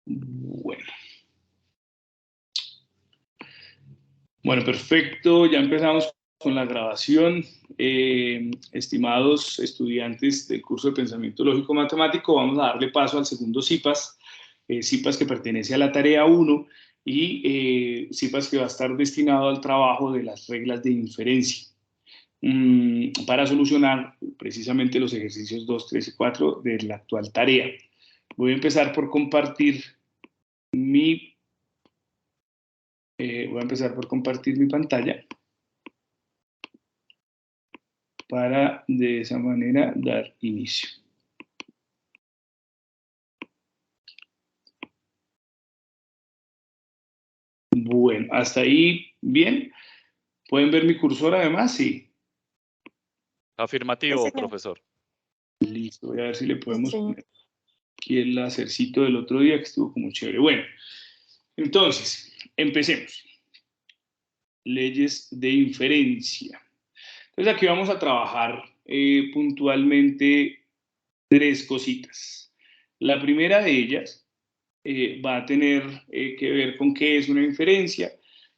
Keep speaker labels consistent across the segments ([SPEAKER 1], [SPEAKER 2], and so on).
[SPEAKER 1] Bueno, perfecto. Ya empezamos con la grabación. Estimados estudiantes del curso de Pensamiento Lógico Matemático, vamos a darle paso al segundo CIPAS, CIPAS que pertenece a la tarea 1 y CIPAS que va a estar destinado al trabajo de las reglas de inferencia para solucionar precisamente los ejercicios 2, 3 y 4 de la actual tarea. Voy a empezar por compartir mi pantalla para de esa manera dar inicio. Bueno, hasta ahí bien. ¿Pueden ver mi cursor además? Sí.
[SPEAKER 2] Afirmativo, profesor.
[SPEAKER 1] Listo, voy a ver si le podemos poner aquí el lacercito del otro día que estuvo como chévere. Bueno, entonces, empecemos. Leyes de inferencia. Entonces aquí vamos a trabajar puntualmente tres cositas. La primera de ellas va a tener que ver con qué es una inferencia.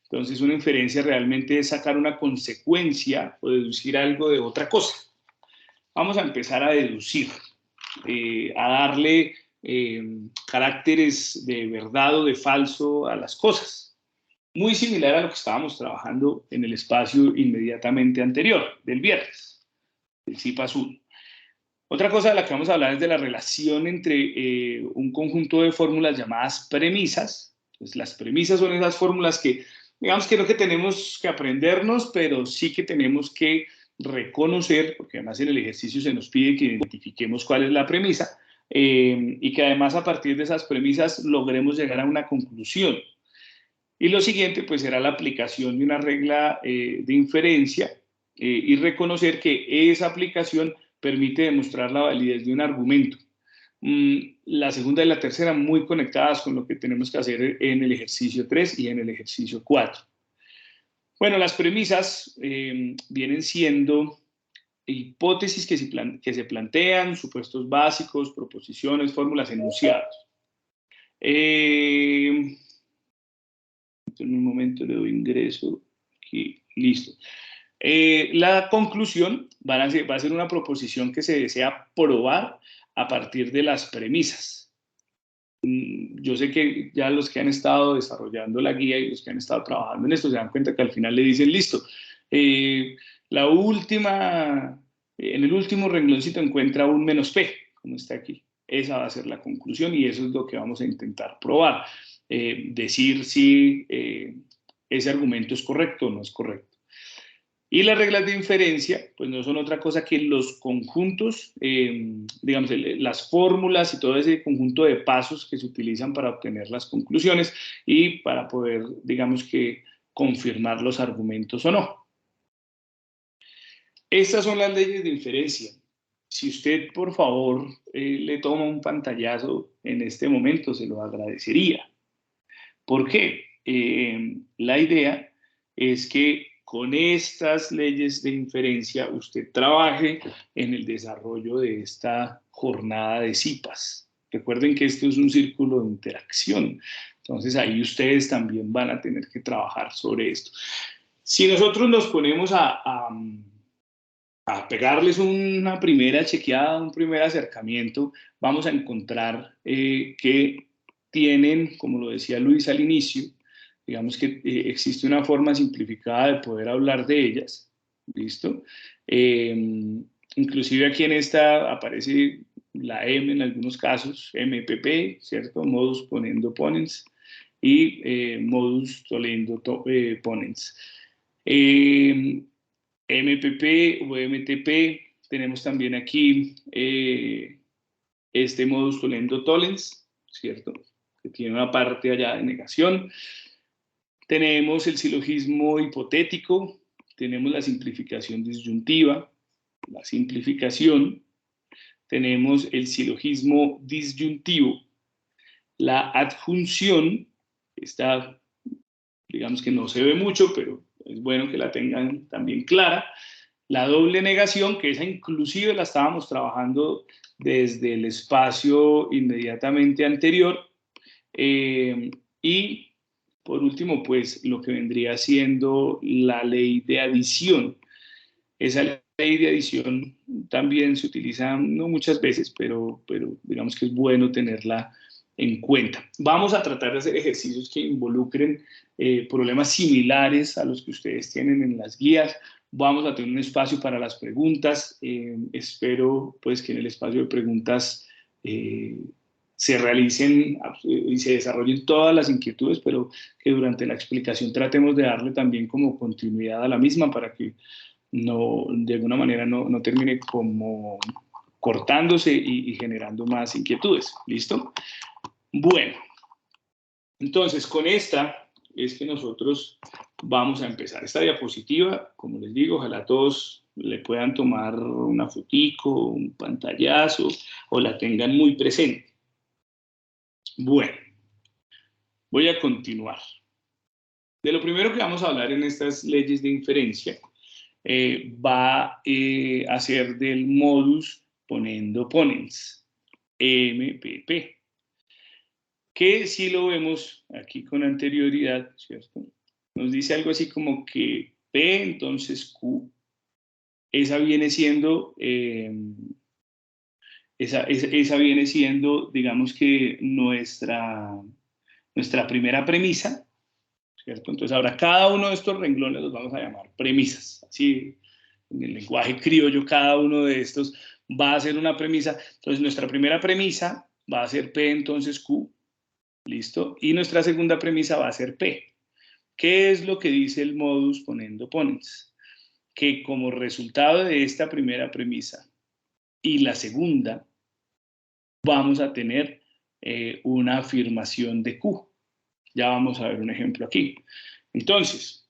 [SPEAKER 1] Entonces una inferencia realmente es sacar una consecuencia o deducir algo de otra cosa. Vamos a empezar a deducir, a darle caracteres de verdad o de falso a las cosas. Muy similar a lo que estábamos trabajando en el espacio inmediatamente anterior, del viernes, del CIPAS 1. Otra cosa de la que vamos a hablar es de la relación entre un conjunto de fórmulas llamadas premisas. Entonces, las premisas son esas fórmulas que, digamos que no que tenemos que aprendernos, pero sí que tenemos que reconocer, porque además en el ejercicio se nos pide que identifiquemos cuál es la premisa, y que además a partir de esas premisas logremos llegar a una conclusión. Y lo siguiente, pues, será la aplicación de una regla de inferencia y reconocer que esa aplicación permite demostrar la validez de un argumento. La segunda y la tercera muy conectadas con lo que tenemos que hacer en el ejercicio 3 y en el ejercicio 4. Bueno, las premisas vienen siendo hipótesis que se plantean, supuestos básicos, proposiciones, fórmulas, enunciados. En un momento le doy ingreso aquí, listo. La conclusión va a ser una proposición que se desea probar a partir de las premisas. Yo sé que ya los que han estado desarrollando la guía y los que han estado trabajando en esto se dan cuenta que al final le dicen, listo, en el último rengloncito encuentra un menos P, como está aquí. Esa va a ser la conclusión y eso es lo que vamos a intentar probar. Decir si ese argumento es correcto o no es correcto. Y las reglas de inferencia, pues no son otra cosa que los conjuntos, digamos, las fórmulas y todo ese conjunto de pasos que se utilizan para obtener las conclusiones y para poder, digamos que, confirmar los argumentos o no. Estas son las leyes de inferencia. Si usted, por favor, le toma un pantallazo en este momento, se lo agradecería. ¿Por qué? La idea es que con estas leyes de inferencia usted trabaje en el desarrollo de esta jornada de CIPAS. Recuerden que esto es un círculo de interacción. Entonces ahí ustedes también van a tener que trabajar sobre esto. Si nosotros nos ponemos a pegarles una primera chequeada, un primer acercamiento, vamos a encontrar que tienen, como lo decía Luis al inicio, digamos que existe una forma simplificada de poder hablar de ellas, ¿listo? Inclusive aquí en esta aparece la M en algunos casos, MPP, ¿cierto? Modus ponendo ponens y modus tollendo ponens. MPP o MTP, tenemos también aquí este modus tollendo tollens, ¿cierto? Que tiene una parte allá de negación. Tenemos el silogismo hipotético, tenemos la simplificación disyuntiva, la simplificación, tenemos el silogismo disyuntivo, la adjunción, esta, digamos que no se ve mucho, pero es bueno que la tengan también clara, la doble negación, que esa inclusive la estábamos trabajando desde el espacio inmediatamente anterior, Y por último, pues lo que vendría siendo la ley de adición. Esa ley de adición también se utiliza, no muchas veces, pero digamos que es bueno tenerla en cuenta. Vamos a tratar de hacer ejercicios que involucren problemas similares a los que ustedes tienen en las guías. Vamos a tener un espacio para las preguntas. Espero pues que en el espacio de preguntas se realicen y se desarrollen todas las inquietudes, pero que durante la explicación tratemos de darle también como continuidad a la misma para que no, de alguna manera no termine como cortándose y generando más inquietudes. ¿Listo? Bueno, entonces con esta es que nosotros vamos a empezar. Esta diapositiva, como les digo, ojalá todos le puedan tomar una fotico, un pantallazo o la tengan muy presente. Bueno, voy a continuar. De lo primero que vamos a hablar en estas leyes de inferencia va a ser del modus ponendo ponens, MPP, que si lo vemos aquí con anterioridad, ¿cierto? Nos dice algo así como que P, entonces Q, esa viene siendo, esa viene siendo, digamos que nuestra primera premisa, ¿cierto? Entonces ahora cada uno de estos renglones los vamos a llamar premisas, así en el lenguaje criollo cada uno de estos va a ser una premisa. Entonces nuestra primera premisa va a ser P, entonces Q, ¿listo? Y nuestra segunda premisa va a ser P. ¿Qué es lo que dice el modus ponendo ponens? Que como resultado de esta primera premisa y la segunda, vamos a tener una afirmación de Q. Ya vamos a ver un ejemplo aquí. Entonces,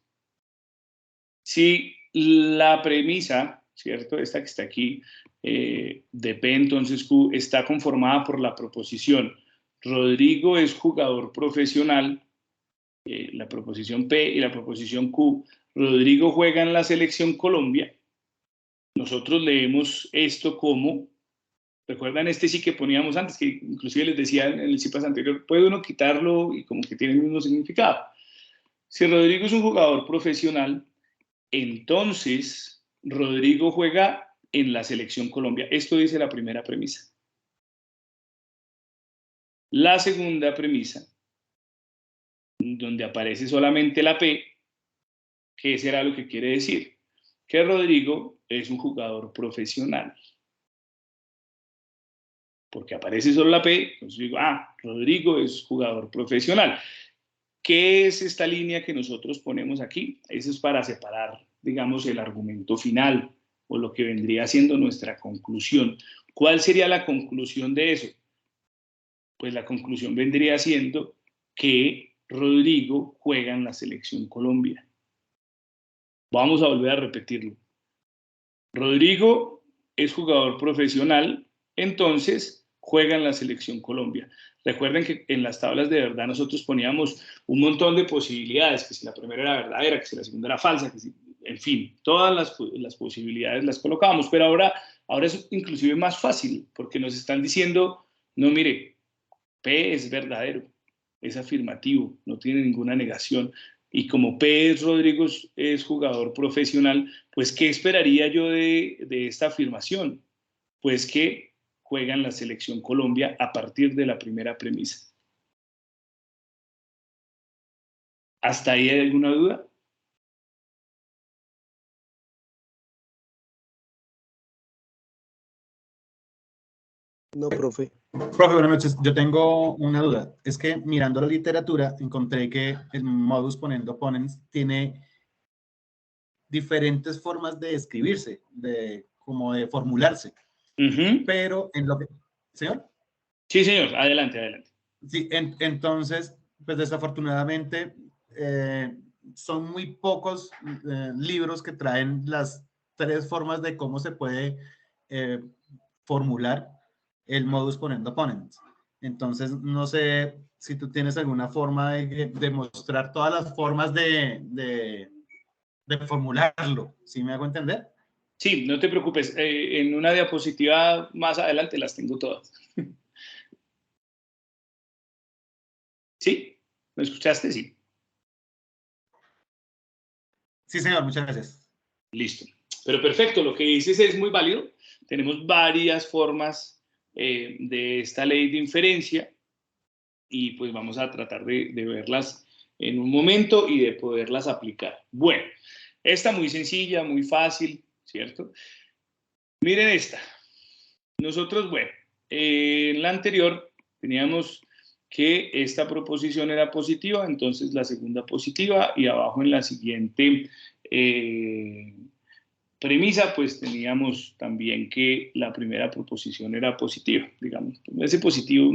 [SPEAKER 1] si la premisa, ¿cierto? Esta que está aquí, de P entonces Q, está conformada por la proposición Rodrigo es jugador profesional, la proposición P y la proposición Q, Rodrigo juega en la selección Colombia, nosotros leemos esto como, recuerdan este sí que poníamos antes, que inclusive les decía en el CIPAS anterior, puede uno quitarlo y como que tiene el mismo significado. Si Rodrigo es un jugador profesional, entonces Rodrigo juega en la selección Colombia. Esto dice la primera premisa. La segunda premisa, donde aparece solamente la P, ¿qué será lo que quiere decir? Que Rodrigo es un jugador profesional. Porque aparece solo la P, entonces digo, Rodrigo es jugador profesional. ¿Qué es esta línea que nosotros ponemos aquí? Eso es para separar, digamos, el argumento final o lo que vendría siendo nuestra conclusión. ¿Cuál sería la conclusión de eso? Pues la conclusión vendría siendo que Rodrigo juega en la selección Colombia. Vamos a volver a repetirlo. Rodrigo es jugador profesional, entonces juega en la selección Colombia. Recuerden que en las tablas de verdad nosotros poníamos un montón de posibilidades, que si la primera era verdadera, que si la segunda era falsa, que si, en fin, todas las posibilidades las colocábamos, pero ahora es inclusive más fácil, porque nos están diciendo, no, mire, P es verdadero, es afirmativo, no tiene ninguna negación. Y como P es Rodrigo es jugador profesional, pues ¿qué esperaría yo de esta afirmación? Pues que juega en la selección Colombia a partir de la primera premisa. ¿Hasta ahí hay alguna duda?
[SPEAKER 2] No, profe.
[SPEAKER 3] Profe, buenas noches. Yo tengo una duda. Es que mirando la literatura encontré que el modus ponendo ponens tiene diferentes formas de escribirse, como de formularse. Pero en lo que... ¿Señor?
[SPEAKER 1] Sí, señor. Adelante, adelante.
[SPEAKER 3] Sí, entonces, pues desafortunadamente son muy pocos libros que traen las tres formas de cómo se puede formular el modus ponendo ponens. Entonces, no sé si tú tienes alguna forma de mostrar todas las formas de formularlo, ¿sí me hago entender?
[SPEAKER 1] Sí, no te preocupes. En una diapositiva más adelante las tengo todas. ¿Me escuchaste? Sí.
[SPEAKER 3] Sí, señor, muchas gracias.
[SPEAKER 1] Listo. Pero perfecto, lo que dices es muy válido. Tenemos varias formas de esta ley de inferencia y pues vamos a tratar de verlas en un momento y de poderlas aplicar. Bueno, esta muy sencilla, muy fácil, ¿cierto? Miren esta. Nosotros, bueno, en la anterior teníamos que esta proposición era positiva, entonces la segunda positiva, y abajo en la siguiente premisa, pues teníamos también que la primera proposición era positiva, digamos, ese positivo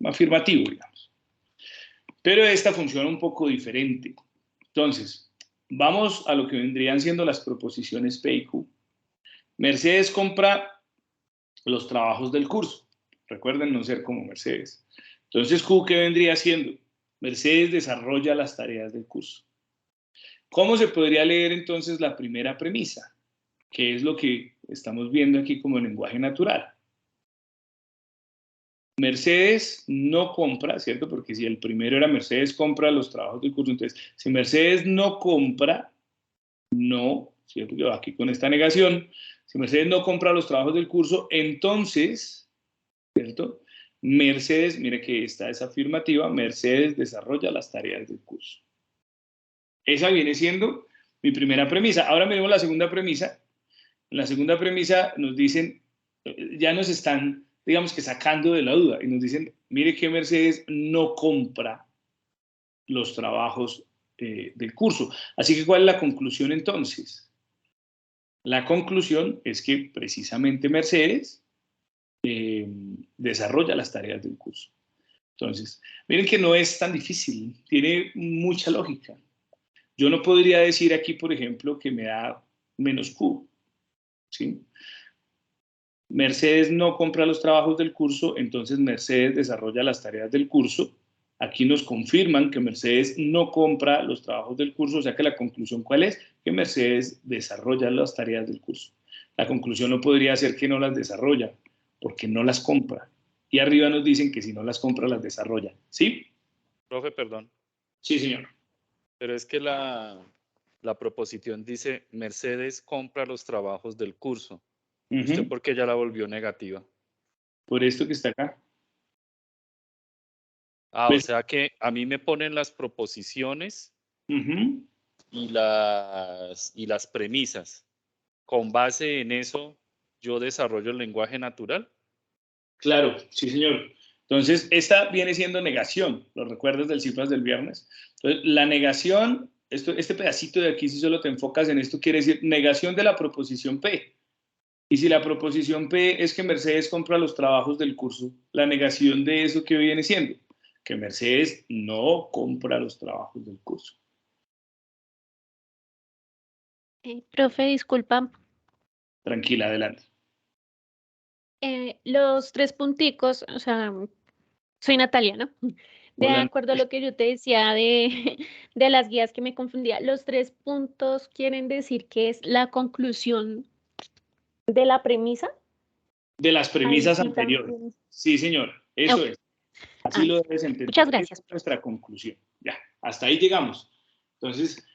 [SPEAKER 1] afirmativo, digamos. Pero esta funciona un poco diferente. Entonces, vamos a lo que vendrían siendo las proposiciones P y Q. Mercedes compra los trabajos del curso. Recuerden no ser como Mercedes. Entonces, Q, ¿qué vendría siendo? Mercedes desarrolla las tareas del curso. ¿Cómo se podría leer entonces la primera premisa? Que es lo que estamos viendo aquí como lenguaje natural. Mercedes no compra, ¿cierto? Porque si el primero era Mercedes compra los trabajos del curso, entonces, si Mercedes no compra, no, ¿cierto? Yo aquí con esta negación, si Mercedes no compra los trabajos del curso, entonces, ¿cierto? Mercedes, mire que esta es afirmativa, Mercedes desarrolla las tareas del curso. Esa viene siendo mi primera premisa. Ahora miremos la segunda premisa. En la segunda premisa nos dicen, ya nos están, digamos que sacando de la duda, y nos dicen, mire que Mercedes no compra los trabajos del curso. Así que, ¿cuál es la conclusión entonces? La conclusión es que precisamente Mercedes desarrolla las tareas del curso. Entonces, miren que no es tan difícil, tiene mucha lógica. Yo no podría decir aquí, por ejemplo, que me da menos Q, ¿sí? Mercedes no compra los trabajos del curso, entonces Mercedes desarrolla las tareas del curso. Aquí nos confirman que Mercedes no compra los trabajos del curso, o sea que la conclusión, ¿cuál es? Que Mercedes desarrolla las tareas del curso. La conclusión no podría ser que no las desarrolla, porque no las compra. Y arriba nos dicen que si no las compra, las desarrolla. ¿Sí?
[SPEAKER 4] Profe, perdón,
[SPEAKER 1] Sí, señor.
[SPEAKER 4] pero es que la proposición dice Mercedes compra los trabajos del curso. ¿Usted por qué ya la volvió negativa?
[SPEAKER 1] Por esto que está acá.
[SPEAKER 4] Ah, o
[SPEAKER 1] ¿Ves?
[SPEAKER 4] sea que a mí me ponen las proposiciones
[SPEAKER 1] Ujú.
[SPEAKER 4] y las premisas. Con base en eso, yo desarrollo el lenguaje natural.
[SPEAKER 1] Claro, sí, señor. Entonces, esta viene siendo negación, ¿lo recuerdas del cifras del viernes? Entonces, la negación, este pedacito de aquí, si solo te enfocas en esto, quiere decir negación de la proposición P. Y si la proposición P es que Mercedes compra los trabajos del curso, la negación de eso, ¿qué viene siendo? Que Mercedes no compra los trabajos del curso.
[SPEAKER 5] Profe, disculpa,
[SPEAKER 1] Tranquila, adelante.
[SPEAKER 5] los tres punticos, o sea, soy Natalia, ¿no? De
[SPEAKER 1] Hola.
[SPEAKER 5] acuerdo a lo que yo te decía de, de las guías que me confundía, los tres puntos quieren decir que es la conclusión de la premisa.
[SPEAKER 1] De las
[SPEAKER 5] Ahí
[SPEAKER 1] premisas
[SPEAKER 5] sí
[SPEAKER 1] anteriores.
[SPEAKER 5] también.
[SPEAKER 1] Sí, señor, eso
[SPEAKER 5] Ok.
[SPEAKER 1] es. Así lo debes
[SPEAKER 5] Muchas
[SPEAKER 1] entender. Esa
[SPEAKER 5] gracias.
[SPEAKER 1] es nuestra conclusión. Ya, hasta ahí llegamos. Entonces,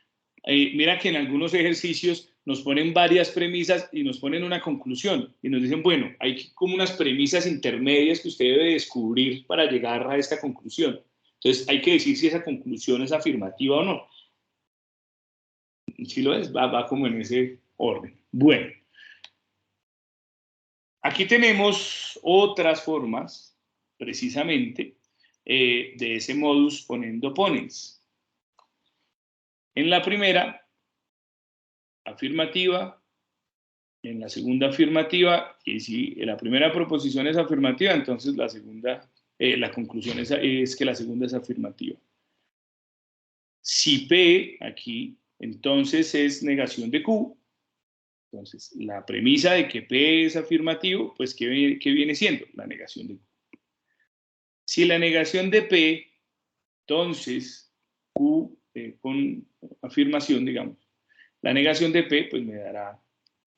[SPEAKER 1] mira que en algunos ejercicios nos ponen varias premisas y nos ponen una conclusión y nos dicen, bueno, hay como unas premisas intermedias que usted debe descubrir para llegar a esta conclusión. Entonces, hay que decir si esa conclusión es afirmativa o no. Si lo es, va como en ese orden. Bueno, aquí tenemos otras formas, precisamente, de ese modus ponendo ponens. En la primera, afirmativa, en la segunda afirmativa, y si la primera proposición es afirmativa, entonces la segunda, la conclusión es que la segunda es afirmativa. Si P aquí, entonces es negación de Q, entonces la premisa de que P es afirmativo, pues ¿qué viene siendo? La negación de Q. Si la negación de P, entonces Q con afirmación, digamos, la negación de P, pues me dará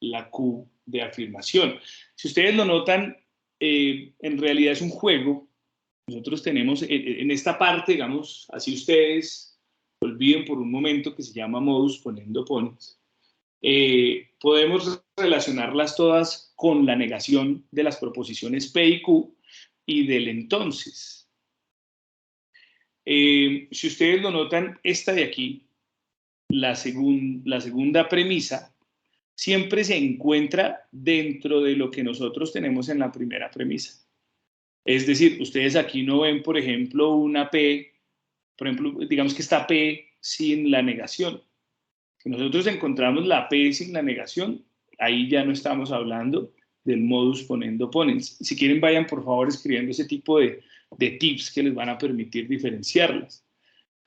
[SPEAKER 1] la Q de afirmación. Si ustedes lo notan, en realidad es un juego nosotros tenemos en esta parte, digamos, así ustedes olviden por un momento que se llama modus ponendo ponens, podemos relacionarlas todas con la negación de las proposiciones P y Q y del entonces. Si ustedes lo notan, esta de aquí, la segunda premisa, siempre se encuentra dentro de lo que nosotros tenemos en la primera premisa. Es decir, ustedes aquí no ven, por ejemplo, una P, por ejemplo, digamos que está P sin la negación. Si nosotros encontramos la P sin la negación, ahí ya no estamos hablando del modus ponendo ponens. Si quieren, vayan por favor escribiendo ese tipo de tips que les van a permitir diferenciarlas.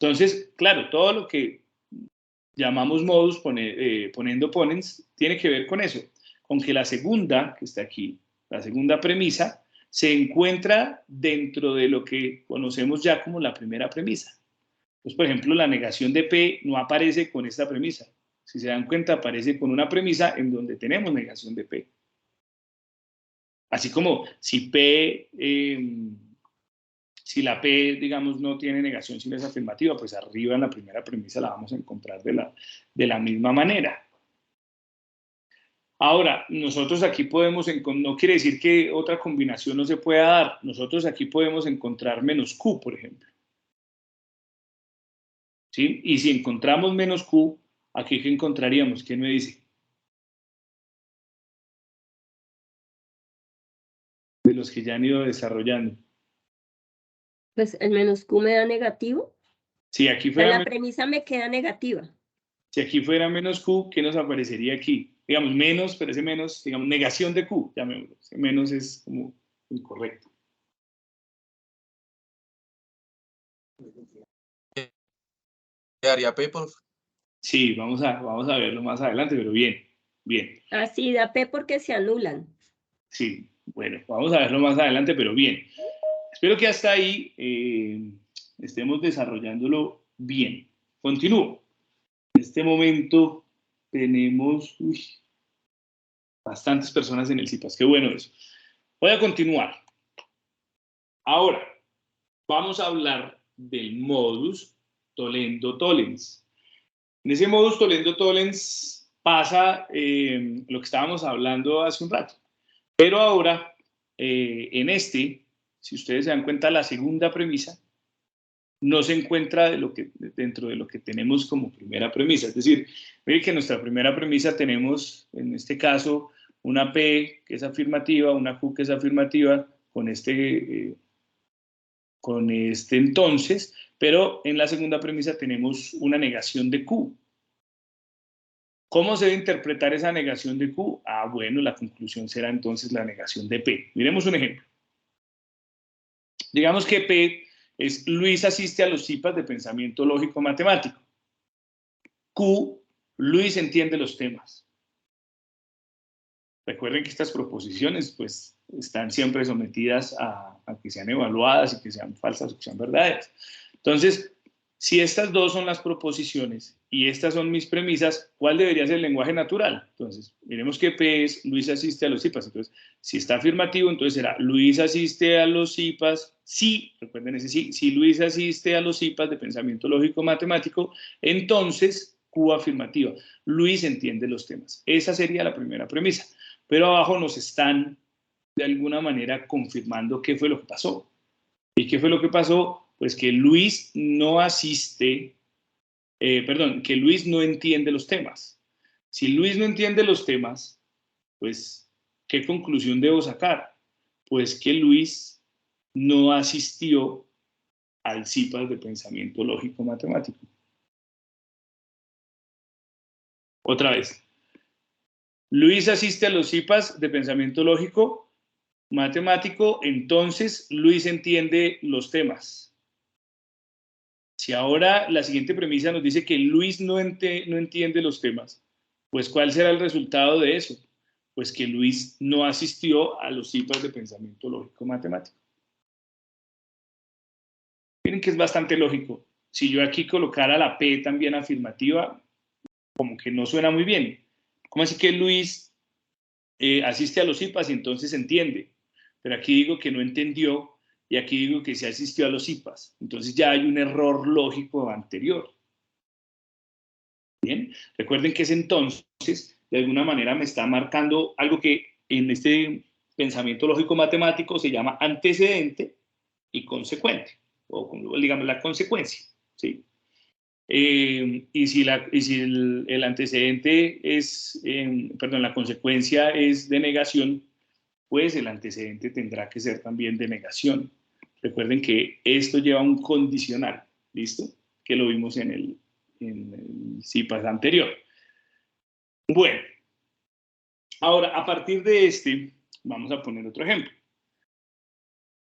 [SPEAKER 1] Entonces, claro, todo lo que llamamos modus ponendo ponens tiene que ver con eso, con que la segunda, que está aquí, la segunda premisa, se encuentra dentro de lo que conocemos ya como la primera premisa. Pues, por ejemplo, la negación de P no aparece con esta premisa. Si se dan cuenta, aparece con una premisa en donde tenemos negación de P. Así como si P, si la P, digamos, no tiene negación sino es afirmativa, pues arriba en la primera premisa la vamos a encontrar de la misma manera. Ahora, nosotros aquí podemos, no quiere decir que otra combinación no se pueda dar, nosotros aquí podemos encontrar menos Q, por ejemplo. ¿Sí? Y si encontramos menos Q, ¿aquí qué encontraríamos? ¿Quién me dice? De los que ya han ido desarrollando.
[SPEAKER 6] Pues el menos Q me da negativo.
[SPEAKER 1] Si aquí fuera
[SPEAKER 6] la premisa me queda negativa.
[SPEAKER 1] Si aquí fuera menos Q, ¿qué nos aparecería aquí? Digamos, menos, pero ese menos, digamos, negación de Q, llamémoslo. Ese menos es como incorrecto.
[SPEAKER 7] ¿Quedaría P, por favor?
[SPEAKER 1] Sí, vamos a verlo más adelante, pero bien, bien.
[SPEAKER 6] Así da P porque se anulan.
[SPEAKER 1] Sí, bueno, vamos a verlo más adelante, pero bien. Espero que hasta ahí estemos desarrollándolo bien. Continúo. En este momento tenemos bastantes personas en el CIPAS. Qué bueno eso. Voy a continuar. Ahora, vamos a hablar del modus tollendo tollens. En ese modus tollendo tollens pasa lo que estábamos hablando hace un rato. Pero ahora, en este, si ustedes se dan cuenta, la segunda premisa no se encuentra dentro de lo que tenemos como primera premisa. Es decir, miren que en nuestra primera premisa tenemos, en este caso, una P que es afirmativa, una Q que es afirmativa, con este entonces, pero en la segunda premisa tenemos una negación de Q. ¿Cómo se debe interpretar esa negación de Q? Ah, bueno, la conclusión será entonces la negación de P. Miremos un ejemplo. Digamos que P es Luis asiste a los CIPAS de pensamiento lógico matemático. Q, Luis entiende los temas. Recuerden que estas proposiciones pues están siempre sometidas a que sean evaluadas y que sean falsas o que sean verdaderas. Entonces, si estas dos son las proposiciones y estas son mis premisas, ¿cuál debería ser el lenguaje natural? Entonces, miremos que P es Luis asiste a los CIPAS. Entonces, si está afirmativo, entonces será Luis asiste a los CIPAS. Sí, recuerden ese sí. Si Luis asiste a los CIPAS de pensamiento lógico matemático, entonces Q afirmativa. Luis entiende los temas. Esa sería la primera premisa. Pero abajo nos están, de alguna manera, confirmando qué fue lo que pasó. ¿Y qué fue lo que pasó? Pues que Luis no asiste, que Luis no entiende los temas. Si Luis no entiende los temas, pues, ¿qué conclusión debo sacar? Pues que Luis no asistió al CIPAS de pensamiento lógico matemático. Otra vez. Luis asiste a los CIPAS de pensamiento lógico matemático, entonces Luis entiende los temas. Si ahora la siguiente premisa nos dice que Luis no entiende los temas, pues ¿cuál será el resultado de eso? Pues que Luis no asistió a los CIPAS de pensamiento lógico matemático. Miren que es bastante lógico. Si yo aquí colocara la P también afirmativa, como que no suena muy bien. ¿Cómo así que Luis asiste a los CIPAS y entonces entiende? Pero aquí digo que no entendió y aquí digo que sí asistió a los IPAs. Entonces ya hay un error lógico anterior. Bien, recuerden que ese entonces, de alguna manera, me está marcando algo que en este pensamiento lógico-matemático se llama antecedente y consecuente, o digamos la consecuencia, ¿sí? Y si el antecedente es, perdón, la consecuencia es de negación, pues el antecedente tendrá que ser también de negación. Recuerden que esto lleva un condicional, ¿listo? Que lo vimos en el CIPAS anterior. Bueno, ahora a partir de este, vamos a poner otro ejemplo.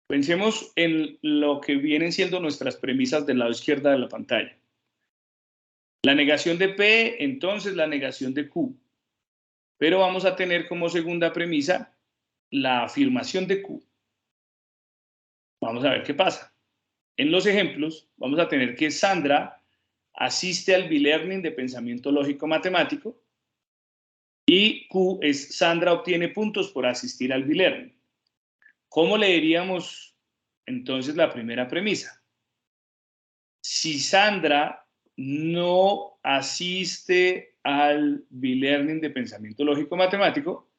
[SPEAKER 1] Pensemos en lo que vienen siendo nuestras premisas del lado izquierdo de la pantalla. La negación de P, entonces la negación de Q. Pero vamos a tener como segunda premisa la afirmación de Q. Vamos a ver qué pasa. En los ejemplos vamos a tener que Sandra asiste al B-Learning de pensamiento lógico-matemático y Q es Sandra obtiene puntos por asistir al B-Learning. ¿Cómo leeríamos entonces la primera premisa? Si Sandra no asiste al B-Learning de pensamiento lógico-matemático,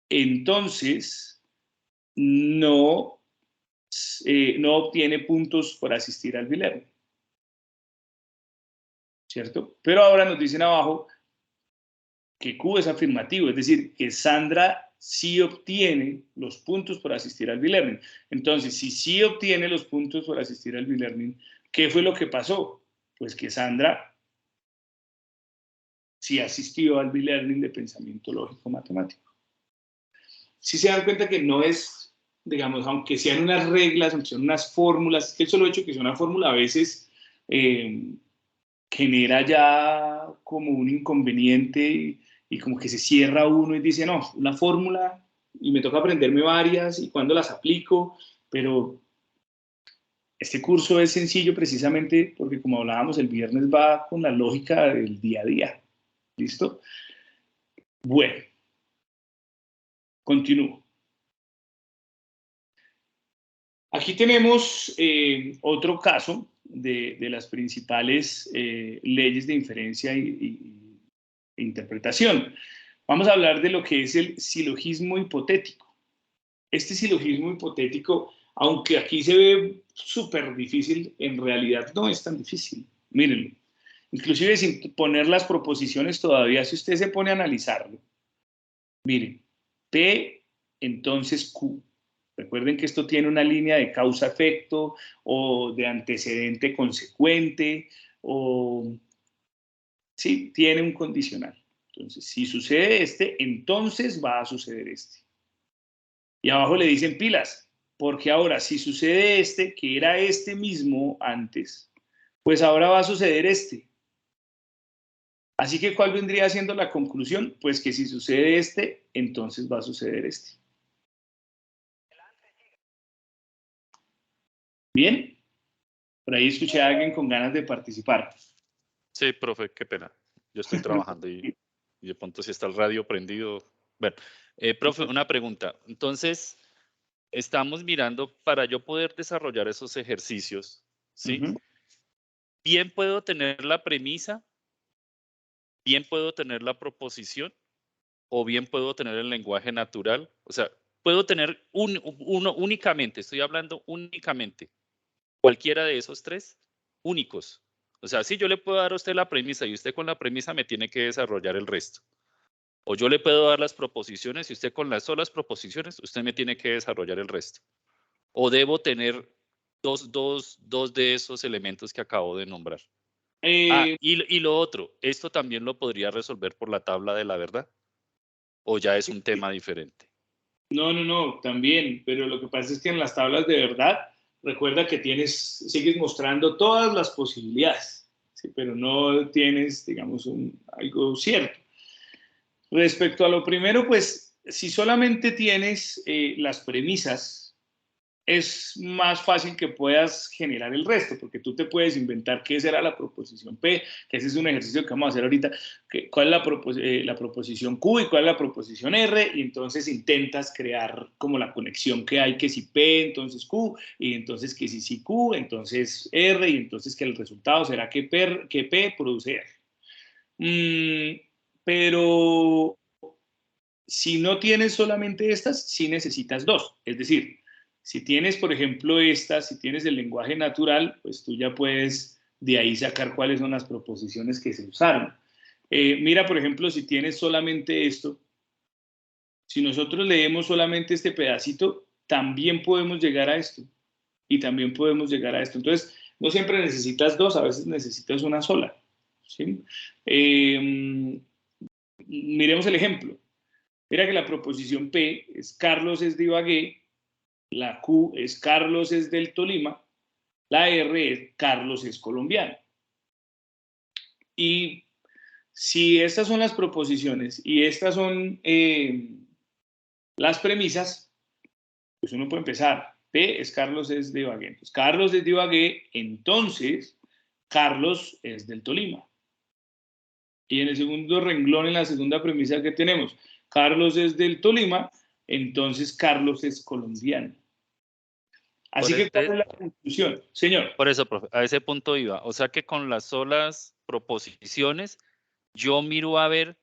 [SPEAKER 1] entonces no obtiene puntos por asistir al B-Learning. ¿Cierto? Pero ahora nos dicen abajo que Q es afirmativo, es decir, que Sandra sí obtiene los puntos por asistir al B-Learning. Entonces, si sí obtiene los puntos por asistir al B-Learning, ¿qué fue lo que pasó? Pues que Sandra sí asistió al B-Learning de pensamiento lógico-matemático. Si se dan cuenta que no es, digamos, aunque sean unas reglas, aunque sean unas fórmulas, que el solo hecho que sea una fórmula a veces genera ya como un inconveniente y como que se cierra uno y dice, no, una fórmula y me toca aprenderme varias y cuándo las aplico, pero este curso es sencillo precisamente porque como hablábamos el viernes va con la lógica del día a día. ¿Listo? Bueno, continúo. Aquí tenemos otro caso de las principales leyes de inferencia e interpretación. Vamos a hablar de lo que es el silogismo hipotético. Este silogismo hipotético, aunque aquí se ve súper difícil, en realidad no es tan difícil. Mírenlo. Inclusive sin poner las proposiciones todavía, si usted se pone a analizarlo. Miren, P, entonces Q. Recuerden que esto tiene una línea de causa-efecto o de antecedente consecuente o... Sí, tiene un condicional. Entonces, si sucede este, entonces va a suceder este. Y abajo le dicen pilas, porque ahora si sucede este, que era este mismo antes, pues ahora va a suceder este. Así que, ¿cuál vendría siendo la conclusión? Pues que si sucede este, entonces va a suceder este. ¿Bien? Por ahí escuché a alguien con ganas de participar.
[SPEAKER 4] Sí, profe, qué pena. Yo estoy trabajando y de pronto si está el radio prendido. Bueno, profe, una pregunta. Entonces, estamos mirando para yo poder desarrollar esos ejercicios, ¿sí? Bien puedo tener la premisa, bien puedo tener la proposición, o bien puedo tener el lenguaje natural. O sea, puedo tener uno únicamente, estoy hablando únicamente, cualquiera de esos tres, únicos. O sea, sí, yo le puedo dar a usted la premisa y usted con la premisa me tiene que desarrollar el resto. O yo le puedo dar las proposiciones y usted con las solas proposiciones, usted me tiene que desarrollar el resto. O debo tener dos de esos elementos que acabo de nombrar. Y lo otro, ¿esto también lo podría resolver por la tabla de la verdad? ¿O ya es un tema diferente?
[SPEAKER 1] No, también, pero lo que pasa es que en las tablas de verdad, recuerda que sigues mostrando todas las posibilidades, ¿sí? Pero no tienes, digamos, algo cierto. Respecto a lo primero, pues, si solamente tienes las premisas, es más fácil que puedas generar el resto, porque tú te puedes inventar qué será la proposición P, que ese es un ejercicio que vamos a hacer ahorita, cuál es la proposición Q y cuál es la proposición R, y entonces intentas crear como la conexión que hay, que si P, entonces Q, y entonces que si Q, entonces R, y entonces que el resultado será que P produce R. Pero si no tienes solamente estas, sí necesitas dos, es decir, si tienes, por ejemplo, si tienes el lenguaje natural, pues tú ya puedes de ahí sacar cuáles son las proposiciones que se usaron. Mira, por ejemplo, si tienes solamente esto, si nosotros leemos solamente este pedacito, también podemos llegar a esto. Y también podemos llegar a esto. Entonces, no siempre necesitas dos, a veces necesitas una sola. ¿Sí? Miremos el ejemplo. Mira que la proposición P es Carlos es de Ibagué, la Q es Carlos es del Tolima, la R es Carlos es colombiano. Y si estas son las proposiciones y estas son las premisas, pues uno puede empezar. P es Carlos es de Ibagué. Entonces, Carlos es de Ibagué, entonces Carlos es del Tolima. Y en el segundo renglón, en la segunda premisa que tenemos, Carlos es del Tolima, entonces Carlos es colombiano. Así que, ¿cuál es la conclusión? Señor.
[SPEAKER 4] Por eso, profe, a ese punto iba. O sea que con las solas proposiciones, yo miro a ver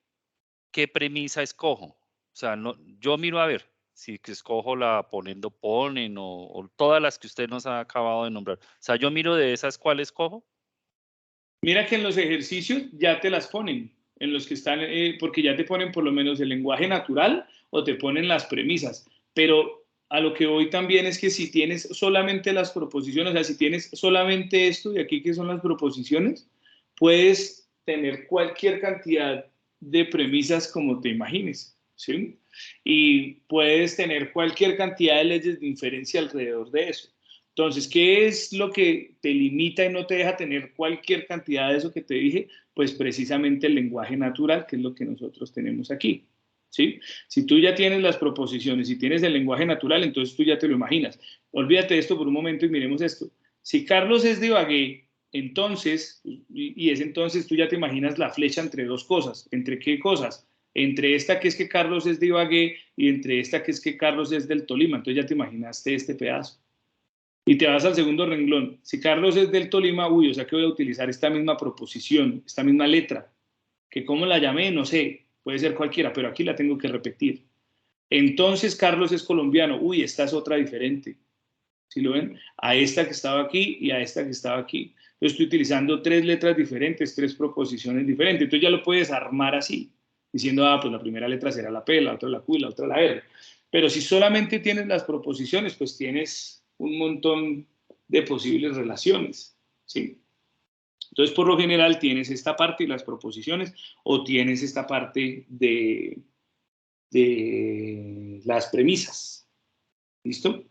[SPEAKER 4] qué premisa escojo. O sea, no, yo miro a ver si escojo la poniendo ponen o todas las que usted nos ha acabado de nombrar. O sea, yo miro de esas cuáles escojo.
[SPEAKER 1] Mira que en los ejercicios ya te las ponen, en los que están, porque ya te ponen por lo menos el lenguaje natural o te ponen las premisas, pero a lo que voy también es que si tienes solamente las proposiciones, o sea, si tienes solamente esto de aquí que son las proposiciones, puedes tener cualquier cantidad de premisas como te imagines, ¿sí? Y puedes tener cualquier cantidad de leyes de inferencia alrededor de eso. Entonces, ¿qué es lo que te limita y no te deja tener cualquier cantidad de eso que te dije? Pues precisamente el lenguaje natural, que es lo que nosotros tenemos aquí. ¿Sí? Si tú ya tienes las proposiciones y tienes el lenguaje natural, entonces tú ya te lo imaginas. Olvídate de esto por un momento y miremos esto. Si Carlos es de Ibagué, entonces, y es entonces tú ya te imaginas la flecha entre dos cosas. ¿Entre qué cosas? Entre esta que es que Carlos es de Ibagué y entre esta que es que Carlos es del Tolima. Entonces ya te imaginaste este pedazo. Y te vas al segundo renglón. Si Carlos es del Tolima, uy, o sea que voy a utilizar esta misma proposición, esta misma letra, que cómo la llamé, no sé, puede ser cualquiera, pero aquí la tengo que repetir. Entonces Carlos es colombiano, uy, esta es otra diferente. ¿Sí lo ven? A esta que estaba aquí y a esta que estaba aquí. Yo estoy utilizando tres letras diferentes, tres proposiciones diferentes. Entonces ya lo puedes armar así, diciendo, pues la primera letra será la P, la otra la Q y la otra la R. Pero si solamente tienes las proposiciones, pues tienes un montón de posibles relaciones, ¿sí? Entonces, por lo general, tienes esta parte y las proposiciones, o tienes esta parte de las premisas. ¿Listo?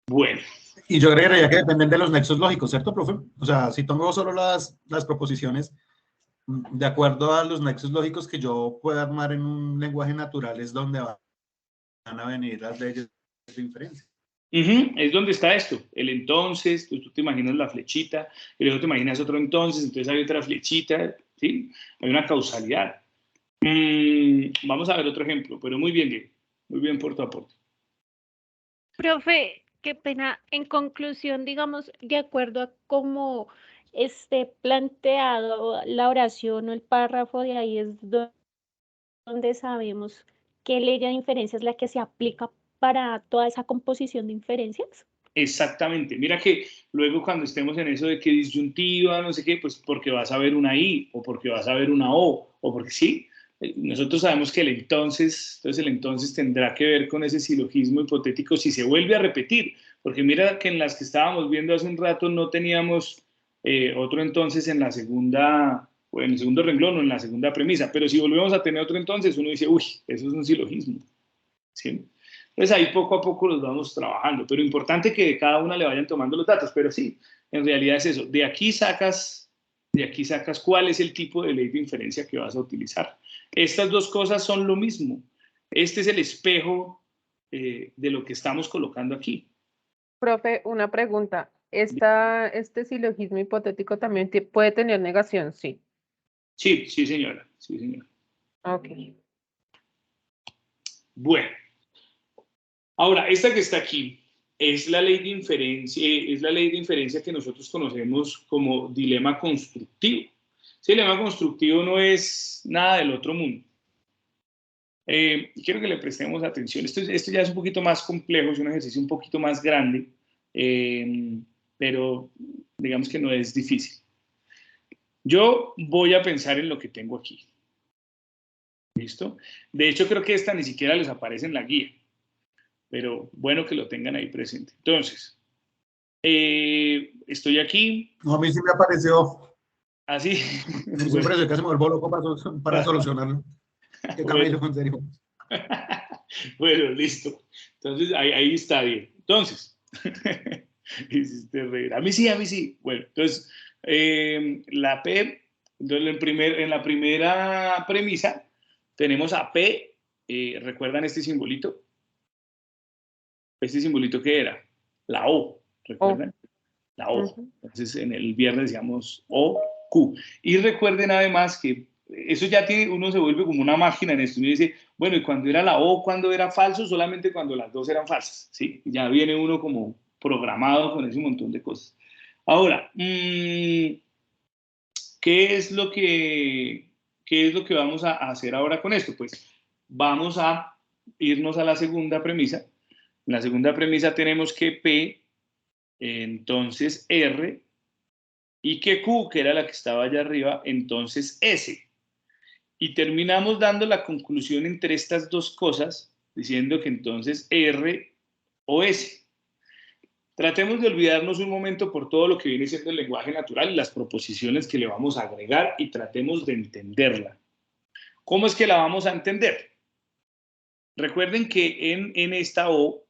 [SPEAKER 1] Bueno.
[SPEAKER 3] Y yo agregaría que dependen de los nexos lógicos, ¿cierto, profe? O sea, si tengo solo las proposiciones, de acuerdo a los nexos lógicos que yo pueda armar en un lenguaje natural, es donde van a venir las leyes de inferencia.
[SPEAKER 1] Es donde está esto, el entonces, tú te imaginas la flechita, y luego te imaginas otro entonces hay otra flechita, ¿sí? Hay una causalidad. Vamos a ver otro ejemplo, pero muy bien, Diego, muy bien por tu aporte.
[SPEAKER 5] Profe, qué pena. En conclusión, digamos, de acuerdo a cómo esté planteado la oración o el párrafo, de ahí es donde sabemos qué ley de inferencia es la que se aplica para toda esa composición de inferencias.
[SPEAKER 1] Exactamente. Mira que luego cuando estemos en eso de que disyuntiva, no sé qué, pues porque vas a ver una I o porque vas a ver una O o porque sí. Nosotros sabemos que entonces el entonces tendrá que ver con ese silogismo hipotético si se vuelve a repetir, porque mira que en las que estábamos viendo hace un rato no teníamos otro entonces en la segunda, o en el segundo renglón o en la segunda premisa, pero si volvemos a tener otro entonces, uno dice, uy, eso es un silogismo, ¿sí? Entonces ahí poco a poco los vamos trabajando, pero importante que de cada una le vayan tomando los datos, pero sí, en realidad es eso, de aquí sacas cuál es el tipo de ley de inferencia que vas a utilizar. Estas dos cosas son lo mismo. Este es el espejo de lo que estamos colocando aquí.
[SPEAKER 7] Profe, una pregunta. ¿Este silogismo hipotético también puede tener negación? Sí.
[SPEAKER 1] Sí, sí, señora. Sí, señora.
[SPEAKER 7] Ok.
[SPEAKER 1] Bueno, ahora, esta que está aquí es la ley de inferencia que nosotros conocemos como dilema constructivo. Ese dilema constructivo no es nada del otro mundo. Quiero que le prestemos atención. Esto ya es un poquito más complejo, es un ejercicio un poquito más grande, pero digamos que no es difícil. Yo voy a pensar en lo que tengo aquí. ¿Listo? De hecho, creo que esta ni siquiera les aparece en la guía, pero bueno que lo tengan ahí presente. Entonces, estoy aquí.
[SPEAKER 3] No, a mí sí me apareció.
[SPEAKER 1] Así.
[SPEAKER 3] A mí sí me pareció que se me vuelvo loco para solucionarlo. Qué camello, en serio.
[SPEAKER 1] Bueno, listo. Entonces, ahí está bien. Entonces, hiciste reír. A mí sí. Bueno, entonces, la P, entonces en la primera premisa tenemos a P. ¿Recuerdan este simbolito? ¿Este simbolito qué era? La O, ¿recuerdan? La O.
[SPEAKER 7] Ujú.
[SPEAKER 1] Entonces, en el viernes decíamos O, Q. Y recuerden además que eso ya tiene, uno se vuelve como una máquina en esto. Uno dice, bueno, y cuando era la O, cuando era falso, solamente cuando las dos eran falsas, ¿sí? Ya viene uno como programado con ese montón de cosas. Ahora, ¿qué es lo que vamos a hacer ahora con esto? Pues vamos a irnos a la segunda premisa. En la segunda premisa tenemos que P, entonces R, y que Q, que era la que estaba allá arriba, entonces S. Y terminamos dando la conclusión entre estas dos cosas, diciendo que entonces R o S. Tratemos de olvidarnos un momento por todo lo que viene siendo el lenguaje natural y las proposiciones que le vamos a agregar y tratemos de entenderla. ¿Cómo es que la vamos a entender? Recuerden que en esta O,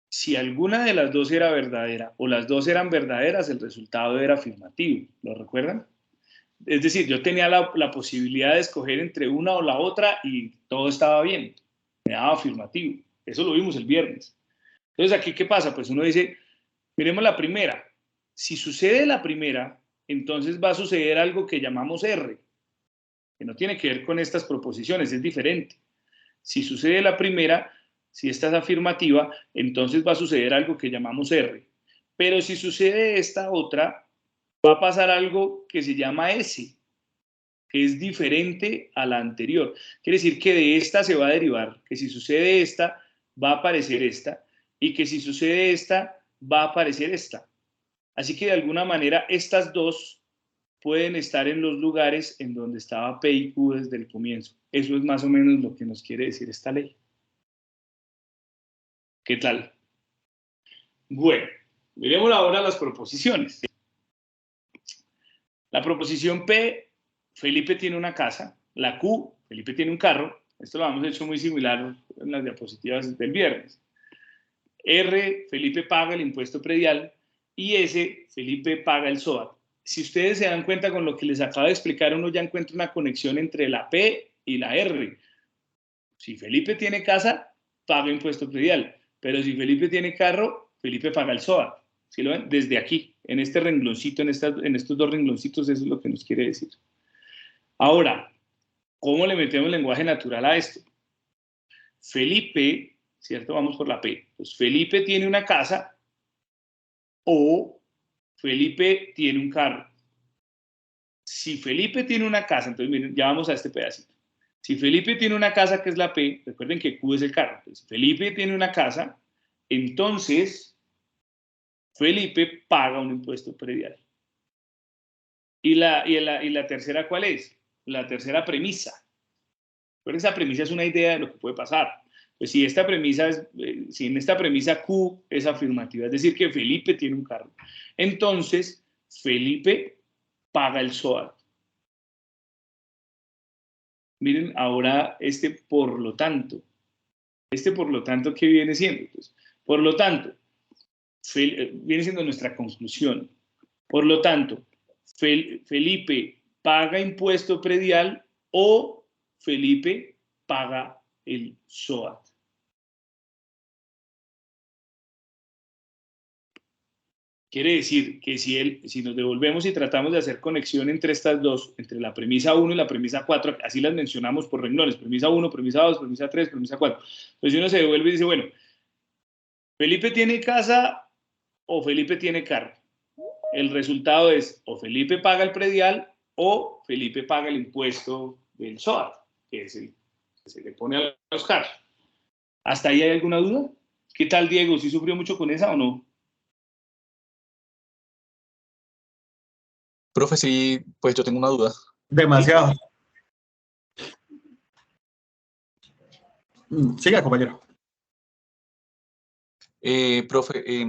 [SPEAKER 1] si alguna de las dos era verdadera o las dos eran verdaderas, el resultado era afirmativo. ¿Lo recuerdan? Es decir, yo tenía la posibilidad de escoger entre una o la otra y todo estaba bien. Me daba afirmativo. Eso lo vimos el viernes. Entonces, ¿aquí qué pasa? Pues uno dice, miremos la primera. Si sucede la primera, entonces va a suceder algo que llamamos R, que no tiene que ver con estas proposiciones, es diferente. Si sucede la primera, si esta es afirmativa, entonces va a suceder algo que llamamos R. Pero si sucede esta otra, va a pasar algo que se llama S, que es diferente a la anterior. Quiere decir que de esta se va a derivar, que si sucede esta, va a aparecer esta, y que si sucede esta, va a aparecer esta. Así que de alguna manera estas dos pueden estar en los lugares en donde estaba P y Q desde el comienzo. Eso es más o menos lo que nos quiere decir esta ley. ¿Qué tal? Bueno, miremos ahora las proposiciones. La proposición P, Felipe tiene una casa. La Q, Felipe tiene un carro. Esto lo hemos hecho muy similar en las diapositivas del viernes. R, Felipe paga el impuesto predial. Y S, Felipe paga el SOAT. Si ustedes se dan cuenta con lo que les acabo de explicar, uno ya encuentra una conexión entre la P y la R. Si Felipe tiene casa, paga impuesto predial. Pero si Felipe tiene carro, Felipe paga el SOAT. ¿Sí lo ven? Desde aquí, en este rengloncito, en estos dos rengloncitos, eso es lo que nos quiere decir. Ahora, ¿cómo le metemos lenguaje natural a esto? Felipe, ¿cierto? Vamos por la P. Pues Felipe tiene una casa o Felipe tiene un carro. Si Felipe tiene una casa, entonces miren, ya vamos a este pedacito. Si Felipe tiene una casa, que es la P, recuerden que Q es el carro. Entonces, Felipe tiene una casa, entonces Felipe paga un impuesto predial. ¿Y la tercera cuál es? La tercera premisa. Pero esa premisa es una idea de lo que puede pasar. Pues si esta premisa si en esta premisa Q es afirmativa, es decir, que Felipe tiene un carro, entonces Felipe paga el SOAT. Miren ahora por lo tanto. Por lo tanto, ¿qué viene siendo? Pues, por lo tanto, viene siendo nuestra conclusión. Por lo tanto, Felipe paga impuesto predial o Felipe paga el SOAT. Quiere decir que si nos devolvemos y tratamos de hacer conexión entre estas dos, entre la premisa 1 y la premisa 4, así las mencionamos por renglones, premisa 1, premisa 2, premisa 3, premisa 4. Entonces si uno se devuelve y dice, bueno, ¿Felipe tiene casa o Felipe tiene carro? El resultado es o Felipe paga el predial o Felipe paga el impuesto del SOAT, que es el que se le pone a los carros. ¿Hasta ahí hay alguna duda? ¿Qué tal, Diego? ¿Sí sufrió mucho con esa o no?
[SPEAKER 8] Profe, sí, pues yo tengo una duda.
[SPEAKER 3] Demasiado. Siga, compañero.
[SPEAKER 8] Profe,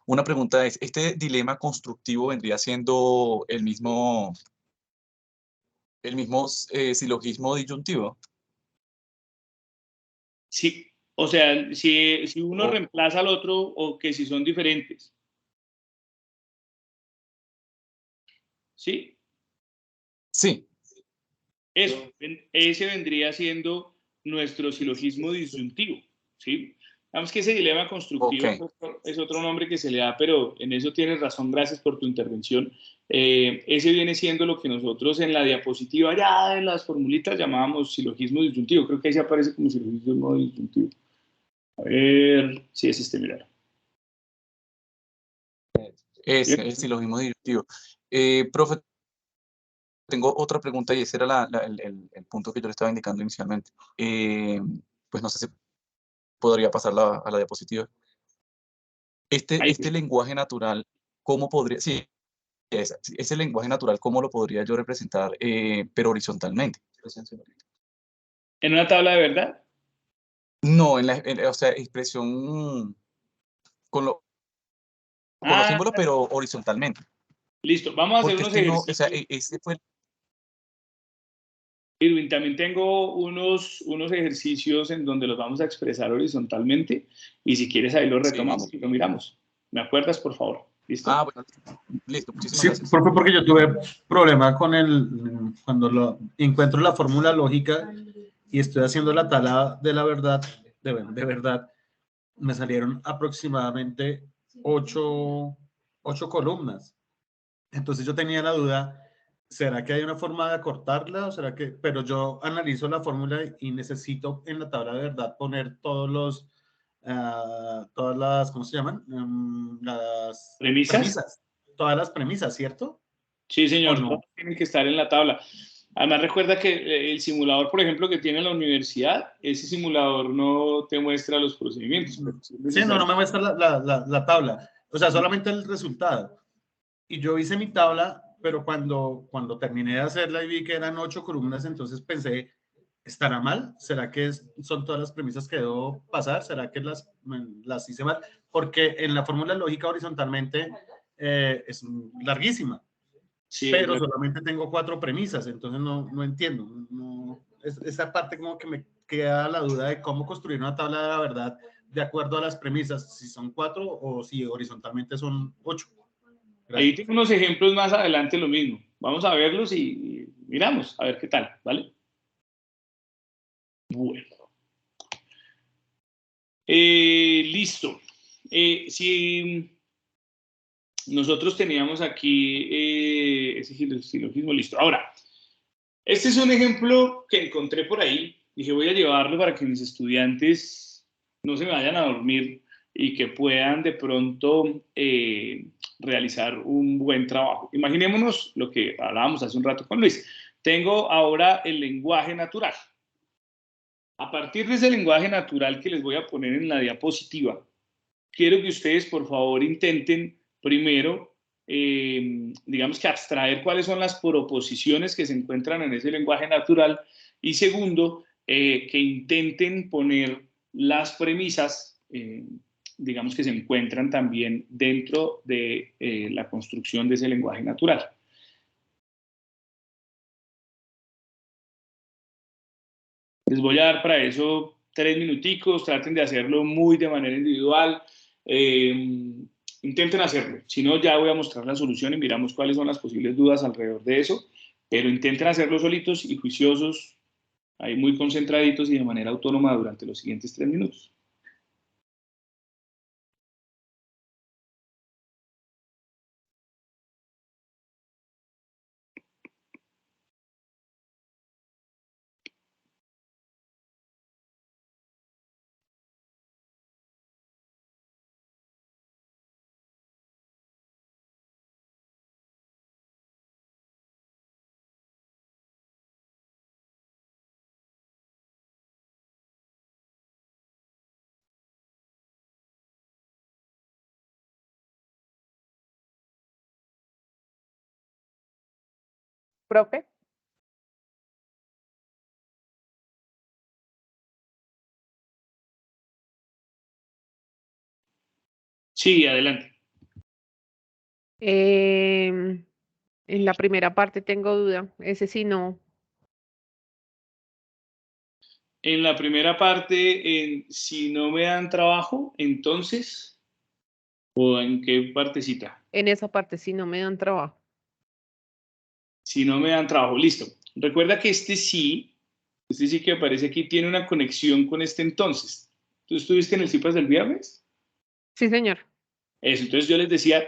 [SPEAKER 8] una pregunta es, ¿este dilema constructivo vendría siendo el mismo silogismo disyuntivo?
[SPEAKER 1] Sí, o sea, si uno
[SPEAKER 8] Oh.
[SPEAKER 1] reemplaza al otro o que si son diferentes. ¿Sí?
[SPEAKER 8] Sí.
[SPEAKER 1] Eso, ese vendría siendo nuestro silogismo disyuntivo, ¿sí? Digamos que ese dilema constructivo es otro nombre que se le da, pero en eso tienes razón, gracias por tu intervención. Ese viene siendo lo que nosotros en la diapositiva ya de las formulitas llamábamos silogismo disyuntivo. Creo que ahí se aparece como silogismo disyuntivo. A ver si es este, mirar.
[SPEAKER 8] Es el silogismo disyuntivo. Profe, tengo otra pregunta y ese era el punto que yo le estaba indicando inicialmente. Pues no sé si podría pasar a la diapositiva. Este lenguaje natural, ¿cómo podría...? Sí, ese lenguaje natural, ¿cómo lo podría yo representar, pero horizontalmente?
[SPEAKER 1] ¿En una tabla de verdad?
[SPEAKER 8] No, o sea, expresión con los símbolos, pero horizontalmente.
[SPEAKER 1] Listo, vamos a hacer
[SPEAKER 8] Porque
[SPEAKER 1] unos
[SPEAKER 8] es que no,
[SPEAKER 1] ejercicios.
[SPEAKER 8] o sea, ese fue...
[SPEAKER 1] Irwin, también tengo unos ejercicios en donde los vamos a expresar horizontalmente y si quieres ahí lo retomamos y lo miramos. ¿Me acuerdas, por favor? ¿Listo?
[SPEAKER 8] Ah, bueno, listo, muchísimas
[SPEAKER 3] Sí,
[SPEAKER 8] gracias.
[SPEAKER 3] profe, porque yo tuve problema con cuando encuentro la fórmula lógica y estoy haciendo la tabla de la verdad, de verdad, me salieron aproximadamente 8 columnas. Entonces yo tenía la duda, ¿será que hay una forma de acortarla o será que...? Pero yo analizo la fórmula y necesito en la tabla de verdad poner todas las, ¿cómo se llaman? Las
[SPEAKER 1] ¿Premisas?
[SPEAKER 3] todas las premisas, ¿cierto?
[SPEAKER 1] Sí, señor,
[SPEAKER 3] ¿O no?
[SPEAKER 1] todos tienen que estar en la tabla. Además, recuerda que el simulador, por ejemplo, que tiene la universidad, ese simulador no te muestra los procedimientos. Pero
[SPEAKER 3] Sí, no me muestra la tabla, o sea, solamente el resultado. Y yo hice mi tabla, pero cuando terminé de hacerla y vi que eran 8 columnas, entonces pensé, ¿estará mal? ¿Será que son todas las premisas que debo pasar? ¿Será que las hice mal? Porque en la fórmula lógica horizontalmente es larguísima,
[SPEAKER 1] sí,
[SPEAKER 3] pero solamente tengo 4 premisas, entonces no entiendo. Esa parte como que me queda la duda de cómo construir una tabla de la verdad de acuerdo a las premisas, si son 4 o si horizontalmente son 8.
[SPEAKER 1] Ahí tengo unos ejemplos más adelante lo mismo. Vamos a verlos y miramos, a ver qué tal, ¿vale? Bueno. Listo. Si nosotros teníamos aquí ese silogismo, listo. Ahora, este es un ejemplo que encontré por ahí. Dije, voy a llevarlo para que mis estudiantes no se me vayan a dormir y que puedan de pronto realizar un buen trabajo. Imaginémonos lo que hablábamos hace un rato con Luis. Tengo ahora el lenguaje natural. A partir de ese lenguaje natural que les voy a poner en la diapositiva, quiero que ustedes, por favor, intenten primero, digamos que abstraer cuáles son las proposiciones que se encuentran en ese lenguaje natural y segundo, que intenten poner las premisas, digamos que se encuentran también dentro de la construcción de ese lenguaje natural. Les voy a dar para eso 3 minuticos, traten de hacerlo muy de manera individual. Intenten hacerlo, si no ya voy a mostrar la solución y miramos cuáles son las posibles dudas alrededor de eso, pero intenten hacerlo solitos y juiciosos, ahí muy concentraditos y de manera autónoma durante los siguientes 3 minutos.
[SPEAKER 7] Profe,
[SPEAKER 1] Sí, adelante.
[SPEAKER 7] en la primera parte tengo duda. Ese sí no.
[SPEAKER 1] En la primera parte, si no me dan trabajo, entonces, ¿o en qué partecita?
[SPEAKER 7] En esa parte sí no me dan trabajo.
[SPEAKER 1] Si no me dan trabajo, listo. Recuerda que este sí que aparece aquí, tiene una conexión con este entonces. ¿Tú estuviste en el CIPAS del viernes?
[SPEAKER 7] Sí, señor.
[SPEAKER 1] Eso, entonces yo les decía,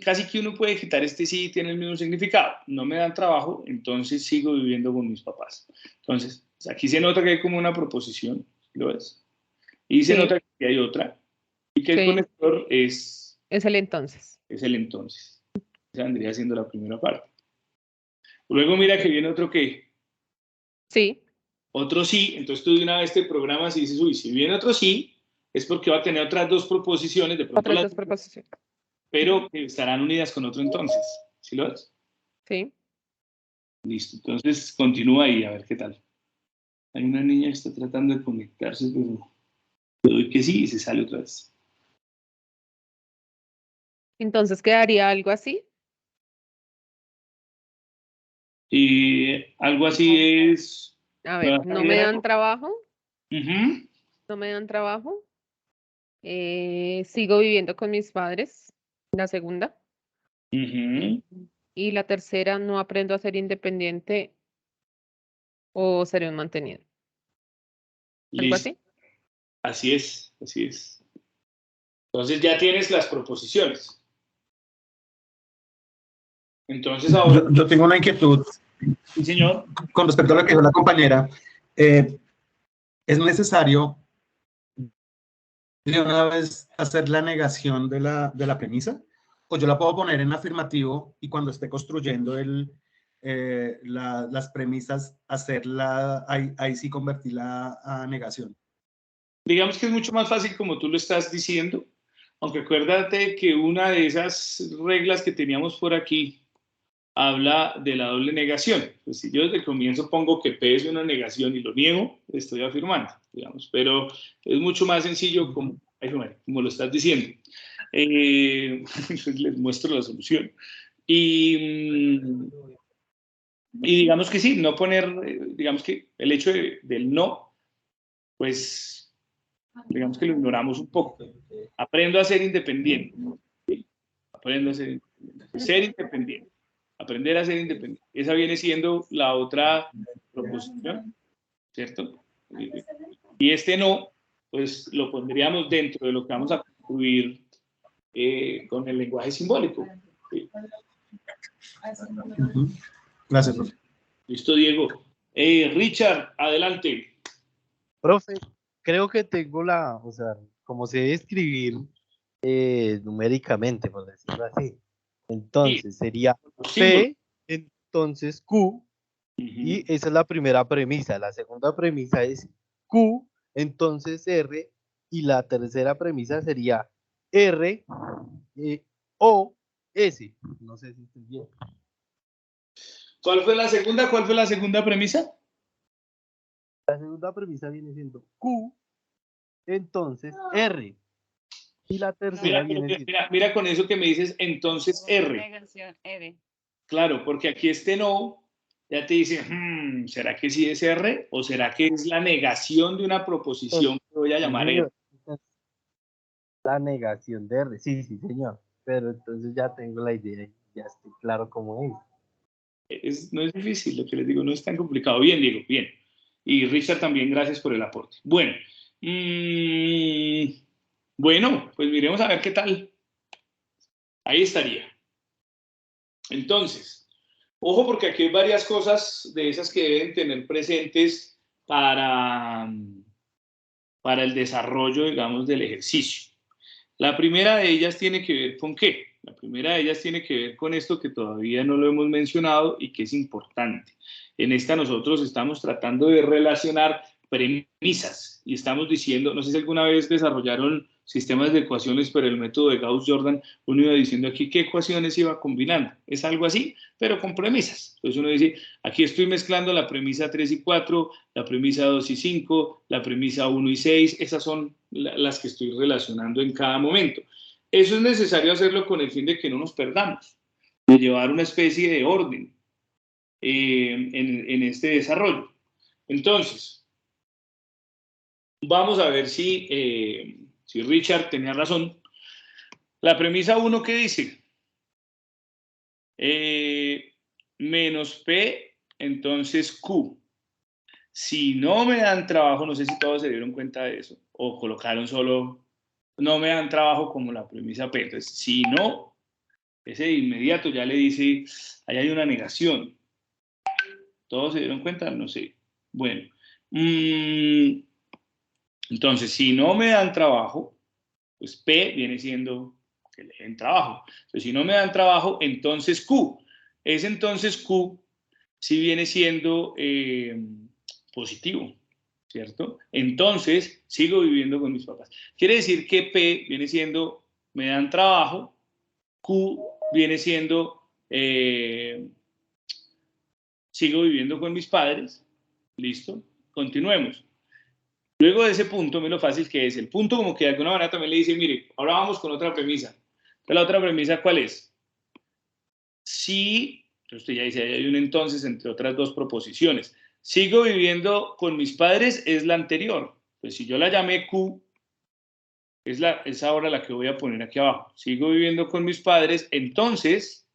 [SPEAKER 1] casi que uno puede quitar este sí, tiene el mismo significado. No me dan trabajo, entonces sigo viviendo con mis papás. Entonces, aquí se nota que hay como una proposición, ¿lo ves? Y se
[SPEAKER 7] Sí,
[SPEAKER 1] nota que hay otra, y que el
[SPEAKER 7] sí,
[SPEAKER 1] conector es
[SPEAKER 7] es el entonces.
[SPEAKER 1] el entonces. Esa vendría siendo la primera parte. Luego mira que viene otro que,
[SPEAKER 7] Sí,
[SPEAKER 1] otro sí, entonces tú de una vez te programas y dices, uy, si viene otro sí, es porque va a tener otras dos proposiciones, de pronto
[SPEAKER 7] otras
[SPEAKER 1] las,
[SPEAKER 7] dos preposiciones.
[SPEAKER 1] pero que estarán unidas con otro entonces. ¿Sí lo ves?
[SPEAKER 7] Sí.
[SPEAKER 1] Listo, entonces continúa ahí, a ver qué tal. Hay una niña que está tratando de conectarse, pero le doy que sí y se sale otra vez.
[SPEAKER 7] Entonces quedaría algo así.
[SPEAKER 1] Y algo así es...
[SPEAKER 7] A
[SPEAKER 1] ¿me
[SPEAKER 7] ver,
[SPEAKER 1] vas a
[SPEAKER 7] no
[SPEAKER 1] leer
[SPEAKER 7] me
[SPEAKER 1] algo?
[SPEAKER 7] dan trabajo,
[SPEAKER 1] Ujú,
[SPEAKER 7] no me dan trabajo. Sigo viviendo con mis padres. La segunda.
[SPEAKER 1] ujú.
[SPEAKER 7] Y la tercera, no aprendo a ser independiente o seré un mantenido. ¿Algo
[SPEAKER 1] Listo,
[SPEAKER 7] así?
[SPEAKER 1] así es, así es. Entonces ya tienes las proposiciones. Entonces ahora,
[SPEAKER 3] Yo tengo una inquietud
[SPEAKER 1] sí, señor.
[SPEAKER 3] con respecto a lo que dijo la compañera. ¿Es necesario de una vez hacer la negación de la premisa? ¿O yo la puedo poner en afirmativo y cuando esté construyendo las premisas, hacerla, ahí sí convertirla a negación?
[SPEAKER 1] Digamos que es mucho más fácil como tú lo estás diciendo, aunque acuérdate que una de esas reglas que teníamos por aquí habla de la doble negación. Pues si yo desde el comienzo pongo que P es una negación y lo niego, estoy afirmando, digamos, pero es mucho más sencillo como lo estás diciendo. Les muestro la solución. Y digamos que sí, no poner, digamos que el hecho del no, pues digamos que lo ignoramos un poco. Aprendo a ser independiente. ¿Sí? Aprendo a ser independiente. Aprender a ser independiente. Esa viene siendo la otra proposición, ¿cierto? Y este no, pues lo pondríamos dentro de lo que vamos a construir con el lenguaje simbólico. ¿Sí?
[SPEAKER 3] Gracias, profe.
[SPEAKER 1] Listo, Diego. Richard, adelante.
[SPEAKER 2] Profe, creo que tengo o sea, como se debe escribir numéricamente, por decirlo así.
[SPEAKER 1] Sí,
[SPEAKER 2] Entonces sería
[SPEAKER 1] los símbolos.
[SPEAKER 2] P, entonces Q, y esa es la primera premisa. La segunda premisa es Q, entonces R, y la tercera premisa sería R, O, S. No sé si estoy bien.
[SPEAKER 1] ¿Cuál fue la segunda? ¿Cuál fue la segunda premisa?
[SPEAKER 2] La segunda premisa viene siendo Q, entonces R. Y la tercera viene siendo...
[SPEAKER 1] Mira con eso que me dices, entonces R.
[SPEAKER 9] Negación, R.
[SPEAKER 1] Claro, porque aquí este no, ya te dice, ¿será que sí es R? ¿O será que es la negación de una proposición que voy a llamar R?
[SPEAKER 2] La negación de R, sí, sí, señor. Pero entonces ya tengo la idea y ya estoy claro cómo es.
[SPEAKER 1] No es difícil, lo que les digo, no es tan complicado. Bien, Diego, bien. Y Richard también, gracias por el aporte. Bueno, bueno, pues miremos a ver qué tal. Ahí estaría. Entonces, ojo porque aquí hay varias cosas de esas que deben tener presentes para el desarrollo, digamos, del ejercicio. La primera de ellas tiene que ver con qué. La primera de ellas tiene que ver con esto que todavía no lo hemos mencionado y que es importante. En esta nosotros estamos tratando de relacionar premisas y estamos diciendo, no sé si alguna vez desarrollaron sistemas de ecuaciones, pero el método de Gauss-Jordan, uno iba diciendo aquí qué ecuaciones iba combinando. Es algo así, pero con premisas. Entonces uno dice, aquí estoy mezclando la premisa 3 y 4, la premisa 2 y 5, la premisa 1 y 6, esas son las que estoy relacionando en cada momento. Eso es necesario hacerlo con el fin de que no nos perdamos, de llevar una especie de orden en este desarrollo. Entonces, vamos a ver si Richard tenía razón. La premisa 1, ¿qué dice? Menos P, entonces Q. Si no me dan trabajo, no sé si todos se dieron cuenta de eso, o colocaron solo, no me dan trabajo como la premisa P. Entonces, si no, ese de inmediato ya le dice, ahí hay una negación. ¿Todos se dieron cuenta? No sé. Bueno. Entonces, si no me dan trabajo, pues P viene siendo que le den trabajo. Entonces, si no me dan trabajo, entonces Q. Ese entonces Q sí viene siendo positivo, ¿cierto? Entonces, sigo viviendo con mis papás. Quiere decir que P viene siendo, me dan trabajo, Q viene siendo, sigo viviendo con mis padres. ¿Listo? Continuemos. Luego de ese punto, mira lo fácil que es. El punto como que de alguna manera también le dice, mire, ahora vamos con otra premisa. Entonces, la otra premisa, ¿cuál es? Si, entonces usted ya dice, hay un entonces entre otras dos proposiciones. Sigo viviendo con mis padres es la anterior. Pues si yo la llamé Q, es ahora la que voy a poner aquí abajo. Sigo viviendo con mis padres, entonces,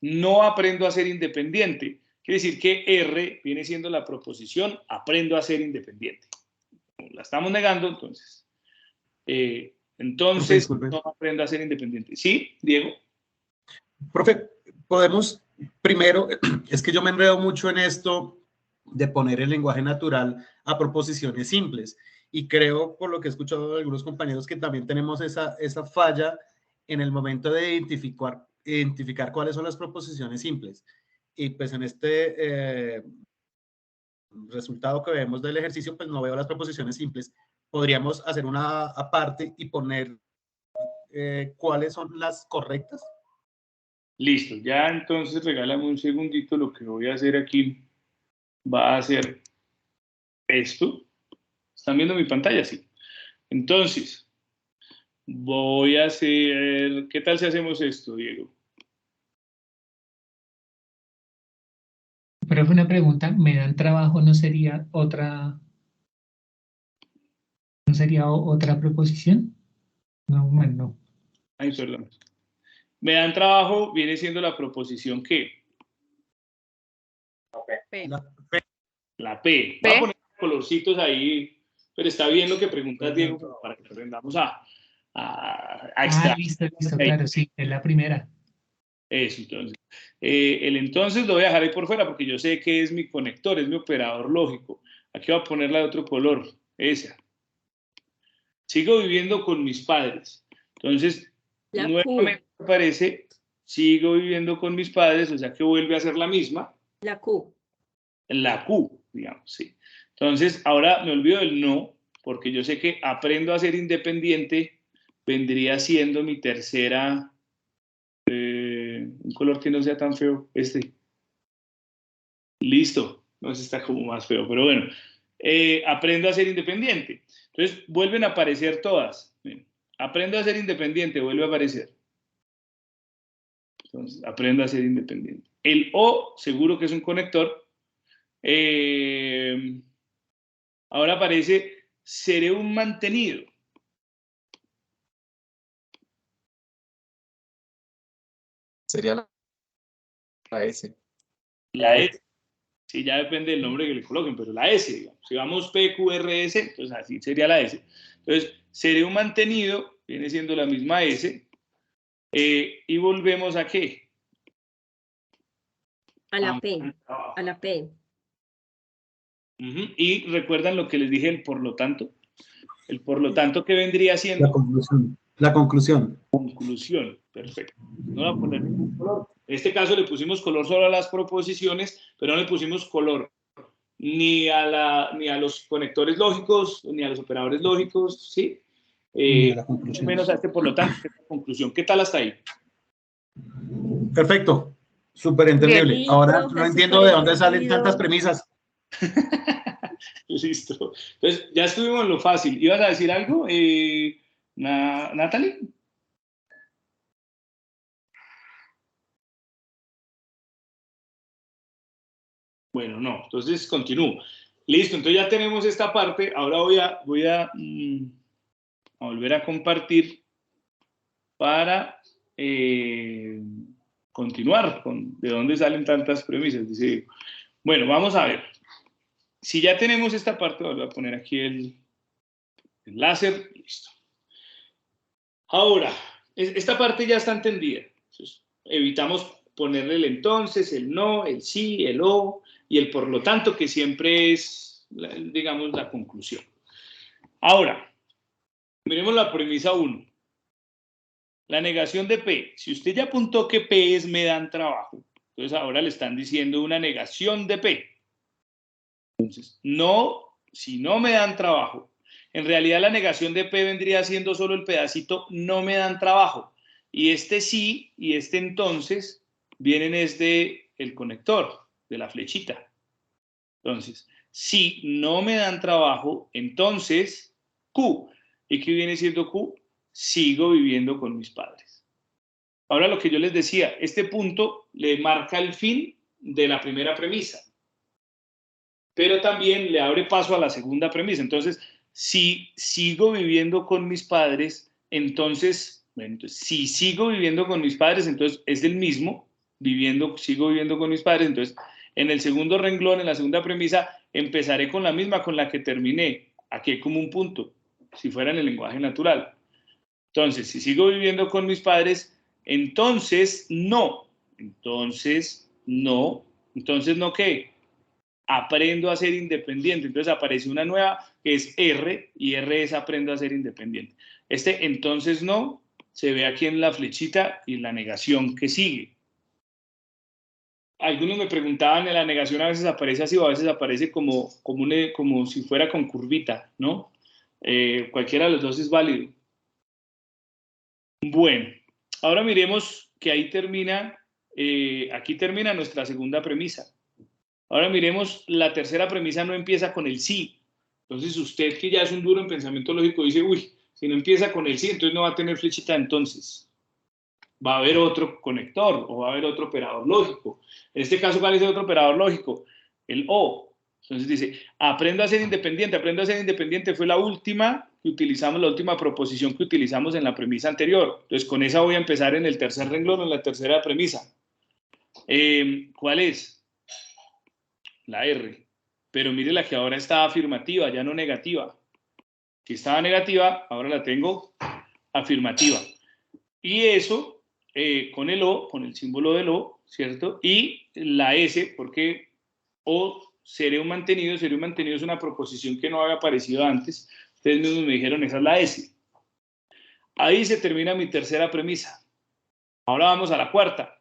[SPEAKER 1] no aprendo a ser independiente. Quiere decir que R viene siendo la proposición, aprendo a ser independiente. La estamos negando, entonces. Entonces, no aprendo a ser independiente. ¿Sí, Diego?
[SPEAKER 3] Profe, podemos, primero, es que yo me enredo mucho en esto de poner el lenguaje natural a proposiciones simples. Y creo, por lo que he escuchado de algunos compañeros, que también tenemos esa falla en el momento de identificar cuáles son las proposiciones simples. Y pues en este resultado que vemos del ejercicio, pues no veo las proposiciones simples. Podríamos hacer una aparte y poner cuáles son las correctas.
[SPEAKER 1] Listo, ya entonces regálame un segundito, lo que voy a hacer aquí va a ser esto. ¿Están viendo mi pantalla? Sí. Entonces, voy a hacer, ¿qué tal si hacemos esto, Diego?
[SPEAKER 9] Pero fue una pregunta, ¿me dan trabajo? ¿No sería otra proposición? No, bueno, no.
[SPEAKER 1] Ay, perdón. Me dan trabajo, viene siendo la proposición ¿qué?
[SPEAKER 7] P.
[SPEAKER 1] La P. Voy a poner colorcitos ahí, pero está bien lo que preguntas, Diego, para que aprendamos a extraer.
[SPEAKER 9] Listo, claro, sí, es la primera.
[SPEAKER 1] Eso, entonces. El entonces lo voy a dejar ahí por fuera porque yo sé que es mi conector, es mi operador lógico. Aquí voy a ponerla de otro color, esa. Sigo viviendo con mis padres. Entonces, nuevamente aparece, sigo viviendo con mis padres, o sea que vuelve a ser la misma.
[SPEAKER 6] La Q.
[SPEAKER 1] La Q, digamos, sí. Entonces, ahora me olvido del no, porque yo sé que aprendo a ser independiente, vendría siendo mi tercera, un color que no sea tan feo, este. Listo, no sé, está como más feo, pero bueno. Aprendo a ser independiente. Entonces, vuelven a aparecer todas. Bien. Aprendo a ser independiente, vuelve a aparecer. Entonces, aprendo a ser independiente. El O, seguro que es un conector. Ahora aparece, seré un mantenido.
[SPEAKER 8] Sería la S.
[SPEAKER 1] La S. Sí, ya depende del nombre que le coloquen, pero la S, digamos. Si vamos PQRS, entonces así sería la S. Entonces, seré un mantenido, viene siendo la misma S. Y volvemos a ¿qué?
[SPEAKER 6] A la P. A la P.
[SPEAKER 1] Y recuerdan lo que les dije, el por lo tanto. El por lo tanto, ¿qué vendría siendo?
[SPEAKER 3] La conclusión. La conclusión.
[SPEAKER 1] Conclusión, perfecto. No voy a poner ningún color. En este caso le pusimos color solo a las proposiciones, pero no le pusimos color ni a los conectores lógicos, ni a los operadores lógicos, ¿sí? Menos a este, por lo tanto, conclusión. ¿Qué tal hasta ahí?
[SPEAKER 3] Perfecto, súper entendible.
[SPEAKER 6] Sí,
[SPEAKER 3] Ahora
[SPEAKER 6] profe,
[SPEAKER 3] no entiendo
[SPEAKER 6] súper
[SPEAKER 3] de dónde salen
[SPEAKER 6] entendido.
[SPEAKER 3] tantas premisas.
[SPEAKER 1] Listo. Entonces, ya estuvimos en lo fácil. ¿Ibas a decir algo, Natalie? Bueno, no. Entonces, continúo. Listo. Entonces, ya tenemos esta parte. Ahora voy a volver a compartir para continuar con de dónde salen tantas premisas. Dice, bueno, vamos a ver. Si ya tenemos esta parte, voy a poner aquí el láser. Listo. Ahora, esta parte ya está entendida. Entonces, evitamos ponerle el entonces, el no, el sí, el o y el por lo tanto, que siempre es, digamos, la conclusión. Ahora, miremos la premisa 1. La negación de P. Si usted ya apuntó que P es me dan trabajo, entonces ahora le están diciendo una negación de P. Entonces, no, si no me dan trabajo. En realidad la negación de P vendría siendo solo el pedacito no me dan trabajo. Y este sí y este entonces vienen desde el conector, de la flechita. Entonces, si no me dan trabajo, entonces Q. ¿Y qué viene siendo Q? Sigo viviendo con mis padres. Ahora lo que yo les decía, este punto le marca el fin de la primera premisa, pero también le abre paso a la segunda premisa. Entonces, si sigo viviendo con mis padres, entonces, bueno, entonces, si sigo viviendo con mis padres, entonces es el mismo, sigo viviendo con mis padres, entonces en el segundo renglón, en la segunda premisa, empezaré con la misma con la que terminé. Aquí hay como un punto, si fuera en el lenguaje natural. Entonces, si sigo viviendo con mis padres, entonces no. Entonces no. Entonces no, ¿qué? Aprendo a ser independiente. Entonces aparece una nueva que es R, y R es aprendo a ser independiente. Este entonces no se ve aquí en la flechita y la negación que sigue. Algunos me preguntaban, en la negación a veces aparece así o a veces aparece como si fuera con curvita, ¿no? Cualquiera de los dos es válido. Bueno, ahora miremos que ahí termina, aquí termina nuestra segunda premisa. Ahora miremos, la tercera premisa no empieza con el sí. Entonces usted, que ya es un duro en pensamiento lógico, dice, uy, si no empieza con el sí, entonces no va a tener flechita entonces. Va a haber otro conector o va a haber otro operador lógico. En este caso, ¿cuál es el otro operador lógico? El O. Entonces dice, aprendo a ser independiente. Aprendo a ser independiente fue la última que utilizamos, la última proposición que utilizamos en la premisa anterior. Entonces con esa voy a empezar en el tercer renglón, en la tercera premisa. ¿Cuál es? La R. Pero mire la que ahora está afirmativa, ya no negativa. Si estaba negativa, ahora la tengo afirmativa. Y eso, con el O, con el símbolo del O, ¿cierto? Y la S, porque O seré un mantenido es una proposición que no había aparecido antes. Ustedes mismos me dijeron, esa es la S. Ahí se termina mi tercera premisa. Ahora vamos a la cuarta.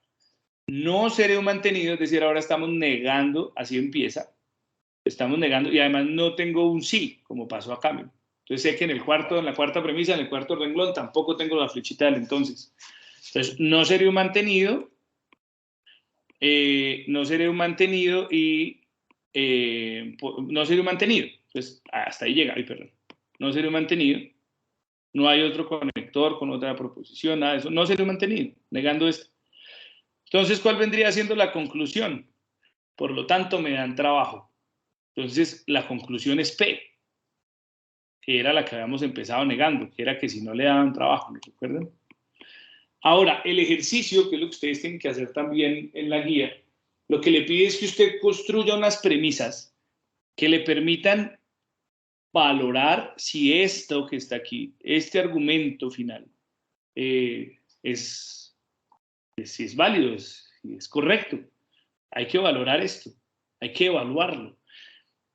[SPEAKER 1] No seré un mantenido, es decir, ahora estamos negando, así empieza. Estamos negando y además no tengo un sí, como pasó acá. Entonces sé que en la cuarta premisa, en el cuarto renglón, tampoco tengo la flechita del entonces. Entonces, no seré un mantenido, no seré un mantenido y no seré un mantenido. Entonces, hasta ahí llega, perdón. No seré un mantenido, no hay otro conector con otra proposición, nada de eso. No seré un mantenido, negando esto. Entonces, ¿cuál vendría siendo la conclusión? Por lo tanto, me dan trabajo. Entonces, la conclusión es P, que era la que habíamos empezado negando, que era que si no le daban trabajo, ¿me recuerdan? Ahora, el ejercicio, que es lo que ustedes tienen que hacer también en la guía, lo que le pide es que usted construya unas premisas que le permitan valorar si esto que está aquí, este argumento final, si es válido, si es correcto. Hay que valorar esto, hay que evaluarlo.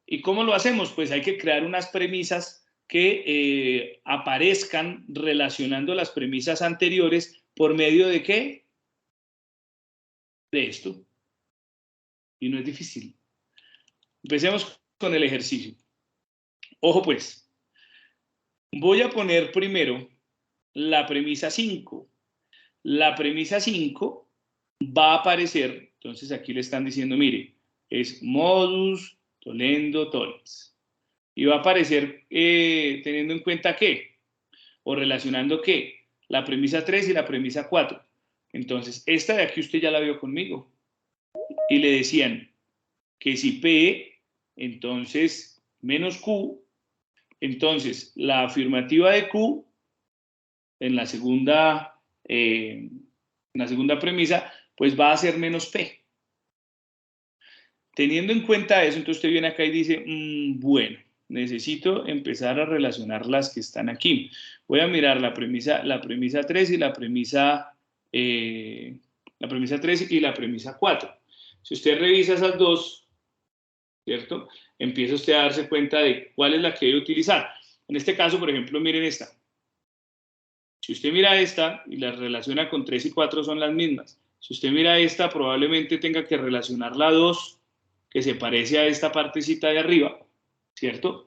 [SPEAKER 1] ¿Y cómo lo hacemos? Pues hay que crear unas premisas que aparezcan relacionando las premisas anteriores por medio de ¿qué? De esto. Y no es difícil. Empecemos con el ejercicio. Ojo pues, voy a poner primero la premisa 5. La premisa 5 va a aparecer, entonces aquí le están diciendo, mire, es modus tollendo tollens. Y va a aparecer teniendo en cuenta qué, o relacionando qué, la premisa 3 y la premisa 4. Entonces, esta de aquí usted ya la vio conmigo. Y le decían que si P, entonces menos Q, entonces la afirmativa de Q en la segunda premisa, pues va a ser menos P. Teniendo en cuenta eso, entonces usted viene acá y dice, bueno, necesito empezar a relacionar las que están aquí. Voy a mirar la premisa 3 y la premisa 3 y la premisa 4. Si usted revisa esas dos, ¿cierto? Empieza usted a darse cuenta de cuál es la que debe utilizar. En este caso, por ejemplo, miren esta. Si usted mira esta y la relaciona con 3 y 4 son las mismas. Si usted mira esta, probablemente tenga que relacionar la 2, que se parece a esta partecita de arriba, ¿cierto?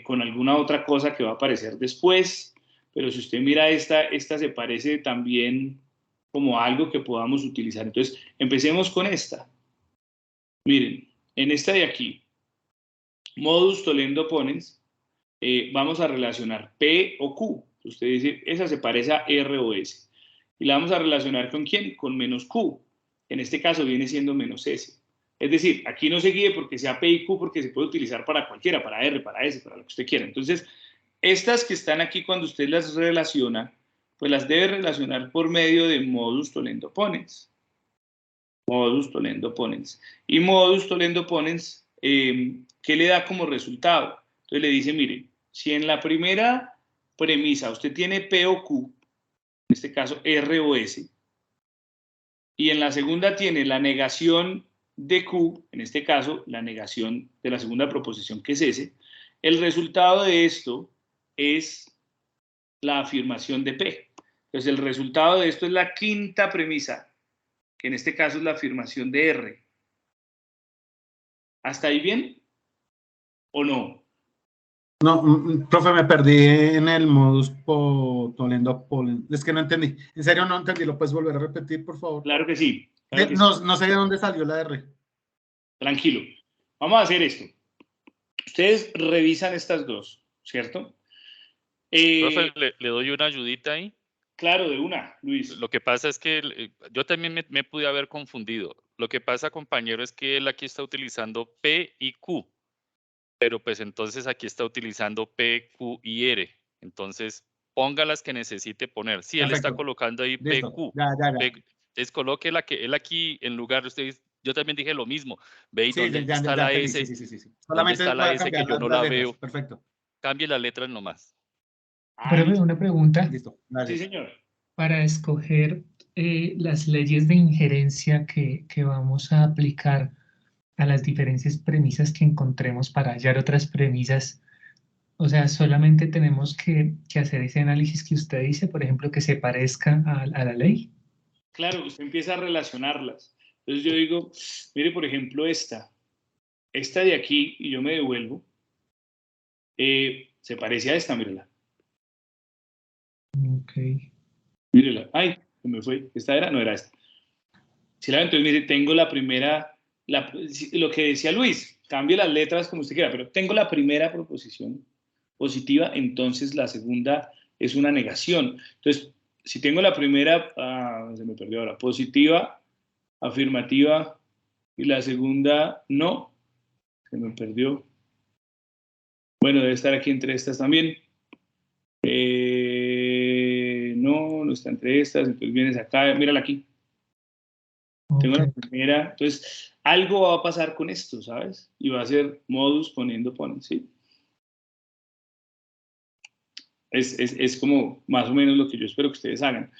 [SPEAKER 1] Con alguna otra cosa que va a aparecer después. Pero si usted mira esta se parece también como algo que podamos utilizar. Entonces, empecemos con esta. Miren, en esta de aquí, modus tollendo ponens, vamos a relacionar P o Q. Usted dice, esa se parece a R o S. Y la vamos a relacionar ¿con quién? Con menos Q. En este caso viene siendo menos S. Es decir, aquí no se guíe porque sea P y Q, porque se puede utilizar para cualquiera, para R, para S, para lo que usted quiera. Entonces, estas que están aquí, cuando usted las relaciona, pues las debe relacionar por medio de modus tollendo ponens. Modus tollendo ponens. Y modus tollendo ponens, ¿qué le da como resultado? Entonces le dice, mire, si en la primera premisa usted tiene P o Q, en este caso R o S, y en la segunda tiene la negación de Q, en este caso la negación de la segunda proposición que es S, el resultado de esto es la afirmación de P. Entonces el resultado de esto es la quinta premisa, que en este caso es la afirmación de R. ¿Hasta ahí bien? ¿O no?
[SPEAKER 3] No, profe, me perdí en el modus tollendo polen. Es que no entendí. En serio no entendí. ¿Lo puedes volver a repetir, por favor?
[SPEAKER 1] Claro que sí. Claro que sí.
[SPEAKER 3] No sé de dónde salió la R.
[SPEAKER 1] Tranquilo. Vamos a hacer esto. Ustedes revisan estas dos, ¿cierto?
[SPEAKER 4] Profe, le doy una ayudita ahí.
[SPEAKER 1] Claro, de una, Luis.
[SPEAKER 4] Lo que pasa es que yo también me pude haber confundido. Lo que pasa, compañero, es que él aquí está utilizando P y Q, pero pues entonces aquí está utilizando P, Q y R. Entonces, ponga las que necesite poner. Si él está colocando ahí P, Q. Entonces, coloque la que él aquí, en lugar de ustedes, yo también dije lo mismo. Ve, ¿y dónde está la S?
[SPEAKER 3] Sí.
[SPEAKER 4] ¿Dónde está la S que yo no la veo?
[SPEAKER 3] Perfecto.
[SPEAKER 4] Cambie las letras nomás.
[SPEAKER 9] Profe, una pregunta.
[SPEAKER 3] Listo.
[SPEAKER 1] Sí, señor.
[SPEAKER 9] Para escoger las leyes de injerencia que vamos a aplicar a las diferentes premisas que encontremos para hallar otras premisas, o sea, solamente tenemos que hacer ese análisis que usted dice, por ejemplo, que se parezca a la ley.
[SPEAKER 1] Claro, usted empieza a relacionarlas. Entonces yo digo, mire, por ejemplo, esta de aquí, y yo me devuelvo, se parece a esta, mírela.
[SPEAKER 9] Ok.
[SPEAKER 1] Mírela. Ay, se me fue. ¿Esta era? No era esta. Si la ven, entonces mire, tengo la primera, lo que decía Luis, cambie las letras como usted quiera, pero tengo la primera proposición positiva, entonces la segunda es una negación. Entonces, si tengo la primera, se me perdió ahora, positiva, afirmativa, y la segunda no, se me perdió. Bueno, debe estar aquí entre estas también. No está entre estas, entonces vienes acá, mírala aquí. Tengo la primera, entonces algo va a pasar con esto, ¿sabes? Y va a ser modus poniendo ponens, ¿sí? Es como más o menos lo que yo espero que ustedes hagan.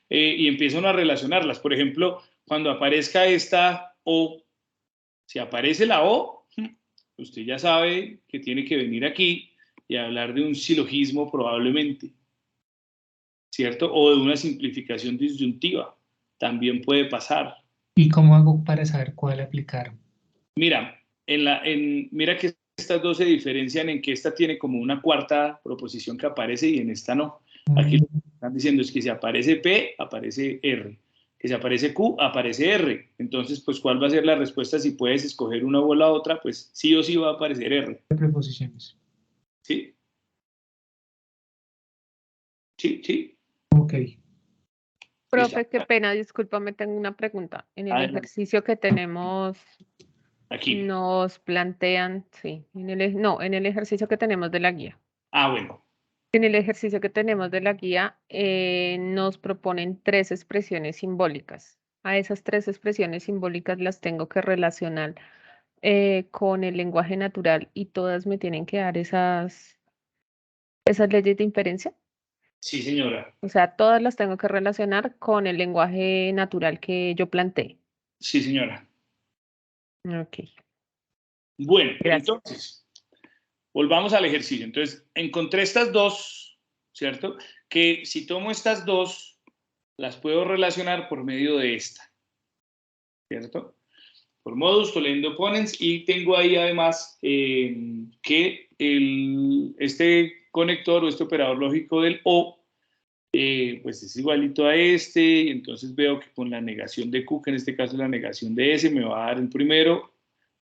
[SPEAKER 1] Y empiezan a relacionarlas. Por ejemplo, cuando aparezca esta O, si aparece la O, usted ya sabe que tiene que venir aquí y hablar de un silogismo probablemente, ¿cierto? O de una simplificación disyuntiva. También puede pasar.
[SPEAKER 9] ¿Y cómo hago para saber cuál aplicar?
[SPEAKER 1] Mira, mira que estas dos se diferencian en que esta tiene como una cuarta proposición que aparece y en esta no. Aquí lo que están diciendo es que si aparece P, aparece R. Que si aparece Q, aparece R. Entonces, pues, ¿cuál va a ser la respuesta? Si puedes escoger una o la otra, pues sí o sí va a aparecer R.
[SPEAKER 9] Preposiciones.
[SPEAKER 1] ¿Sí? Sí, sí.
[SPEAKER 9] Ok.
[SPEAKER 7] Profe, qué pena, discúlpame, tengo una pregunta. En el
[SPEAKER 1] Adelante.
[SPEAKER 7] ejercicio que tenemos,
[SPEAKER 1] Aquí.
[SPEAKER 7] nos plantean, sí, en el ejercicio que tenemos de la guía.
[SPEAKER 1] Ah, bueno.
[SPEAKER 7] En el ejercicio que tenemos de la guía, nos proponen 3 expresiones simbólicas. A esas 3 expresiones simbólicas las tengo que relacionar con el lenguaje natural y todas me tienen que dar esas leyes de inferencia.
[SPEAKER 1] Sí, señora.
[SPEAKER 7] O sea, todas las tengo que relacionar con el lenguaje natural que yo planteé.
[SPEAKER 1] Sí, señora.
[SPEAKER 7] Ok.
[SPEAKER 1] Bueno,
[SPEAKER 7] Gracias.
[SPEAKER 1] entonces, volvamos al ejercicio. Entonces, encontré estas dos, ¿cierto? Que si tomo estas dos, las puedo relacionar por medio de esta, ¿cierto? Por modus tollendo ponens, y tengo ahí además que este conector o este operador lógico del O, pues es igualito a este, y entonces veo que con la negación de Q, que en este caso es la negación de S, me va a dar el primero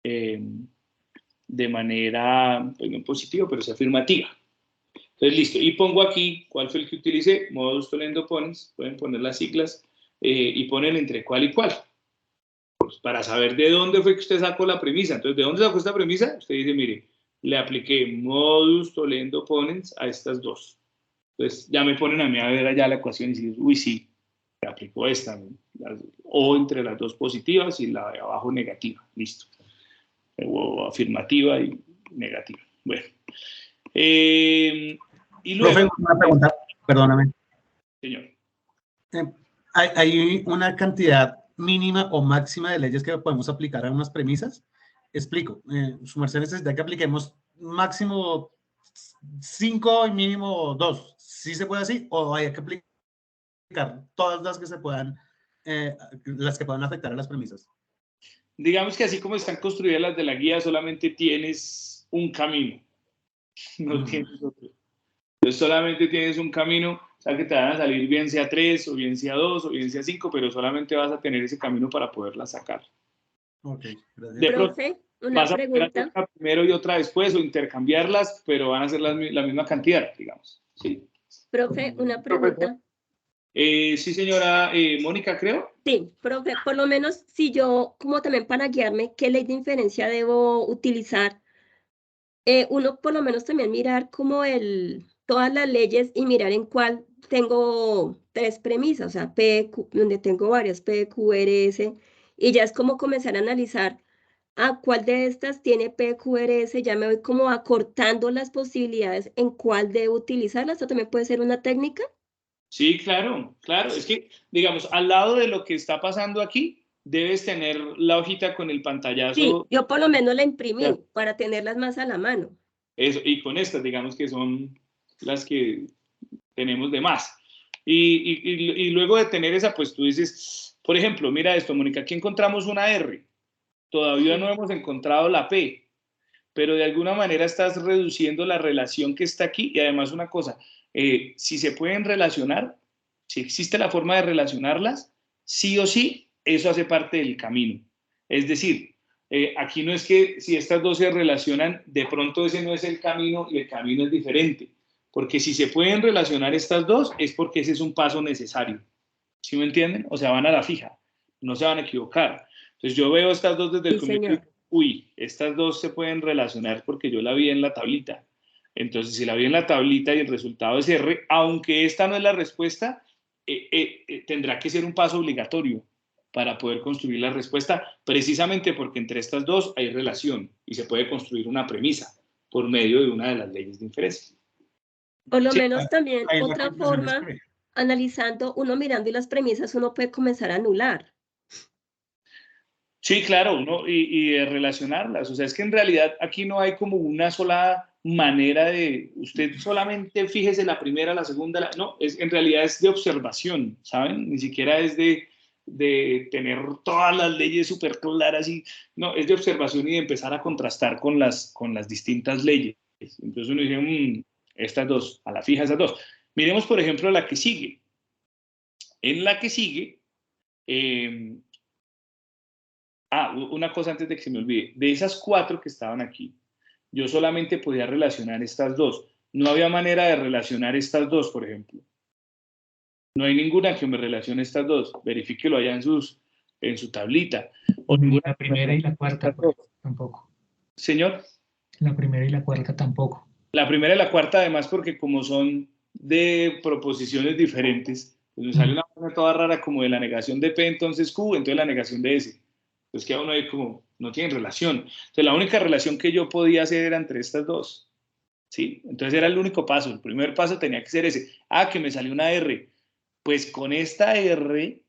[SPEAKER 1] de manera, pues no positiva, pero es afirmativa. Entonces, listo. Y pongo aquí, ¿cuál fue el que utilicé? Modus tollendo ponens, pueden poner las siglas, y ponen entre cuál y cuál. Pues para saber de dónde fue que usted sacó la premisa. Entonces, ¿de dónde sacó esta premisa? Usted dice, mire, le apliqué modus tollendo ponens a estas dos. Entonces, ya me ponen a mí a ver allá la ecuación y dicen, uy, sí, le aplicó esta, o entre las dos positivas y la de abajo negativa. Listo. O afirmativa y negativa. Bueno. Y luego...
[SPEAKER 3] Profe, una pregunta, perdóname.
[SPEAKER 1] Señor.
[SPEAKER 3] ¿Hay una cantidad mínima o máxima de leyes que podemos aplicar a unas premisas? Explico. Su merced necesita que apliquemos máximo 5 y mínimo 2. ¿Sí se puede así? ¿O hay que aplicar todas las que se puedan, las que puedan afectar a las premisas?
[SPEAKER 1] Digamos que así como están construidas las de la guía, solamente tienes un camino. No tienes otro. Entonces solamente tienes un camino, o sea que te van a salir bien sea 3, o bien sea 2, o bien sea 5, pero solamente vas a tener ese camino para poderla sacar.
[SPEAKER 3] Ok, gracias.
[SPEAKER 1] De pronto,
[SPEAKER 6] Profe, una
[SPEAKER 1] vas a poder hacer
[SPEAKER 6] pregunta.
[SPEAKER 1] una primero y otra después, o intercambiarlas, pero van a ser la misma cantidad, digamos. Sí,
[SPEAKER 6] Profe, una pregunta.
[SPEAKER 1] sí señora Mónica, creo.
[SPEAKER 6] Sí, profe, por lo menos si yo, como también para guiarme, ¿qué ley de inferencia debo utilizar? Uno por lo menos también mirar como todas las leyes y mirar en cuál tengo 3 premisas, o sea, donde tengo varias, P, Q, R, S, y ya es como comenzar a analizar a cuál de estas tiene P, Q, R, S, ya me voy como acortando las posibilidades en cuál debo utilizarlas. ¿Esto también puede ser una técnica?
[SPEAKER 1] Sí, claro, claro. Es que, digamos, al lado de lo que está pasando aquí, debes tener la hojita con el
[SPEAKER 6] Sí,
[SPEAKER 1] pantallazo.
[SPEAKER 6] yo por lo menos la imprimí para tenerlas más a la mano.
[SPEAKER 1] Eso, y con estas, digamos que son las que tenemos de más. Y luego de tener esa, pues tú dices, por ejemplo, mira esto, Mónica, aquí encontramos una R. Todavía no hemos encontrado la P, pero de alguna manera estás reduciendo la relación que está aquí. Y además una cosa, si se pueden relacionar, si existe la forma de relacionarlas, sí o sí, eso hace parte del camino. Es decir, aquí no es que si estas dos se relacionan, de pronto ese no es el camino y el camino es diferente. Porque si se pueden relacionar estas dos, es porque ese es un paso necesario. ¿Sí me entienden? O sea, van a la fija, no se van a equivocar. Entonces yo veo estas dos desde el
[SPEAKER 6] Sí,
[SPEAKER 1] comienzo y
[SPEAKER 6] señor.
[SPEAKER 1] digo, uy, estas dos se pueden relacionar porque yo la vi en la tablita. Entonces, si la vi en la tablita y el resultado es R, aunque esta no es la respuesta, tendrá que ser un paso obligatorio para poder construir la respuesta, precisamente porque entre estas dos hay relación y se puede construir una premisa por medio de una de las leyes de inferencia.
[SPEAKER 6] Por lo
[SPEAKER 1] Sí.
[SPEAKER 6] menos también
[SPEAKER 3] Ahí la
[SPEAKER 6] otra
[SPEAKER 3] conclusión es
[SPEAKER 6] forma,
[SPEAKER 3] que-
[SPEAKER 6] analizando, uno mirando y las premisas, uno puede comenzar a anular.
[SPEAKER 1] Sí, claro, y de relacionarlas. O sea, es que en realidad aquí no hay como una sola manera de, usted solamente fíjese la primera, la segunda, no, en realidad es de observación, ¿saben? Ni siquiera es de de tener todas las leyes súper claras, y no, es de observación y de empezar a contrastar con las distintas leyes. Entonces uno dice, estas dos, a la fija esas dos. Miremos, por ejemplo, la que sigue. En la que sigue, una cosa antes de que se me olvide, de esas 4 que estaban aquí, yo solamente podía relacionar estas dos. No había manera de relacionar estas dos, por ejemplo. No hay ninguna que me relacione estas dos. Verifíquelo allá en su tablita. O
[SPEAKER 9] la primera y la cuarta, pues, tampoco.
[SPEAKER 1] Señor.
[SPEAKER 9] La primera y la cuarta tampoco.
[SPEAKER 1] La primera y la cuarta, además, porque como son de proposiciones diferentes, pues me sale una cosa toda rara como de la negación de P, entonces Q, entonces la negación de S. Entonces queda uno ahí como, no tienen relación. Entonces la única relación que yo podía hacer era entre estas dos. ¿Sí? Entonces era el único paso. El primer paso tenía que ser ese. Que me salió una R. Pues con esta R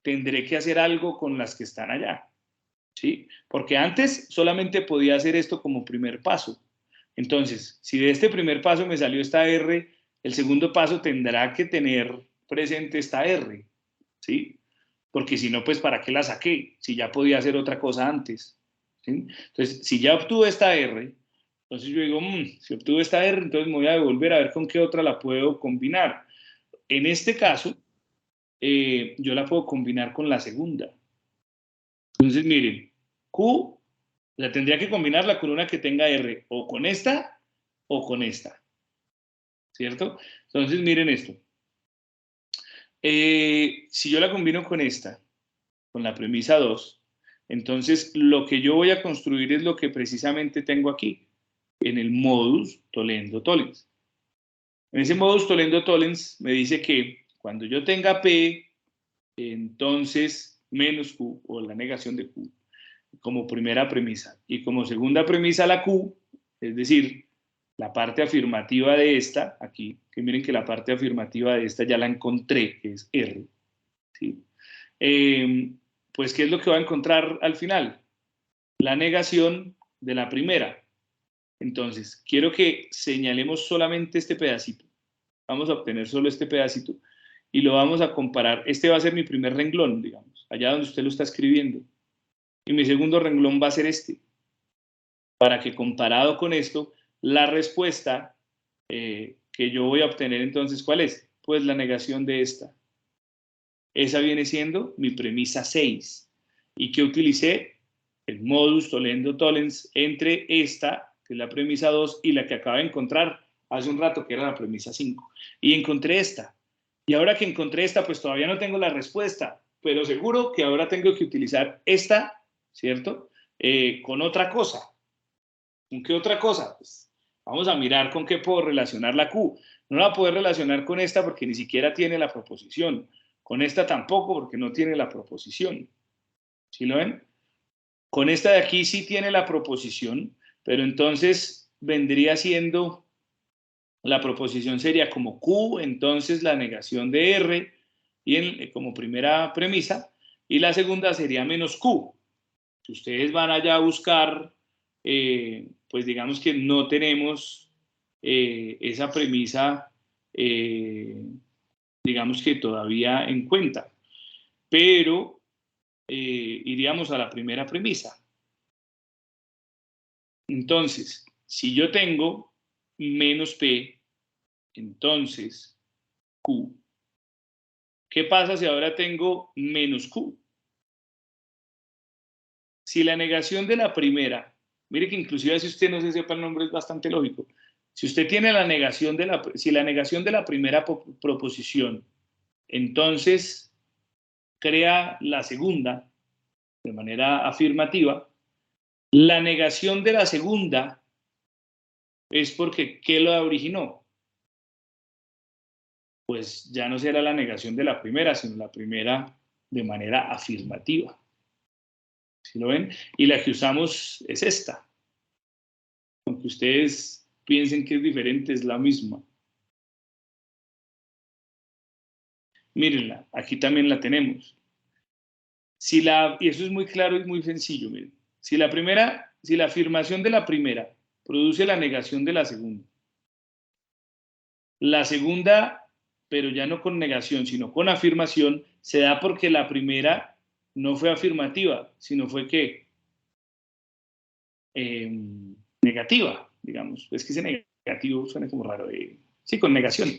[SPEAKER 1] tendré que hacer algo con las que están allá. ¿Sí? Porque antes solamente podía hacer esto como primer paso. Entonces, si de este primer paso me salió esta R, el segundo paso tendrá que tener presente esta R, ¿sí? Porque si no, pues ¿para qué la saqué? Si ya podía hacer otra cosa antes, ¿sí? Entonces, si ya obtuve esta R, entonces yo digo, si obtuve esta R, entonces me voy a devolver a ver con qué otra la puedo combinar. En este caso, yo la puedo combinar con la segunda. Entonces, miren, Q la tendría que combinarla con una que tenga R, o con esta, ¿cierto? Entonces, miren esto. Si yo la combino con esta, con la premisa 2, entonces lo que yo voy a construir es lo que precisamente tengo aquí, en el modus tollendo-tollens. En ese modus tollendo-tollens me dice que cuando yo tenga P, entonces menos Q, o la negación de Q, como primera premisa, y como segunda premisa la Q, es decir, la parte afirmativa de esta, aquí, que miren que la parte afirmativa de esta ya la encontré, que es R, ¿sí? Pues, ¿qué es lo que va a encontrar al final? La negación de la primera. Entonces, quiero que señalemos solamente este pedacito. Vamos a obtener solo este pedacito y lo vamos a comparar. Este va a ser mi primer renglón, digamos, allá donde usted lo está escribiendo. Y mi segundo renglón va a ser este, para que comparado con esto, la respuesta que yo voy a obtener entonces, ¿cuál es? Pues la negación de esta. Esa viene siendo mi premisa 6. ¿Y qué utilicé? El modus tollendo-tollens entre esta, que es la premisa 2, y la que acabo de encontrar hace un rato, que era la premisa 5. Y encontré esta. Y ahora que encontré esta, pues todavía no tengo la respuesta, pero seguro que ahora tengo que utilizar esta, ¿cierto? Con otra cosa. ¿Con qué otra cosa? Pues vamos a mirar con qué puedo relacionar la Q. No la puedo relacionar con esta porque ni siquiera tiene la proposición. Con esta tampoco porque no tiene la proposición. ¿Sí lo ven? Con esta de aquí sí tiene la proposición, pero entonces vendría siendo, la proposición sería como Q, entonces la negación de R, y como primera premisa, y la segunda sería menos Q. Si ustedes van allá a buscar, pues digamos que no tenemos esa premisa, digamos que todavía en cuenta, pero iríamos a la primera premisa. Entonces, si yo tengo menos P, entonces Q. ¿Qué pasa si ahora tengo menos Q? Si la negación de la primera, mire que inclusive si usted no se sepa el nombre es bastante lógico. Si usted tiene la negación de la primera proposición, entonces crea la segunda de manera afirmativa. La negación de la segunda es porque ¿qué lo originó? Pues ya no será la negación de la primera, sino la primera de manera afirmativa. ¿Sí lo ven? Y la que usamos es esta. Aunque ustedes piensen que es diferente, es la misma. Mírenla, aquí también la tenemos. Y eso es muy claro y muy sencillo, miren. Si la afirmación de la primera produce la negación de la segunda pero ya no con negación, sino con afirmación, se da porque la primera no fue afirmativa, sino fue que negativa, digamos. Es que ese negativo suena como raro. Sí, con negación.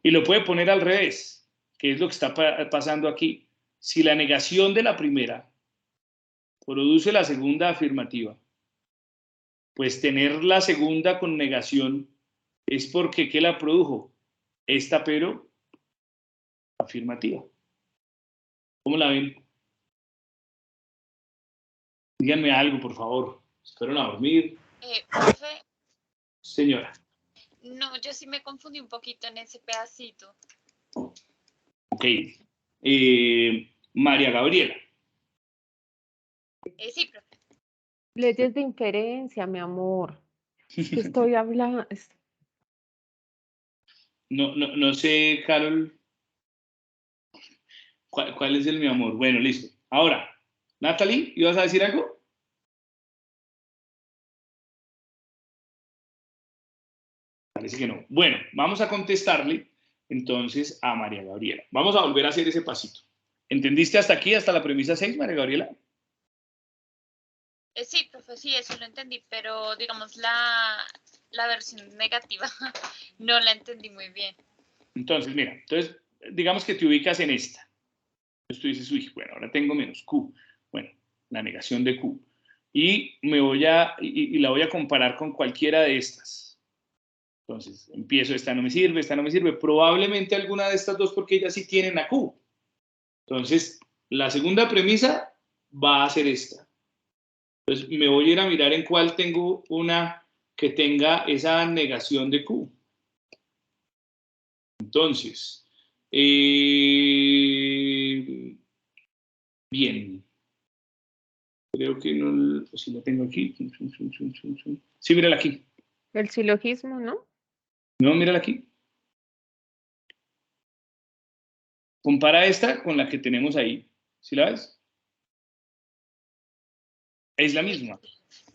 [SPEAKER 1] Y lo puede poner al revés, que es lo que está pasando aquí. Si la negación de la primera produce la segunda afirmativa, pues tener la segunda con negación es porque ¿qué la produjo? Esta, pero afirmativa. ¿Cómo la ven? Díganme algo, por favor. ¿Fueron a dormir?
[SPEAKER 10] Profe,
[SPEAKER 1] Señora.
[SPEAKER 10] no, yo sí me confundí un poquito en ese pedacito.
[SPEAKER 1] Ok. María Gabriela.
[SPEAKER 10] Sí, profe.
[SPEAKER 7] Leyes de inferencia, mi amor. ¿Qué estoy hablando?
[SPEAKER 1] No sé, Carol, ¿cuál es el mi amor? Bueno, listo. Ahora, Natalie, ¿ibas a decir algo? Parece que no. Bueno, vamos a contestarle entonces a María Gabriela. Vamos a volver a hacer ese pasito. ¿Entendiste hasta aquí, hasta la premisa 6, María Gabriela?
[SPEAKER 10] Sí, profe, sí, eso lo entendí, pero digamos la versión negativa no la entendí muy bien.
[SPEAKER 1] Entonces, mira, digamos que te ubicas en esta. Entonces tú dices, uy, bueno, ahora tengo menos Q. Bueno, la negación de Q. Y la voy a comparar con cualquiera de estas. Entonces, empiezo, esta no me sirve, esta no me sirve. Probablemente alguna de estas dos porque ellas sí tienen a Q. Entonces, la segunda premisa va a ser esta. Entonces, me voy a ir a mirar en cuál tengo una que tenga esa negación de Q. Entonces, bien. Creo que no, si la tengo aquí. Sí, mírala aquí.
[SPEAKER 7] El silogismo, ¿no?
[SPEAKER 1] No, mírala aquí. Compara esta con la que tenemos ahí. ¿Sí la ves? Es la misma.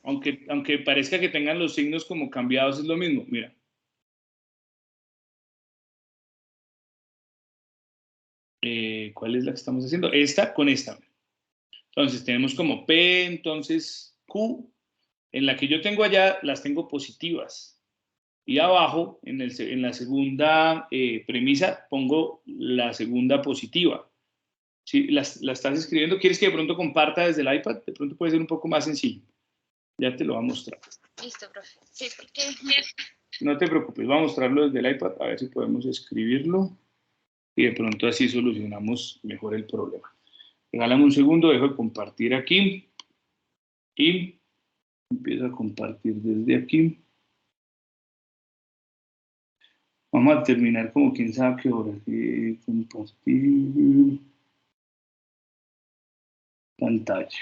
[SPEAKER 1] Aunque parezca que tengan los signos como cambiados, es lo mismo. Mira. ¿Cuál es la que estamos haciendo? Esta con esta. Entonces, tenemos como P, entonces Q. En la que yo tengo allá, las tengo positivas. Y abajo, en la segunda premisa, pongo la segunda positiva. Si la estás escribiendo, ¿quieres que de pronto comparta desde el iPad? De pronto puede ser un poco más sencillo. Ya te lo voy a mostrar.
[SPEAKER 10] Listo, profe. Sí, porque...
[SPEAKER 1] No te preocupes, voy a mostrarlo desde el iPad, a ver si podemos escribirlo. Y de pronto así solucionamos mejor el problema. Regálame un segundo, dejo de compartir aquí. Y empiezo a compartir desde aquí. Vamos a terminar como quién sabe qué hora. Compartir pantalla.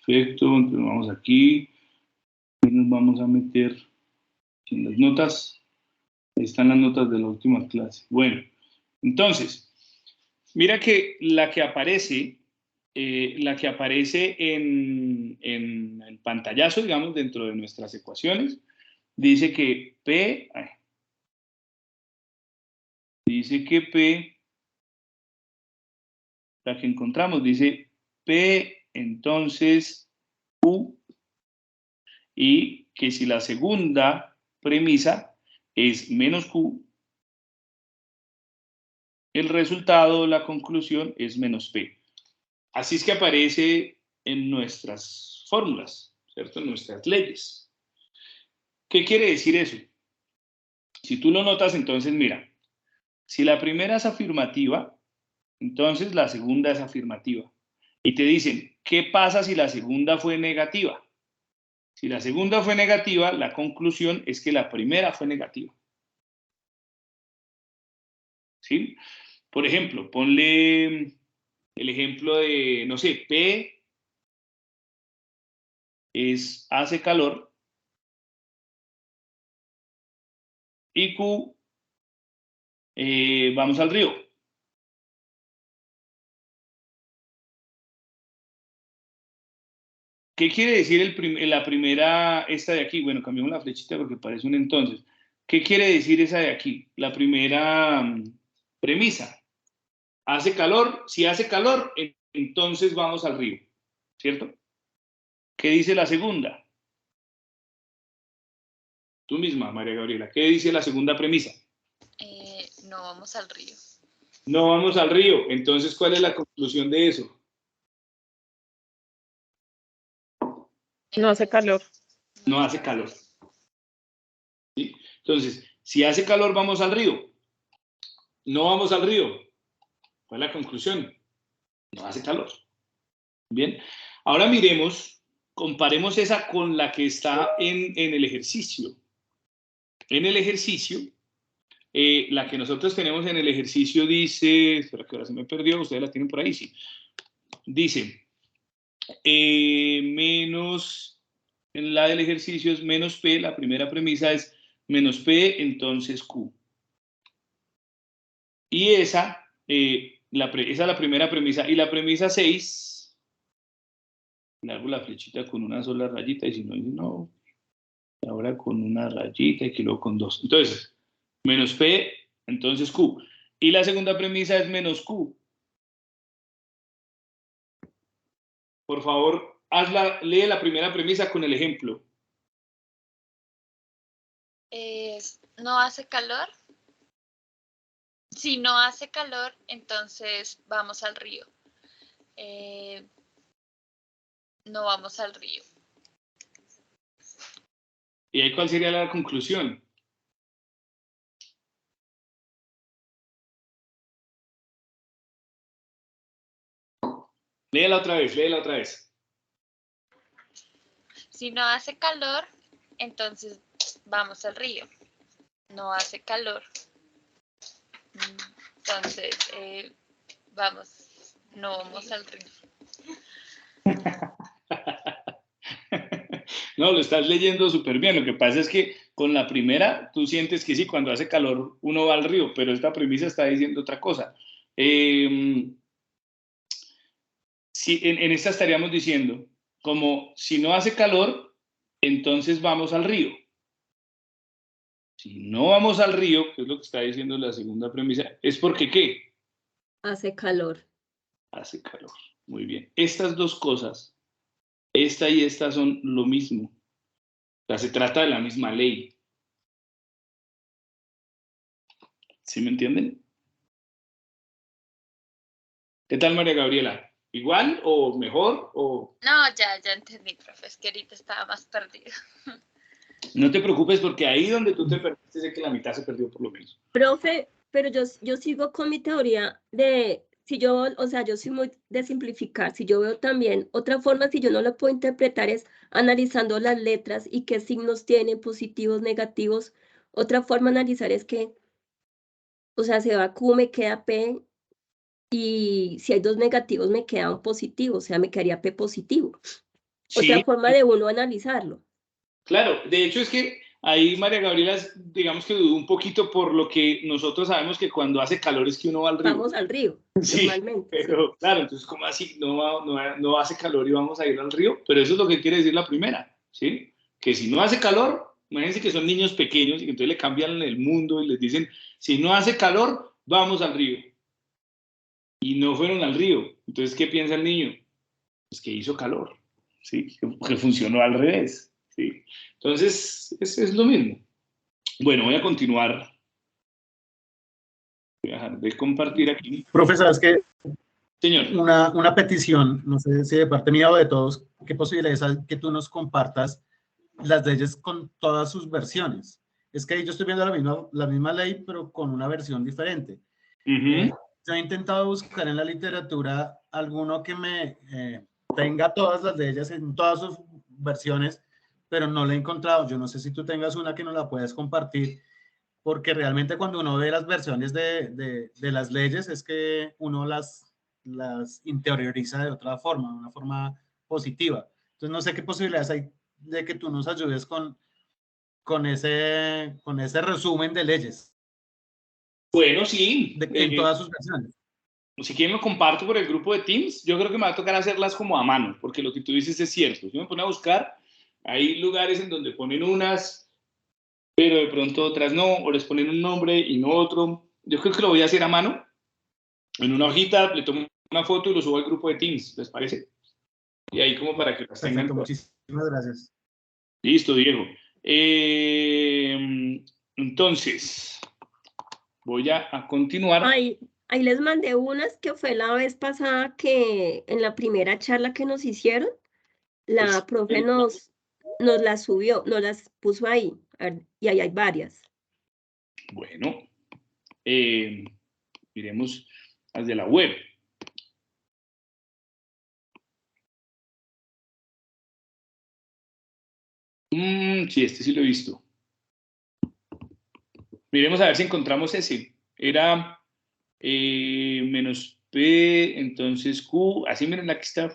[SPEAKER 1] Perfecto, entonces vamos aquí. Y nos vamos a meter en las notas. Ahí están las notas de la última clase. Bueno, entonces, mira que la que aparece en el pantallazo, digamos, dentro de nuestras ecuaciones, dice que P, la que encontramos, dice P, entonces Q, y que si la segunda premisa es menos Q, el resultado, la conclusión es menos P. Así es que aparece en nuestras fórmulas, ¿cierto? En nuestras leyes. ¿Qué quiere decir eso? Si tú lo notas, entonces mira, si la primera es afirmativa, entonces la segunda es afirmativa. Y te dicen, ¿qué pasa si la segunda fue negativa? Si la segunda fue negativa, la conclusión es que la primera fue negativa. ¿Sí? Por ejemplo, ponle el ejemplo de, no sé, P hace calor y Q, vamos al río. ¿Qué quiere decir la primera, esta de aquí? Bueno, cambiamos la flechita porque parece un entonces. ¿Qué quiere decir esa de aquí? La primera premisa. Hace calor, si hace calor, entonces vamos al río, ¿cierto? ¿Qué dice la segunda? Tú misma, María Gabriela, ¿qué dice la segunda premisa?
[SPEAKER 10] No vamos al río.
[SPEAKER 1] No vamos al río, entonces, ¿cuál es la conclusión de eso?
[SPEAKER 7] No hace calor.
[SPEAKER 1] No hace calor. ¿Sí? Entonces, si hace calor, vamos al río. No vamos al río. ¿Cuál es la conclusión? No hace calor. Bien. Ahora miremos, comparemos esa con la que está en el ejercicio. En el ejercicio, la que nosotros tenemos en el ejercicio dice, espera que ahora se me perdió, ustedes la tienen por ahí, sí. Dice, menos, en la del ejercicio es menos P, la primera premisa es menos P, entonces Q. Y esa, esa es la primera premisa. Y la premisa 6, le hago la flechita con una sola rayita, y si no, no. Ahora con una rayita y que luego con dos. Entonces, menos P, entonces Q. Y la segunda premisa es menos Q. Por favor, lee la primera premisa con el ejemplo.
[SPEAKER 10] ¿No hace calor? Si no hace calor, entonces vamos al río. No vamos al río.
[SPEAKER 1] ¿Y ahí cuál sería la conclusión? Léela otra vez, léela otra vez.
[SPEAKER 10] Si no hace calor, entonces vamos al río. No hace calor. Entonces, no vamos al río.
[SPEAKER 1] No, lo estás leyendo súper bien. Lo que pasa es que con la primera tú sientes que sí, cuando hace calor uno va al río, pero esta premisa está diciendo otra cosa. Si, en esta estaríamos diciendo, como si no hace calor, entonces vamos al río. Si no vamos al río, que es lo que está diciendo la segunda premisa, es porque ¿qué?
[SPEAKER 6] Hace calor.
[SPEAKER 1] Hace calor. Muy bien. Estas dos cosas, esta y esta, son lo mismo. O sea, se trata de la misma ley. ¿Sí me entienden? ¿Qué tal, María Gabriela? ¿Igual o mejor? O...
[SPEAKER 10] No, ya entendí, profe, es que ahorita estaba más perdido.
[SPEAKER 1] No te preocupes porque ahí donde tú te perdiste, sé que la mitad se perdió por lo menos.
[SPEAKER 6] Profe, pero yo sigo con mi teoría de, si yo, o sea, yo soy muy de simplificar, si yo veo también, otra forma, si yo no lo puedo interpretar es analizando las letras y qué signos tienen, positivos, negativos. Otra forma de analizar es que, o sea, se va Q, me queda P, y si hay dos negativos me queda un positivo, o sea, me quedaría P positivo.
[SPEAKER 1] Sí.
[SPEAKER 6] Otra forma de uno analizarlo.
[SPEAKER 1] Claro, de hecho es que ahí María Gabriela, digamos que dudó un poquito por lo que nosotros sabemos que cuando hace calor es que uno va al río.
[SPEAKER 6] Vamos al río,
[SPEAKER 1] sí,
[SPEAKER 6] normalmente.
[SPEAKER 1] Pero claro, entonces ¿cómo así? No hace calor y vamos a ir al río, pero eso es lo que quiere decir la primera, ¿sí? Que si no hace calor, imagínense que son niños pequeños y que entonces le cambian el mundo y les dicen, si no hace calor, vamos al río. Y no fueron al río. Entonces, ¿qué piensa el niño? Pues que hizo calor, ¿sí? Que funcionó al revés, ¿sí? Entonces, es lo mismo. Bueno, voy a continuar. Voy a dejar de compartir aquí.
[SPEAKER 3] Profesor, es que
[SPEAKER 1] Señor.
[SPEAKER 3] Una petición, no sé si de parte mía o de todos, ¿qué posibilidades hay que tú nos compartas las leyes con todas sus versiones? Es que yo estoy viendo la misma ley, pero con una versión diferente. Yo he intentado buscar en la literatura alguno que me tenga todas las leyes en todas sus versiones, pero no la he encontrado. Yo no sé si tú tengas una que nos la puedes compartir, porque realmente cuando uno ve las versiones de las leyes es que uno las interioriza de otra forma, de una forma positiva. Entonces no sé qué posibilidades hay de que tú nos ayudes con ese resumen de leyes.
[SPEAKER 1] Bueno, sí.
[SPEAKER 3] En todas sus versiones.
[SPEAKER 1] Si quieren lo comparto por el grupo de Teams. Yo creo que me va a tocar hacerlas como a mano, porque lo que tú dices es cierto. Yo me pongo a buscar, hay lugares en donde ponen unas, pero de pronto otras no, o les ponen un nombre y no otro. Yo creo que lo voy a hacer a mano, en una hojita, le tomo una foto y lo subo al grupo de Teams, ¿les parece? Y ahí como para que las tengan.
[SPEAKER 3] Perfecto, muchísimas gracias.
[SPEAKER 1] Listo, Diego. Entonces, voy a continuar.
[SPEAKER 6] Ahí les mandé unas que fue la vez pasada que en la primera charla que nos hicieron, la
[SPEAKER 1] Pues,
[SPEAKER 6] profe nos las subió, nos las puso ahí, y ahí hay varias.
[SPEAKER 1] Bueno, miremos las de la web. Sí, este sí lo he visto. Miremos a ver si encontramos ese. Era menos P, entonces Q. Así miren, aquí está.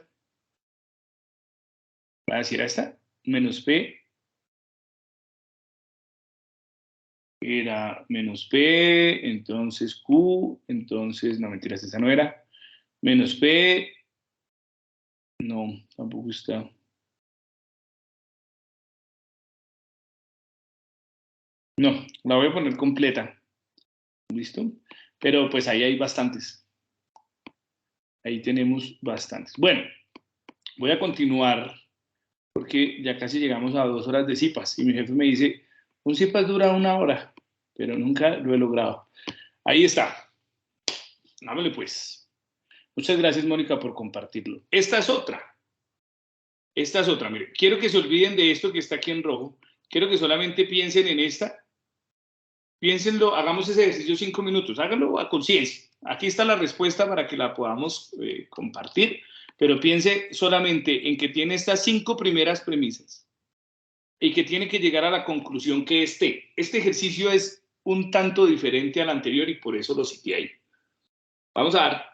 [SPEAKER 1] ¿Va a decir esta? Menos P. Era menos P, entonces Q, entonces, no, mentiras, esa no era. Menos P. No, tampoco está. No, la voy a poner completa. ¿Listo? Pero pues ahí hay bastantes. Ahí tenemos bastantes. Bueno, voy a continuar porque ya casi llegamos a 2 horas de CIPAS y mi jefe me dice, un CIPAS dura 1 hora, pero nunca lo he logrado. Ahí está. Háblale pues. Muchas gracias, Mónica, por compartirlo. Esta es otra. Esta es otra. Mire, quiero que se olviden de esto que está aquí en rojo. Quiero que solamente piensen en esta. Piénsenlo, hagamos ese ejercicio 5 minutos. Háganlo a conciencia. Aquí está la respuesta para que la podamos compartir. Pero piense solamente en que tiene estas 5 primeras premisas y que tiene que llegar a la conclusión que este ejercicio es un tanto diferente al anterior y por eso lo cité ahí. Vamos a dar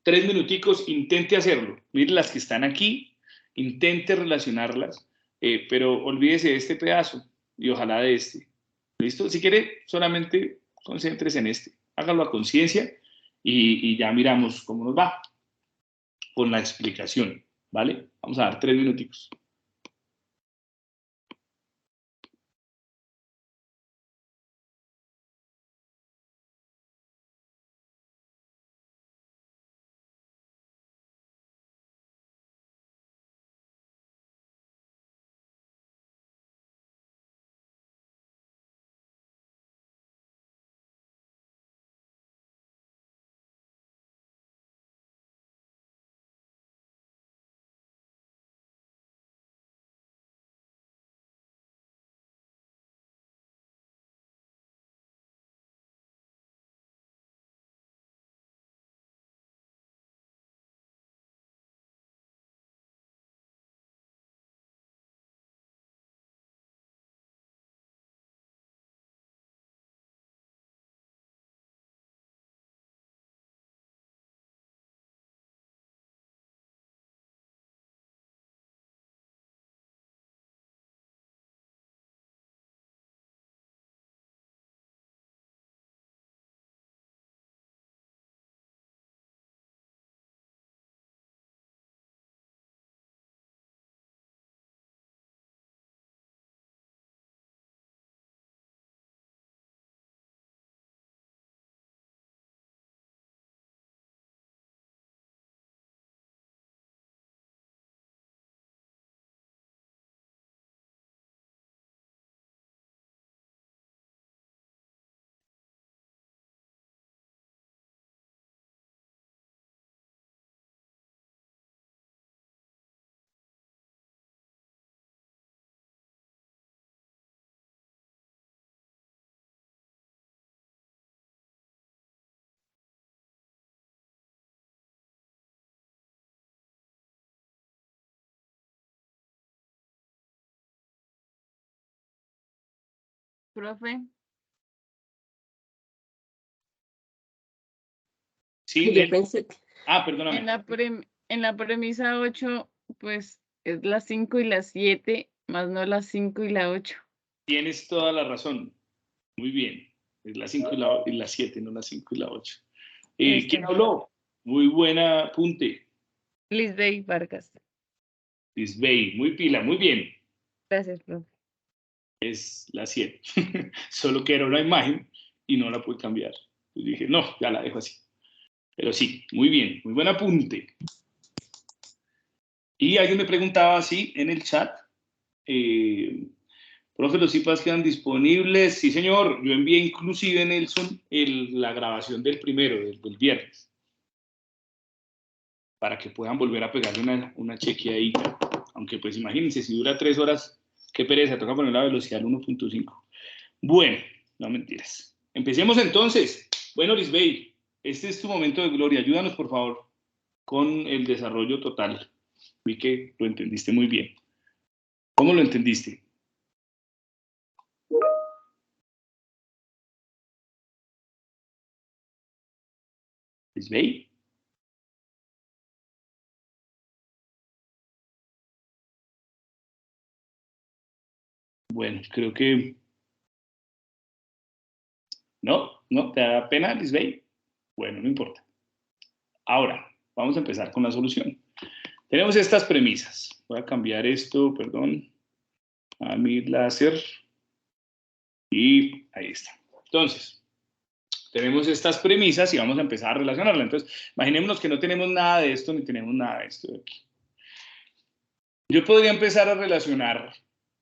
[SPEAKER 1] 3 minuticos, intente hacerlo. Miren las que están aquí, intente relacionarlas, pero olvídese de este pedazo y ojalá de este. ¿Listo? Si quiere, solamente concéntrese en este. Hágalo a conciencia y ya miramos cómo nos va con la explicación, ¿vale? Vamos a dar 3 minuticos.
[SPEAKER 11] Profe.
[SPEAKER 1] Sí,
[SPEAKER 6] Yo pensé que...
[SPEAKER 1] perdóname.
[SPEAKER 11] En la premisa 8, pues es las 5 y las 7, más no las 5 y la 8.
[SPEAKER 1] Tienes toda la razón. Muy bien. Es la 5 y la 7, no la 5 y la 8. ¿Quién habló? Muy buena apunte.
[SPEAKER 11] Lisbeth Vargas.
[SPEAKER 1] Lisbeth, muy pila, muy bien.
[SPEAKER 11] Gracias, profe.
[SPEAKER 1] Es la 100. Solo que era una imagen y no la pude cambiar. Yo dije, no, ya la dejo así. Pero sí, muy bien, muy buen apunte. Y alguien me preguntaba así en el chat, profe, los IPAs quedan disponibles. Sí, señor, yo envié inclusive, Nelson, la grabación del primero, del viernes, para que puedan volver a pegarle una chequeadita. Aunque pues imagínense, si dura 3 horas, qué pereza, toca poner la velocidad al 1.5. Bueno, no mentiras. Empecemos entonces. Bueno, Lisbeth, este es tu momento de gloria. Ayúdanos, por favor, con el desarrollo total. Vi que lo entendiste muy bien. ¿Cómo lo entendiste? Lisbeth. Bueno, creo que... No, ¿te da pena, Lisbeth? Bueno, no importa. Ahora, vamos a empezar con la solución. Tenemos estas premisas. Voy a cambiar esto, perdón, a mi láser. Y ahí está. Entonces, tenemos estas premisas y vamos a empezar a relacionarlas. Entonces, imaginémonos que no tenemos nada de esto ni tenemos nada de esto de aquí. Yo podría empezar a relacionar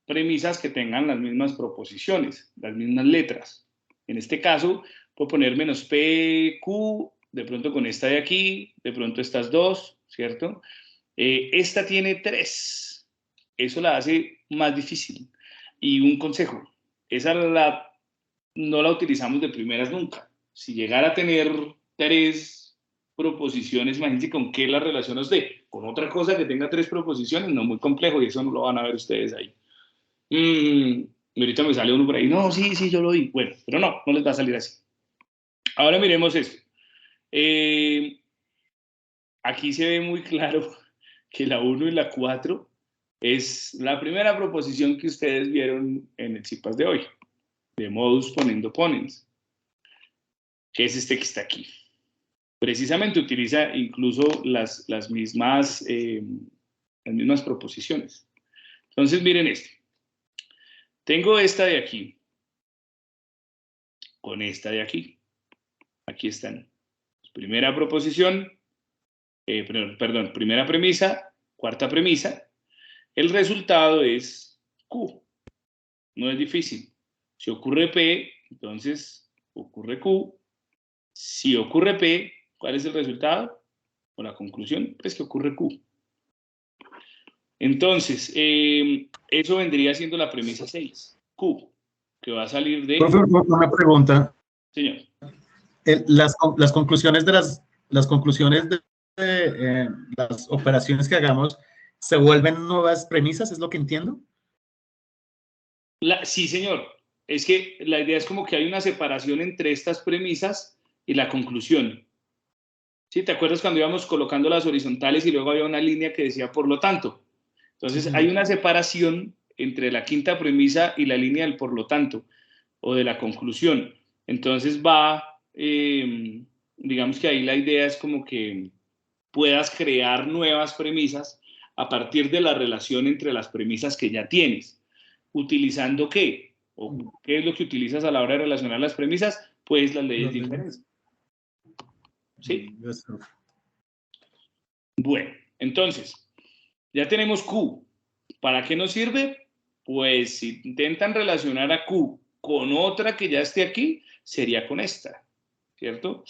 [SPEAKER 1] premisas que tengan las mismas proposiciones, las mismas letras. En este caso, puedo poner menos P, Q, de pronto con esta de aquí, de pronto estas dos, ¿cierto? Esta tiene 3. Eso la hace más difícil. Y un consejo, esa no la utilizamos de primeras nunca. Si llegara a tener 3 proposiciones, imagínense con qué la relaciona usted. Con otra cosa que tenga 3 proposiciones, no muy complejo, y eso no lo van a ver ustedes ahí. Ahorita me sale uno por ahí, no, sí, yo lo vi. Bueno, pero no les va a salir así. Ahora miremos esto. Aquí se ve muy claro que la 1 y la 4 es la primera proposición que ustedes vieron en el CIPAS de hoy, de modus ponendo ponens, que es este que está aquí. Precisamente utiliza incluso las mismas proposiciones. Entonces, miren esto. Tengo esta de aquí con esta de aquí. Aquí están. Primera proposición, primera premisa, cuarta premisa. El resultado es Q. No es difícil. Si ocurre P, entonces ocurre Q. Si ocurre P, ¿cuál es el resultado? O la conclusión, pues que ocurre Q. Entonces, eso vendría siendo la premisa 6. Q, que va a salir de...
[SPEAKER 3] Profe, una pregunta.
[SPEAKER 1] Señor.
[SPEAKER 3] Las conclusiones de las operaciones que hagamos se vuelven nuevas premisas, ¿es lo que entiendo?
[SPEAKER 1] Sí, señor. Es que la idea es como que hay una separación entre estas premisas y la conclusión. ¿Sí? ¿Te acuerdas cuando íbamos colocando las horizontales y luego había una línea que decía por lo tanto? Entonces, sí, hay una separación entre la quinta premisa y la línea del por lo tanto, o de la conclusión. Entonces digamos que ahí la idea es como que puedas crear nuevas premisas a partir de la relación entre las premisas que ya tienes. ¿Utilizando qué? ¿O qué es lo que utilizas a la hora de relacionar las premisas? Pues las leyes de inferencia. ¿Sí? Bueno, entonces, ya tenemos Q. ¿Para qué nos sirve? Pues si intentan relacionar a Q con otra que ya esté aquí, sería con esta, ¿cierto?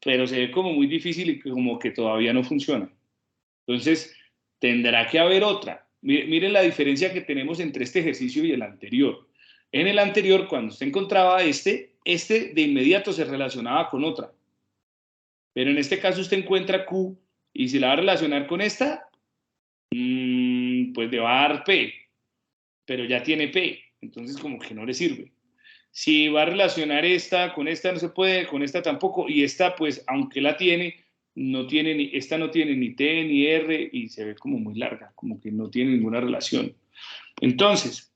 [SPEAKER 1] Pero se ve como muy difícil y como que todavía no funciona. Entonces, tendrá que haber otra. Miren la diferencia que tenemos entre este ejercicio y el anterior. En el anterior, cuando usted encontraba este de inmediato se relacionaba con otra. Pero en este caso usted encuentra Q y si la va a relacionar con esta, pues le va a dar P, pero ya tiene P, entonces como que no le sirve. Si va a relacionar esta con esta no se puede, con esta tampoco, y esta pues aunque la tiene, esta no tiene ni T ni R y se ve como muy larga, como que no tiene ninguna relación. Entonces,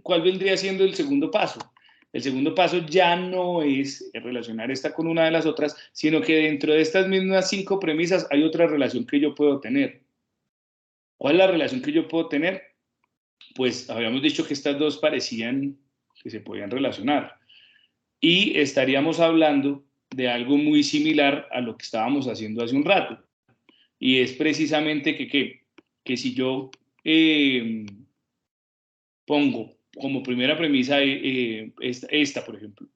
[SPEAKER 1] ¿cuál vendría siendo el segundo paso? El segundo paso ya no es relacionar esta con una de las otras, sino que dentro de estas mismas 5 premisas hay otra relación que yo puedo tener. ¿Cuál es la relación que yo puedo tener? Pues habíamos dicho que estas dos parecían que se podían relacionar. Y estaríamos hablando de algo muy similar a lo que estábamos haciendo hace un rato. Y es precisamente que si yo pongo como primera premisa esta, por ejemplo,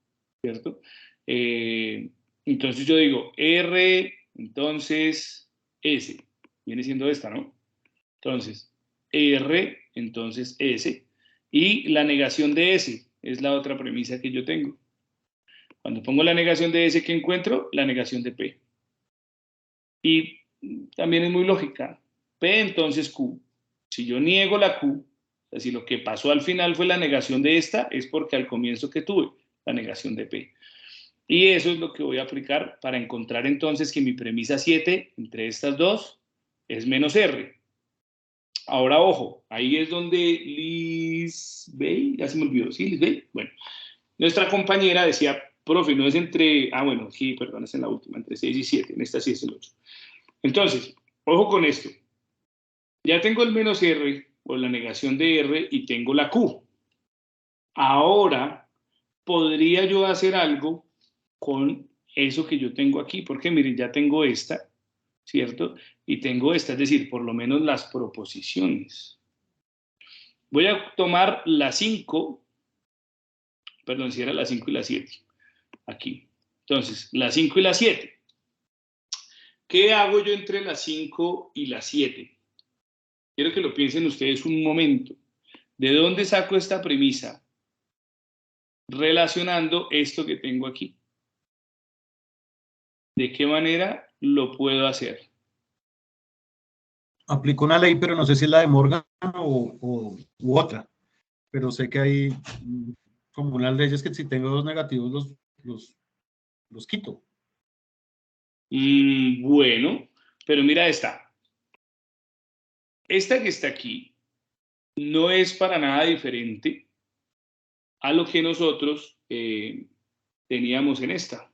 [SPEAKER 1] ¿cierto? Entonces yo digo R, entonces S, viene siendo esta, ¿no? Entonces, R, entonces S, y la negación de S es la otra premisa que yo tengo. Cuando pongo la negación de S, ¿qué encuentro? La negación de P. Y también es muy lógica. P, entonces Q. Si yo niego la Q, o sea, si lo que pasó al final fue la negación de esta, es porque al comienzo que tuve, la negación de P. Y eso es lo que voy a aplicar para encontrar entonces que mi premisa 7 entre estas dos es menos R. Ahora, ojo, ahí es donde Lisbeth, ya se me olvidó, ¿sí, Lisbeth? Bueno, nuestra compañera decía, profe, no es entre, bueno, sí, perdón, es en la última, entre 6 y 7, en esta sí es el 8. Entonces, ojo con esto. Ya tengo el menos R, o la negación de R, y tengo la Q. Ahora, podría yo hacer algo con eso que yo tengo aquí, porque miren, ya tengo esta, ¿cierto? Y tengo esta, es decir, por lo menos las proposiciones. Voy a tomar la 5, perdón, si era la 5 y la 7, aquí. Entonces, la 5 y la 7. ¿Qué hago yo entre la 5 y la 7? Quiero que lo piensen ustedes un momento. ¿De dónde saco esta premisa? Relacionando esto que tengo aquí. ¿De qué manera lo puedo hacer?
[SPEAKER 3] Aplico una ley, pero no sé si es la de Morgan u otra. Pero sé que hay como unas leyes que si tengo dos negativos los quito.
[SPEAKER 1] Bueno, pero mira esta. Esta que está aquí no es para nada diferente a lo que nosotros teníamos en esta.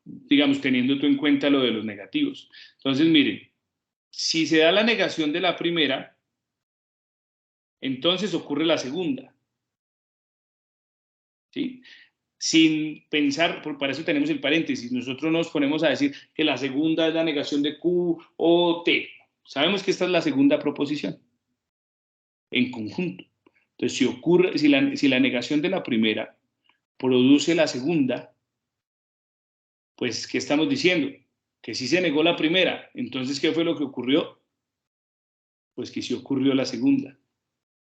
[SPEAKER 1] Digamos, teniendo tú en cuenta lo de los negativos. Entonces, miren, si se da la negación de la primera, entonces ocurre la segunda. ¿Sí? Sin pensar, para eso tenemos el paréntesis, nosotros nos ponemos a decir que la segunda es la negación de Q o T. Sabemos que esta es la segunda proposición en conjunto. Entonces, si ocurre, si la negación de la primera produce la segunda, pues, ¿qué estamos diciendo? Que sí se negó la primera. Entonces, ¿qué fue lo que ocurrió? Pues que sí ocurrió la segunda.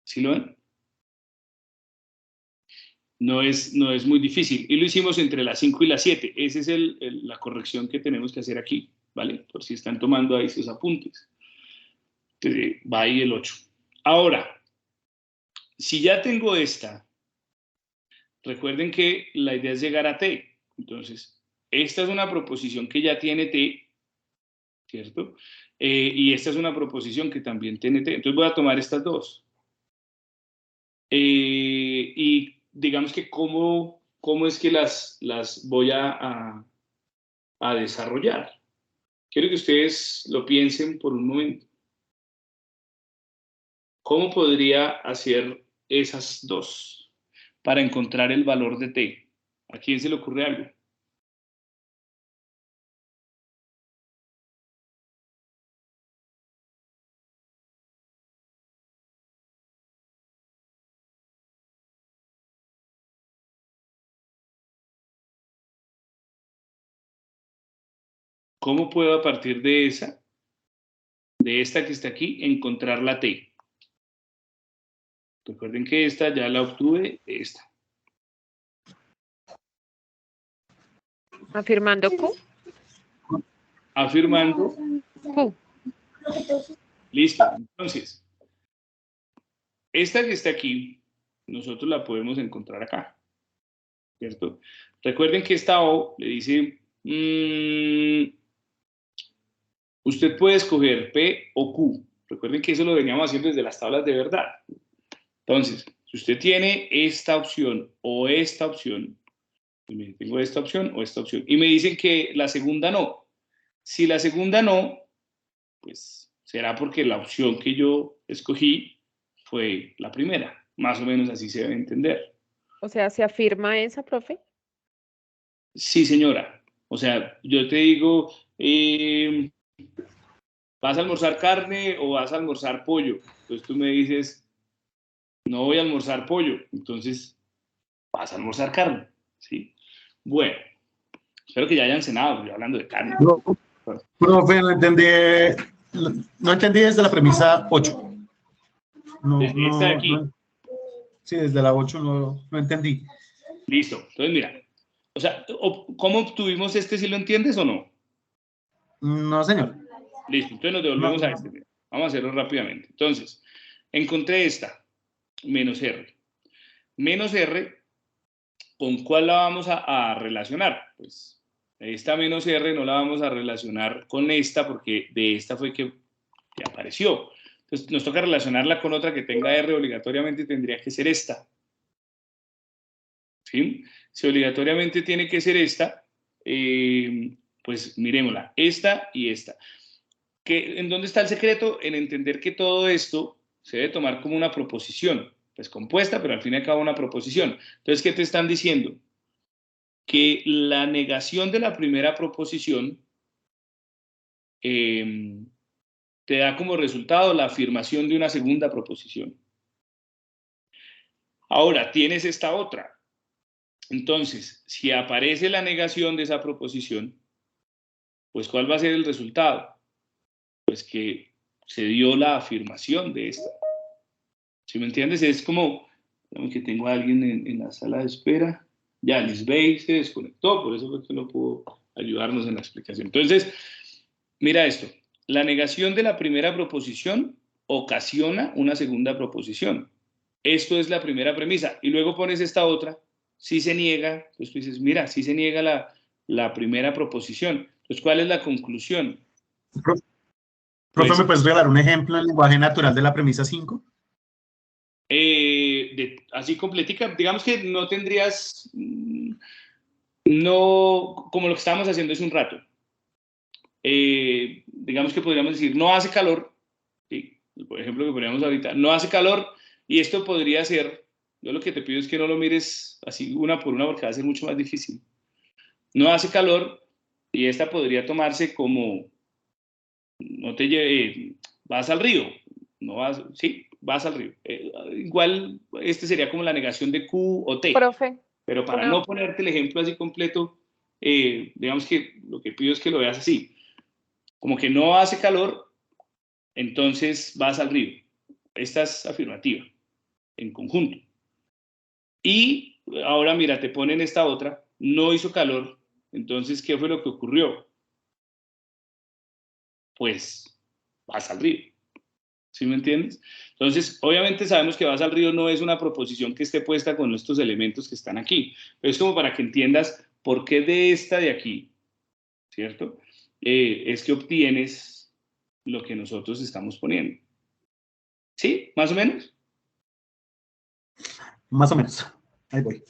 [SPEAKER 1] ¿Sí lo ven? No es muy difícil. Y lo hicimos entre la 5 y la 7. Esa es la corrección que tenemos que hacer aquí, ¿vale? Por si están tomando ahí sus apuntes. Entonces, va ahí el 8. Ahora, si ya tengo esta, recuerden que la idea es llegar a T. Entonces, esta es una proposición que ya tiene T, ¿cierto? Y esta es una proposición que también tiene T. Entonces voy a tomar estas dos. Y digamos que cómo es que las voy a desarrollar. Quiero que ustedes lo piensen por un momento. ¿Cómo podría hacer esas dos para encontrar el valor de T? ¿A quién se le ocurre algo? ¿Cómo puedo a partir de esta que está aquí, encontrar la T? Recuerden que esta ya la obtuve de esta.
[SPEAKER 7] Afirmando Q.
[SPEAKER 1] Afirmando
[SPEAKER 7] Q.
[SPEAKER 1] Listo. Entonces, esta que está aquí, nosotros la podemos encontrar acá, ¿cierto? Recuerden que esta O le dice, usted puede escoger P o Q. Recuerden que eso lo veníamos haciendo desde las tablas de verdad. Entonces, Si usted tiene esta opción o esta opción, pues mire, tengo esta opción o esta opción, y me dicen que la segunda no. Si la segunda no, pues será porque la opción que yo escogí fue la primera. Más o menos así se debe entender.
[SPEAKER 7] O sea, ¿se afirma esa, profe?
[SPEAKER 1] Sí, señora. O sea, yo te digo, ¿vas a almorzar carne o vas a almorzar pollo? Entonces tú me dices, no voy a almorzar pollo. Entonces, vas a almorzar carne, ¿sí? Bueno, espero que ya hayan cenado, estoy hablando de carne.
[SPEAKER 3] No, profe, no entendí desde la premisa 8. No,
[SPEAKER 1] Desde esta de aquí.
[SPEAKER 3] Sí, desde la 8 no entendí.
[SPEAKER 1] Listo. Entonces, mira, o sea, ¿cómo obtuvimos este, si lo entiendes o no?
[SPEAKER 3] No, señor.
[SPEAKER 1] Listo, entonces nos devolvemos a este. Vamos a hacerlo rápidamente. Entonces, encontré esta, menos R. Menos R, ¿con cuál la vamos a relacionar? Pues esta menos R no la vamos a relacionar con esta porque de esta fue que apareció. Entonces nos toca relacionarla con otra que tenga R, obligatoriamente tendría que ser esta. ¿Sí? Si obligatoriamente tiene que ser esta, pues miremosla, esta y esta. ¿En dónde está el secreto? En entender que todo esto se debe tomar como una proposición, pues compuesta, pero al fin y al cabo una proposición. Entonces, ¿qué te están diciendo? Que la negación de la primera proposición te da como resultado la afirmación de una segunda proposición. Ahora, tienes esta otra. Entonces, si aparece la negación de esa proposición, pues ¿cuál va a ser el resultado? Pues que se dio la afirmación de esta. ¿Sí me entiendes? Es como que tengo a alguien en la sala de espera. Ya, Lisbeth se desconectó, por eso fue que no pudo ayudarnos en la explicación. Entonces, mira esto. La negación de la primera proposición ocasiona una segunda proposición. Esto es la primera premisa. Y luego pones esta otra. Si se niega, pues tú dices, mira, si se niega la primera proposición. Entonces, ¿cuál es la conclusión?
[SPEAKER 3] Profe,
[SPEAKER 1] Pues,
[SPEAKER 3] ¿me puedes regalar un ejemplo en lenguaje natural de la premisa 5?
[SPEAKER 1] Así completica, digamos que no tendrías, no, como lo que estábamos haciendo hace un rato. Digamos que podríamos decir, no hace calor, ¿sí? Por ejemplo, que poníamos ahorita, no hace calor, y esto podría ser, yo lo que te pido es que no lo mires así una por una porque va a ser mucho más difícil. No hace calor, y esta podría tomarse como, no te lleve, vas al río, no vas, sí, vas al río. Igual, este sería como la negación de Q o T.
[SPEAKER 7] Profe.
[SPEAKER 1] Pero para no ponerte el ejemplo así completo, digamos que lo que pido es que lo veas así. Como que no hace calor, entonces vas al río. Esta es afirmativa, en conjunto. Y ahora mira, te ponen esta otra, no hizo calor, entonces, ¿qué fue lo que ocurrió? Pues vas al río. ¿Sí me entiendes? Entonces, obviamente sabemos que vas al río no es una proposición que esté puesta con estos elementos que están aquí, pero es como para que entiendas por qué de esta de aquí, ¿cierto? Es que obtienes lo que nosotros estamos poniendo. ¿Sí? ¿Más o menos?
[SPEAKER 3] Más o menos. Ahí voy.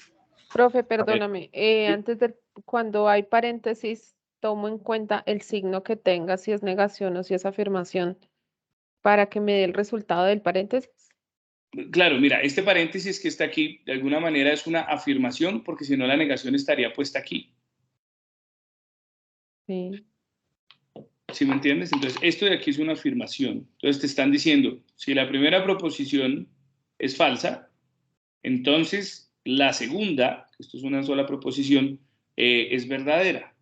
[SPEAKER 7] Profe, perdóname. Antes de cuando hay paréntesis, tomo en cuenta el signo que tenga, si es negación o si es afirmación, para que me dé el resultado del paréntesis.
[SPEAKER 1] Claro, mira, este paréntesis que está aquí, de alguna manera es una afirmación, porque si no la negación estaría puesta aquí.
[SPEAKER 7] Sí.
[SPEAKER 1] ¿Sí me entiendes? Entonces, esto de aquí es una afirmación. Entonces, te están diciendo, si la primera proposición es falsa, entonces la segunda, esto es una sola proposición, es verdadera.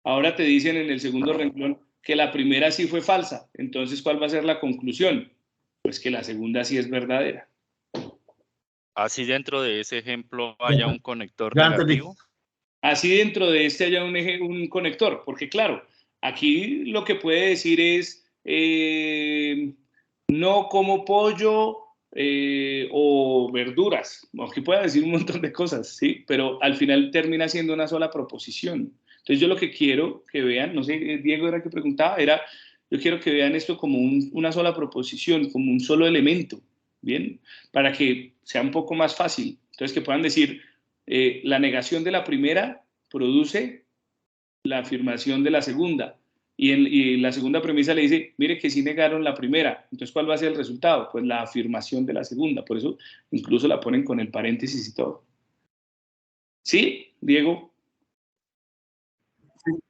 [SPEAKER 1] Ahora te dicen en el segundo renglón que la primera sí fue falsa. Entonces, ¿cuál va a ser la conclusión? Pues que la segunda sí es verdadera.
[SPEAKER 4] Así dentro de ese ejemplo haya un conector
[SPEAKER 3] Ya entendí.
[SPEAKER 4] negativo.
[SPEAKER 1] Así dentro de este haya un conector, porque claro, aquí lo que puede decir es no como pollo o verduras. Aquí puede decir un montón de cosas, ¿sí? Pero al final termina siendo una sola proposición. Entonces yo lo que quiero que vean, no sé, Diego era el que preguntaba, yo quiero que vean esto como una sola proposición, como un solo elemento Bien, para que sea un poco más fácil. Entonces, que puedan decir, la negación de la primera produce la afirmación de la segunda. Y la segunda premisa le dice, mire que sí negaron la primera. Entonces, ¿cuál va a ser el resultado? Pues la afirmación de la segunda. Por eso, incluso la ponen con el paréntesis y todo. ¿Sí, Diego?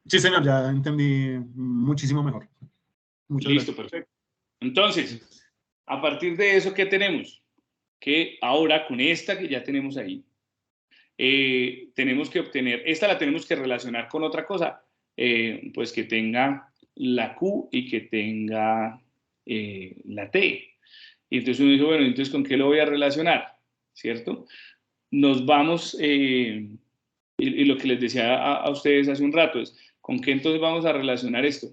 [SPEAKER 3] Sí, señor, ya entendí muchísimo mejor. Muchas
[SPEAKER 1] Listo,
[SPEAKER 3] gracias.
[SPEAKER 1] perfecto. Entonces, a partir de eso, ¿qué tenemos? Que ahora con esta que ya tenemos ahí, tenemos que obtener, esta la tenemos que relacionar con otra cosa, pues que tenga la Q y que tenga la T. Y entonces uno dice, bueno, entonces ¿con qué lo voy a relacionar? ¿Cierto? Nos vamos, y lo que les decía a ustedes hace un rato es, ¿con qué entonces vamos a relacionar esto?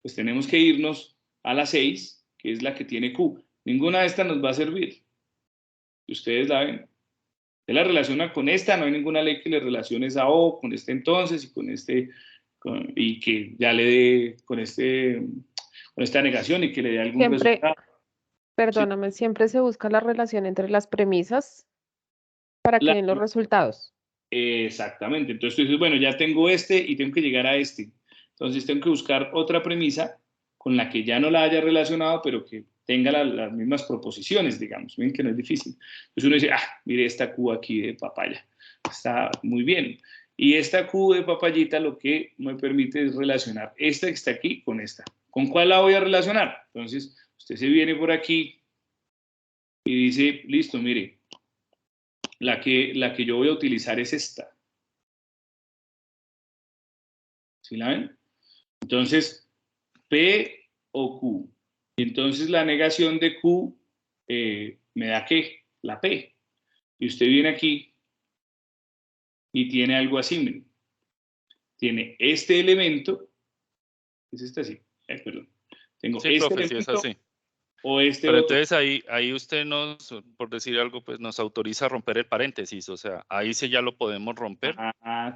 [SPEAKER 1] Pues tenemos que irnos a la 6, que es la que tiene Q. Ninguna de estas nos va a servir. Ustedes la ven. Se la relaciona con esta, no hay ninguna ley que le relacione esa O con este entonces y con este, y que ya le dé con esta negación y que le dé algún
[SPEAKER 7] Siempre,
[SPEAKER 1] resultado.
[SPEAKER 7] perdóname, siempre se busca la relación entre las premisas para que den los resultados.
[SPEAKER 1] Exactamente. Entonces tú dices, bueno, ya tengo este y tengo que llegar a este. Entonces tengo que buscar otra premisa con la que ya no la haya relacionado, pero que tenga las mismas proposiciones, digamos. Ven que no es difícil. Entonces uno dice, mire esta Q aquí de papaya. Está muy bien. Y esta Q de papayita lo que me permite es relacionar esta que está aquí con esta. ¿Con cuál la voy a relacionar? Entonces usted se viene por aquí y dice, listo, mire, la que yo voy a utilizar es esta. ¿Sí la ven? Entonces, P o Q. Y entonces la negación de Q me da ¿qué? La P. Y usted viene aquí y tiene algo así, miren. Tiene este elemento, es este así, perdón. Tengo
[SPEAKER 4] Sí,
[SPEAKER 1] este
[SPEAKER 4] profe, sí es
[SPEAKER 1] elemento
[SPEAKER 4] así.
[SPEAKER 1] o este
[SPEAKER 4] Pero
[SPEAKER 1] otro.
[SPEAKER 4] entonces ahí usted nos, por decir algo, pues nos autoriza a romper el paréntesis, o sea, ahí sí ya lo podemos romper.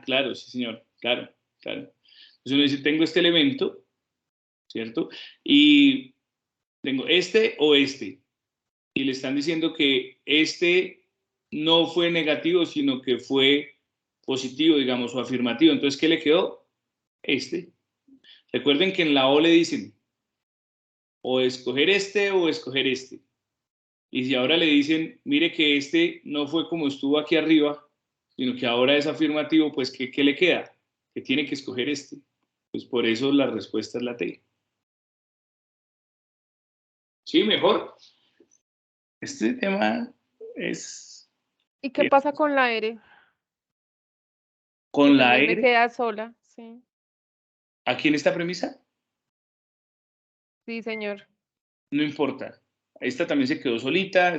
[SPEAKER 1] Claro, sí, señor, claro. Entonces uno dice, tengo este elemento, ¿cierto? Y tengo este o este. Y le están diciendo que este no fue negativo, sino que fue positivo, digamos, o afirmativo. Entonces, ¿qué le quedó? Este. Recuerden que en la O le dicen o escoger este o escoger este. Y si ahora le dicen, mire que este no fue como estuvo aquí arriba, sino que ahora es afirmativo, pues ¿qué le queda? Que tiene que escoger este. Pues por eso la respuesta es la T. Sí, mejor. Este tema es...
[SPEAKER 7] ¿Y qué pasa con la R?
[SPEAKER 1] Con la
[SPEAKER 7] También me
[SPEAKER 1] R,
[SPEAKER 7] queda sola, sí.
[SPEAKER 1] aquí en esta premisa,
[SPEAKER 7] Sí, señor.
[SPEAKER 1] no importa. Esta también se quedó solita.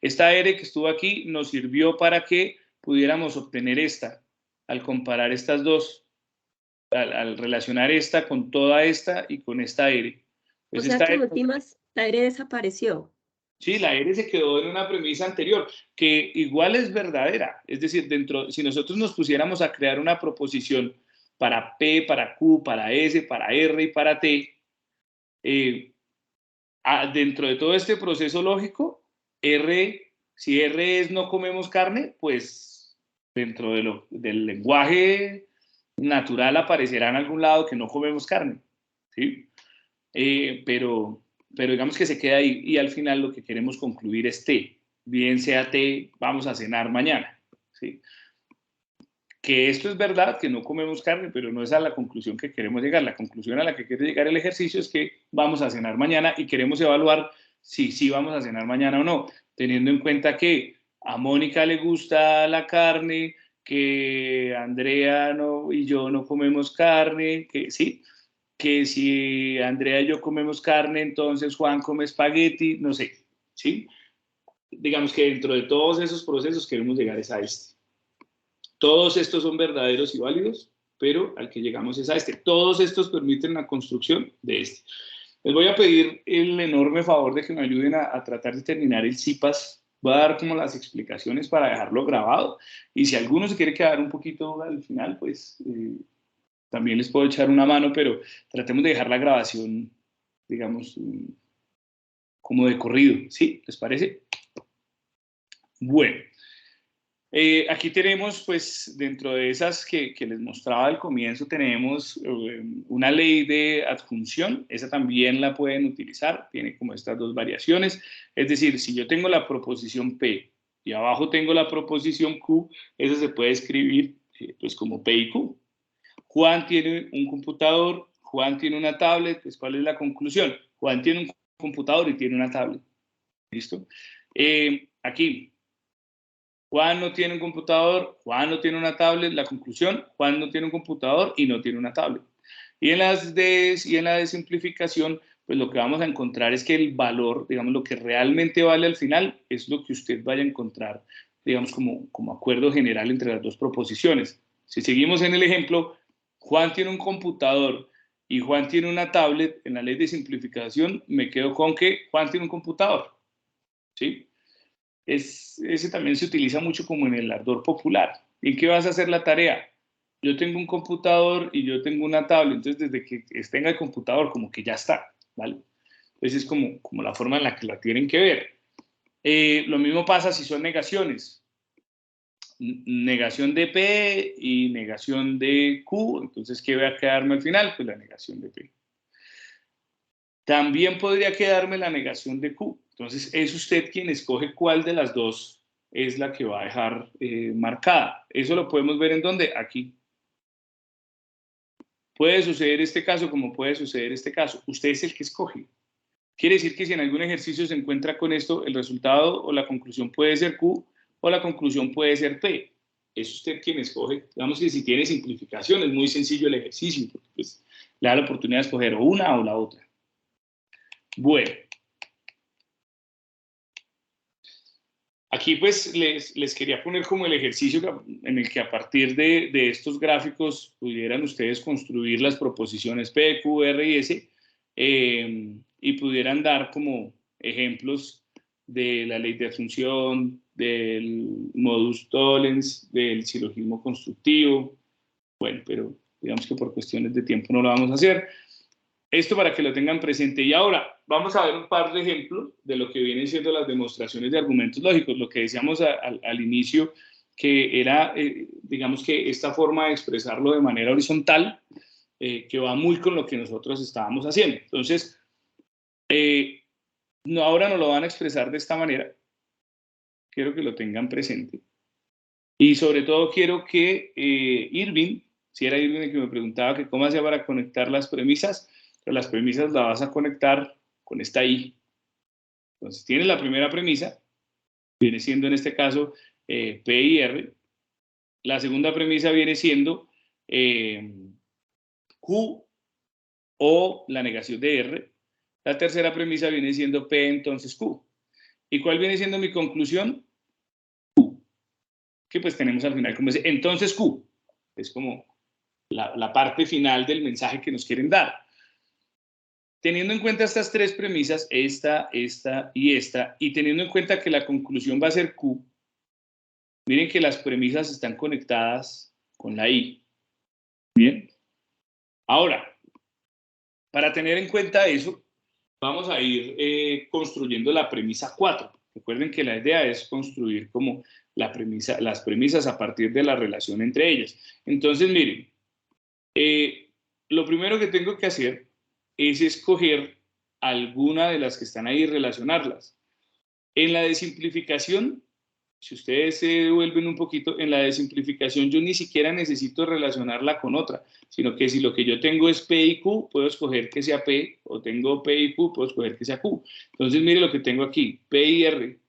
[SPEAKER 1] Esta R que estuvo aquí nos sirvió para que pudiéramos obtener esta, al comparar estas dos, al relacionar esta con toda esta y con esta R. Pues
[SPEAKER 6] O sea
[SPEAKER 1] esta
[SPEAKER 6] que en
[SPEAKER 1] R,
[SPEAKER 6] últimas, la R desapareció.
[SPEAKER 1] sí, la R se quedó en una premisa anterior, que igual es verdadera. Es decir, si nosotros nos pusiéramos a crear una proposición para P, para Q, para S, para R y para T, dentro de todo este proceso lógico, si R es no comemos carne, pues dentro del lenguaje natural aparecerá en algún lado que no comemos carne, ¿sí? Pero digamos que se queda ahí y al final lo que queremos concluir es T, bien sea T, vamos a cenar mañana, ¿sí? Que esto es verdad, que no comemos carne, pero no es a la conclusión que queremos llegar. La conclusión a la que quiere llegar el ejercicio es que vamos a cenar mañana y queremos evaluar si sí vamos a cenar mañana o no, teniendo en cuenta que a Mónica le gusta la carne, que Andrea y yo no comemos carne, que sí, que si Andrea y yo comemos carne, entonces Juan come espagueti, no sé, ¿sí? Digamos que dentro de todos esos procesos queremos llegar a este. Todos estos son verdaderos y válidos, pero al que llegamos es a este. Todos estos permiten la construcción de este. Les voy a pedir el enorme favor de que me ayuden a tratar de terminar el CIPAS. Voy a dar como las explicaciones para dejarlo grabado. Y si alguno se quiere quedar un poquito al final, pues también les puedo echar una mano, pero tratemos de dejar la grabación, digamos, como de corrido. ¿Sí? ¿Les parece? Bueno, aquí tenemos, pues, dentro de esas que les mostraba al comienzo, tenemos una ley de adjunción. Esa también la pueden utilizar, tiene como estas dos variaciones. Es decir, si yo tengo la proposición P y abajo tengo la proposición Q, esa se puede escribir pues como P y Q. Juan tiene un computador, Juan tiene una tablet, pues ¿cuál es la conclusión? Juan tiene un computador y tiene una tablet. ¿Listo? Aquí, Juan no tiene un computador, Juan no tiene una tablet. La conclusión, Juan no tiene un computador y no tiene una tablet. Y en la de simplificación, pues lo que vamos a encontrar es que el valor, digamos, lo que realmente vale al final, es lo que usted vaya a encontrar, digamos, como acuerdo general entre las dos proposiciones. Si seguimos en el ejemplo, Juan tiene un computador y Juan tiene una tablet, en la ley de simplificación me quedo con que Juan tiene un computador. ¿Sí? Ese también se utiliza mucho como en el ardor popular. ¿En qué vas a hacer la tarea? Yo tengo un computador y yo tengo una tablet, entonces desde que tenga el computador como que ya está, ¿vale? Entonces es como la forma en la que la tienen que ver. Lo mismo pasa si son negaciones. Negación de P y negación de Q, entonces ¿qué va a quedarme al final? Pues la negación de P. También podría quedarme la negación de Q. Entonces, es usted quien escoge cuál de las dos es la que va a dejar marcada. Eso lo podemos ver en dónde, aquí. Puede suceder este caso como puede suceder este caso. Usted es el que escoge. Quiere decir que si en algún ejercicio se encuentra con esto, el resultado o la conclusión puede ser Q o la conclusión puede ser P. Es usted quien escoge. Digamos que si tiene simplificación, es muy sencillo el ejercicio, porque pues, le da la oportunidad de escoger una o la otra. Bueno. Aquí pues les quería poner como el ejercicio en el que a partir de estos gráficos pudieran ustedes construir las proposiciones P, Q, R y S y pudieran dar como ejemplos de la ley de adjunción, del modus tollens, del silogismo constructivo. Bueno, pero digamos que por cuestiones de tiempo no lo vamos a hacer. Esto para que lo tengan presente. Y ahora vamos a ver un par de ejemplos de lo que vienen siendo las demostraciones de argumentos lógicos. Lo que decíamos al inicio, que era, digamos que esta forma de expresarlo de manera horizontal, que va muy con lo que nosotros estábamos haciendo. Entonces, ahora nos lo van a expresar de esta manera. Quiero que lo tengan presente. Y sobre todo quiero que Irving, si era Irving el que me preguntaba que cómo hacía para conectar las premisas, pero las premisas las vas a conectar con esta I. Entonces, tienes la primera premisa, viene siendo en este caso P y R. La segunda premisa viene siendo Q o la negación de R. La tercera premisa viene siendo P, entonces Q. ¿Y cuál viene siendo mi conclusión? Q. Que pues tenemos al final como ese, entonces Q. Es como la parte final del mensaje que nos quieren dar. Teniendo en cuenta estas tres premisas, esta y teniendo en cuenta que la conclusión va a ser Q, miren que las premisas están conectadas con la I. Bien. Ahora, para tener en cuenta eso, vamos a ir construyendo la premisa 4. Recuerden que la idea es construir como las premisas a partir de la relación entre ellas. Entonces, miren, lo primero que tengo que hacer es escoger alguna de las que están ahí y relacionarlas. En la de simplificación, si ustedes se devuelven un poquito, en la de simplificación yo ni siquiera necesito relacionarla con otra, sino que si lo que yo tengo es P y Q, puedo escoger que sea P, o tengo P y Q, puedo escoger que sea Q. Entonces, mire lo que tengo aquí, P y R.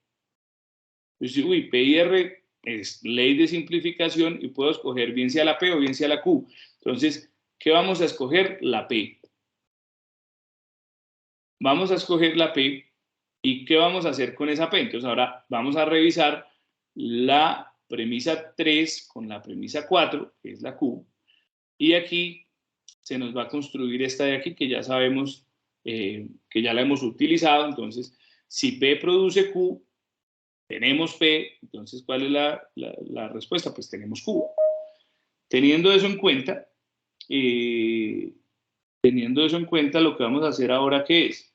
[SPEAKER 1] Yo digo, uy, P y R es ley de simplificación y puedo escoger bien sea la P o bien sea la Q. Entonces, ¿qué vamos a escoger? La P. Vamos a escoger la P y ¿qué vamos a hacer con esa P? Entonces ahora vamos a revisar la premisa 3 con la premisa 4, que es la Q, y aquí se nos va a construir esta de aquí que ya sabemos que ya la hemos utilizado. Entonces, si P produce Q, tenemos P, entonces ¿cuál es la respuesta? Pues tenemos Q. Teniendo eso en cuenta, lo que vamos a hacer ahora, ¿qué es?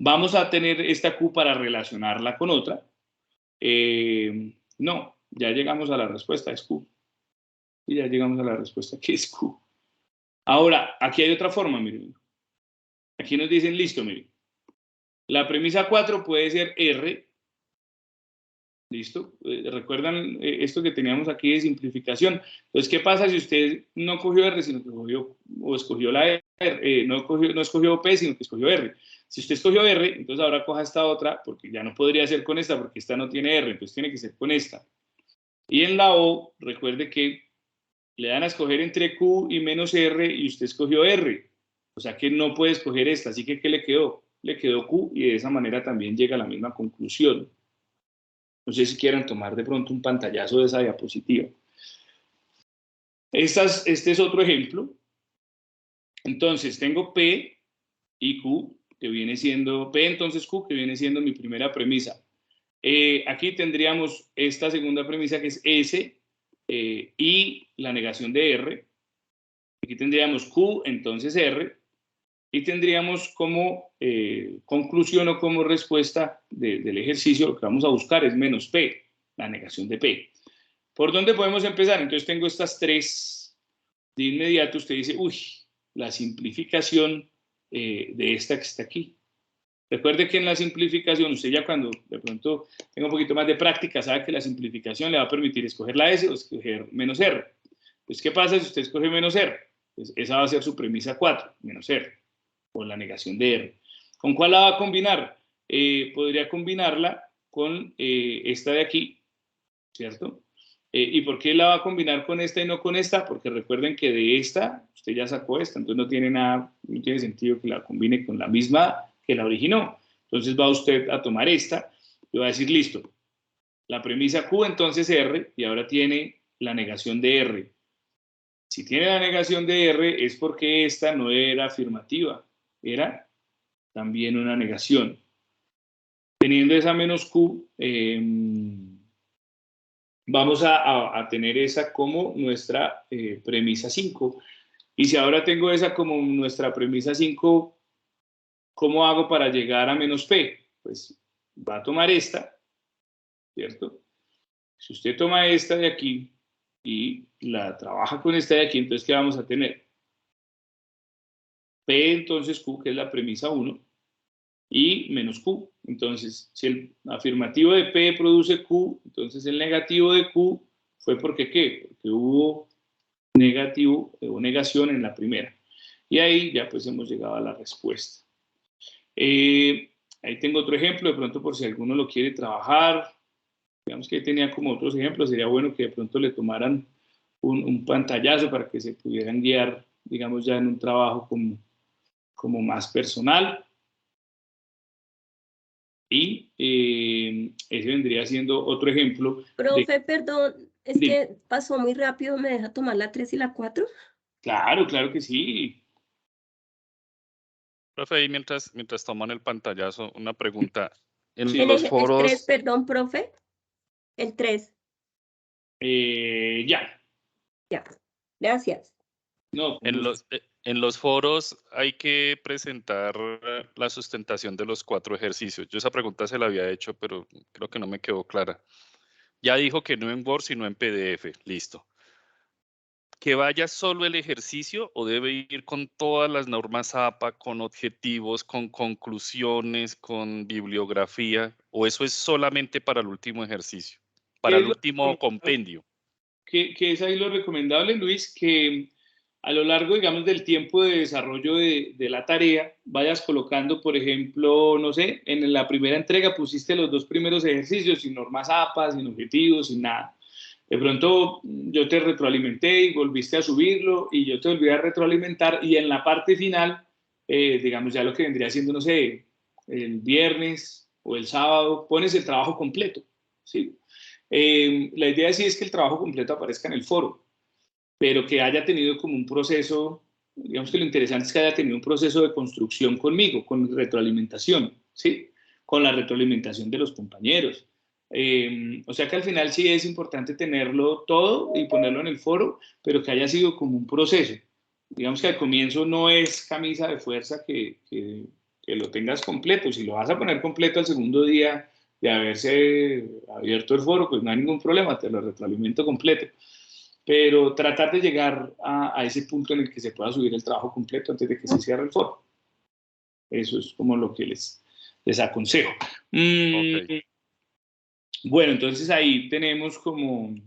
[SPEAKER 1] Vamos a tener esta Q para relacionarla con otra. No, ya llegamos a la respuesta, es Q. Y ya llegamos a la respuesta que es Q. Ahora, aquí hay otra forma, miren. Aquí nos dicen, listo, miren. La premisa 4 puede ser R. ¿Listo? ¿Recuerdan esto que teníamos aquí de simplificación? Entonces, ¿qué pasa si usted no cogió R, sino que cogió, o escogió la R, no escogió P, sino que escogió R? Si usted escogió R, entonces ahora coja esta otra, porque ya no podría ser con esta, porque esta no tiene R, entonces tiene que ser con esta. Y en la O, recuerde que le dan a escoger entre Q y menos R, y usted escogió R. O sea que no puede escoger esta, así que ¿qué le quedó? Le quedó Q, y de esa manera también llega a la misma conclusión. No sé si quieran tomar de pronto un pantallazo de esa diapositiva. Este es otro ejemplo. Entonces, tengo P y Q, que viene siendo P, entonces Q, que viene siendo mi primera premisa. Aquí tendríamos esta segunda premisa, que es S, y la negación de R. Aquí tendríamos Q, entonces R. Y tendríamos como conclusión o como respuesta del ejercicio, lo que vamos a buscar es menos P, la negación de P. ¿Por dónde podemos empezar? Entonces tengo estas tres. De inmediato usted dice, uy, la simplificación de esta que está aquí. Recuerde que en la simplificación, usted ya cuando de pronto tenga un poquito más de práctica, sabe que la simplificación le va a permitir escoger la S o escoger menos R. Pues, ¿qué pasa si usted escoge menos R? Pues esa va a ser su premisa 4, menos R. O la negación de R. ¿Con cuál la va a combinar? Podría combinarla con esta de aquí, ¿cierto? ¿Y por qué la va a combinar con esta y no con esta? Porque recuerden que de esta, usted ya sacó esta, entonces no tiene sentido que la combine con la misma que la originó. Entonces va usted a tomar esta y va a decir, listo, la premisa Q, entonces R, y ahora tiene la negación de R. Si tiene la negación de R es porque esta no era afirmativa, era también una negación. Teniendo esa menos Q, vamos a tener esa como nuestra premisa 5. Y si ahora tengo esa como nuestra premisa 5, ¿cómo hago para llegar a menos P? Pues va a tomar esta, ¿cierto? Si usted toma esta de aquí y la trabaja con esta de aquí, entonces ¿qué vamos a tener? P entonces Q, que es la premisa 1, y menos Q. Entonces, si el afirmativo de P produce Q, entonces el negativo de Q fue porque ¿qué? Porque hubo negativo o negación en la primera. Y ahí ya pues hemos llegado a la respuesta. Ahí tengo otro ejemplo, de pronto por si alguno lo quiere trabajar. Digamos que ahí tenía como otros ejemplos, sería bueno que de pronto le tomaran un pantallazo para que se pudieran guiar, digamos, ya en un trabajo como más personal. Y ese vendría siendo otro ejemplo.
[SPEAKER 6] Profe, perdón, es que pasó muy rápido, ¿me deja tomar la 3 y la 4?
[SPEAKER 1] Claro, claro que sí.
[SPEAKER 4] Profe, ahí mientras toman el pantallazo, una pregunta. En
[SPEAKER 6] Sí.
[SPEAKER 4] los
[SPEAKER 6] El
[SPEAKER 4] foros...
[SPEAKER 6] 3, perdón, profe. El 3.
[SPEAKER 1] Ya.
[SPEAKER 6] Ya, gracias.
[SPEAKER 1] No,
[SPEAKER 4] en los foros hay que presentar la sustentación de los 4 ejercicios. Yo esa pregunta se la había hecho, pero creo que no me quedó clara. Ya dijo que no en Word, sino en PDF. Listo. ¿Que vaya solo el ejercicio o debe ir con todas las normas APA, con objetivos, con conclusiones, con bibliografía? ¿O eso es solamente para el último ejercicio? Para el último compendio.
[SPEAKER 1] Que es ahí lo recomendable, Luis, que a lo largo, digamos, del tiempo de desarrollo de la tarea, vayas colocando, por ejemplo, no sé, en la primera entrega pusiste los 2 primeros ejercicios sin normas APA, sin objetivos, sin nada. De pronto yo te retroalimenté y volviste a subirlo y yo te volví a retroalimentar y en la parte final, digamos, ya lo que vendría siendo, no sé, el viernes o el sábado, pones el trabajo completo, ¿sí? La idea sí es que el trabajo completo aparezca en el foro, pero que haya tenido como un proceso, digamos que lo interesante es que haya tenido un proceso de construcción conmigo, con retroalimentación, ¿sí? Con la retroalimentación de los compañeros. O sea que al final sí es importante tenerlo todo y ponerlo en el foro, pero que haya sido como un proceso. Digamos que al comienzo no es camisa de fuerza que que lo tengas completo. Si lo vas a poner completo al segundo día de haberse abierto el foro, pues no hay ningún problema, te lo retroalimento completo. Pero tratar de llegar a ese punto en el que se pueda subir el trabajo completo antes de que se cierre el foro. Eso es como lo que les aconsejo.
[SPEAKER 4] Ok.
[SPEAKER 1] Bueno, entonces ahí tenemos como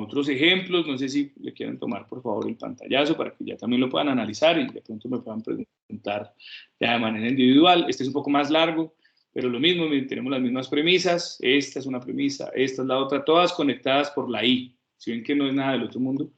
[SPEAKER 1] otros ejemplos. No sé si le quieren tomar, por favor, el pantallazo para que ya también lo puedan analizar y de pronto me puedan preguntar ya de manera individual. Este es un poco más largo, pero lo mismo, tenemos las mismas premisas. Esta es una premisa, esta es la otra, todas conectadas por la I. Si ven que no es nada del otro mundo.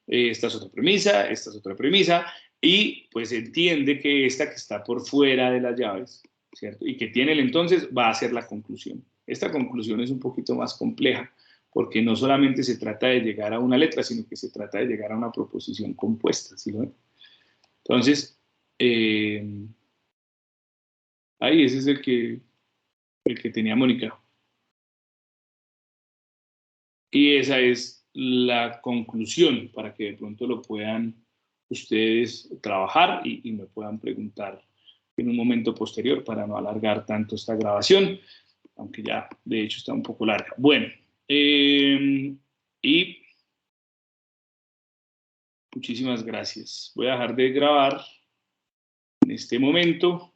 [SPEAKER 1] Esta es otra premisa, esta es otra premisa, y pues entiende que esta que está por fuera de las llaves, ¿cierto? Y que tiene el entonces va a ser la conclusión. Esta conclusión es un poquito más compleja, porque no solamente se trata de llegar a una letra, sino que se trata de llegar a una proposición compuesta, ¿sí lo ven? Entonces, ahí ese es el que tenía Mónica. Y esa es la conclusión para que de pronto lo puedan ustedes trabajar y me puedan preguntar en un momento posterior para no alargar tanto esta grabación, aunque ya de hecho está un poco larga. Bueno, y muchísimas gracias. Voy a dejar de grabar en este momento.